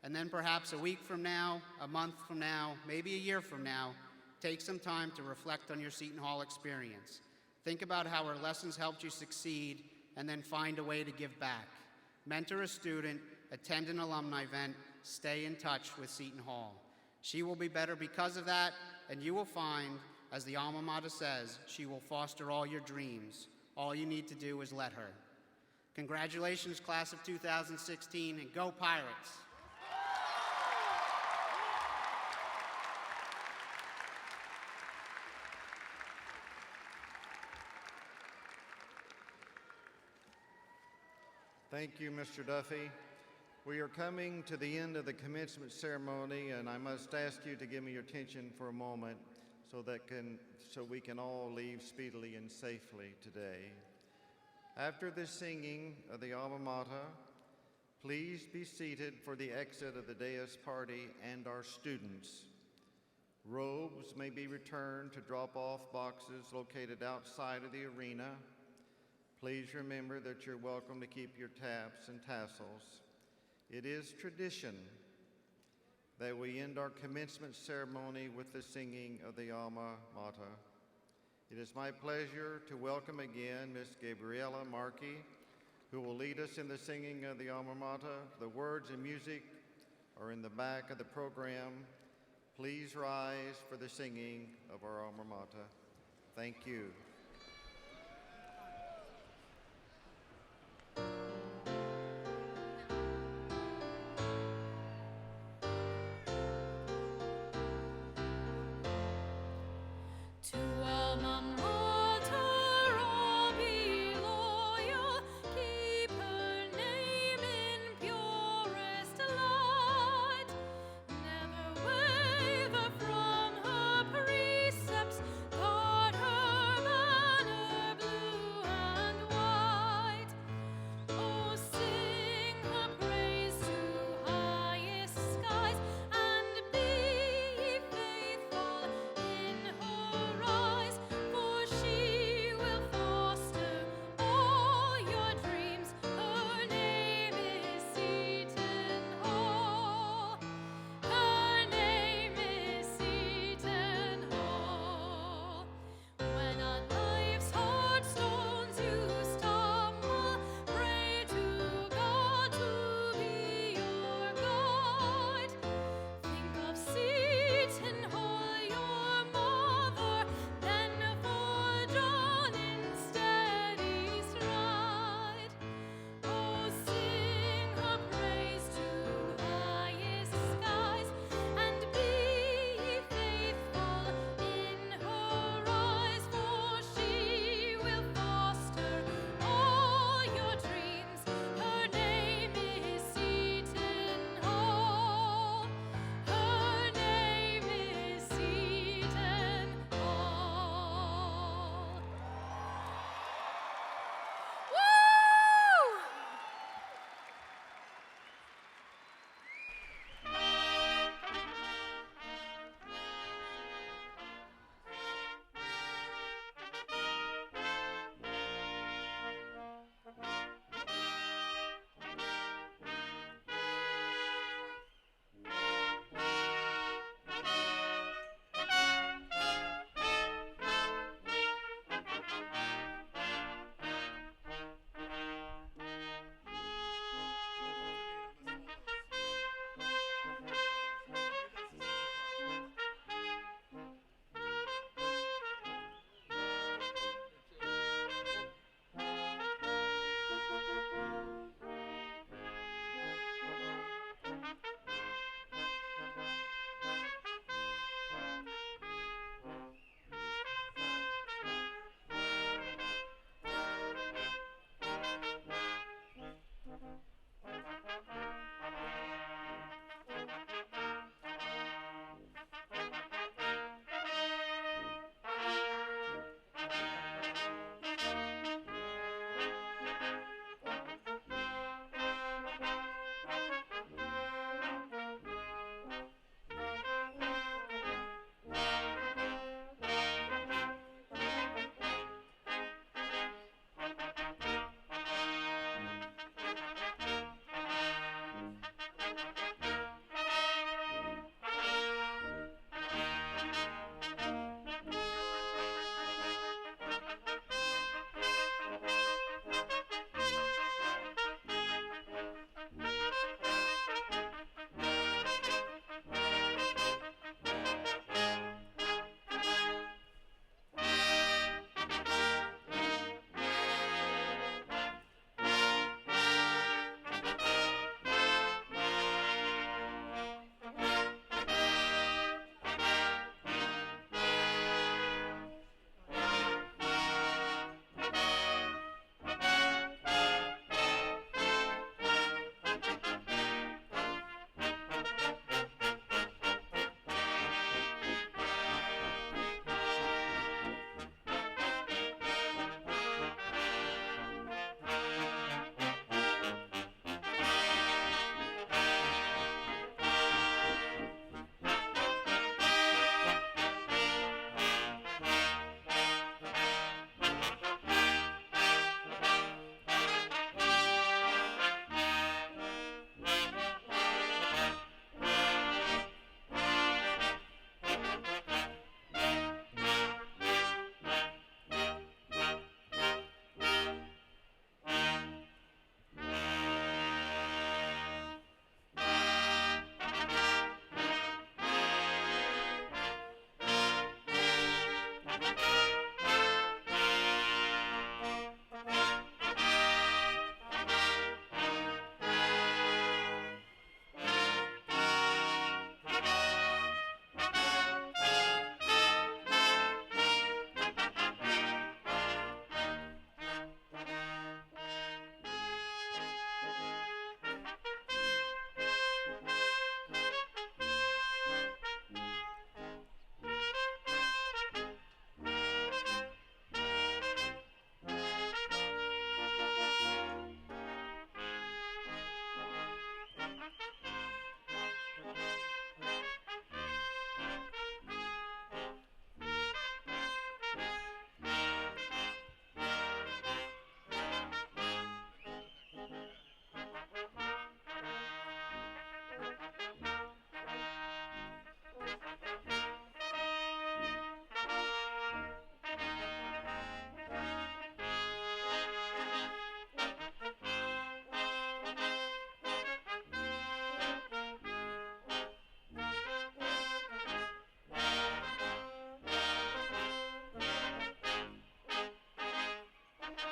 and then perhaps a week from now, a month from now, maybe a year from now, take some time to reflect on your Seton Hall experience. Think about how our lessons helped you succeed, and then find a way to give back. Mentor a student, attend an alumni event, stay in touch with Seton Hall. She will be better because of that, and you will find, as the alma mater says, she will foster all your dreams. All you need to do is let her. Congratulations, class of 2016, and go Pirates! Thank you, Mr. Duffy. We are coming to the end of the commencement ceremony, and I must ask you to give me your attention for a moment so we can all leave speedily and safely today. After the singing of the alma mater, please be seated for the exit of the dais party and our students. Robes may be returned to drop-off boxes located outside of the arena. Please remember that you're welcome to keep your taps and tassels. It is tradition that we end our commencement ceremony with the singing of the alma mater. It is my pleasure to welcome again Miss Gabriella Markey, who will lead us in the singing of the alma mater. The words and music are in the back of the program. Please rise for the singing of our alma mater. Thank you. To alma mater, all be loyal, keep her name in purest light, never waver from her precepts, guard her banner blue and white. Oh, sing her praise to highest skies, and be ye faithful in her eyes, for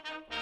Thank you.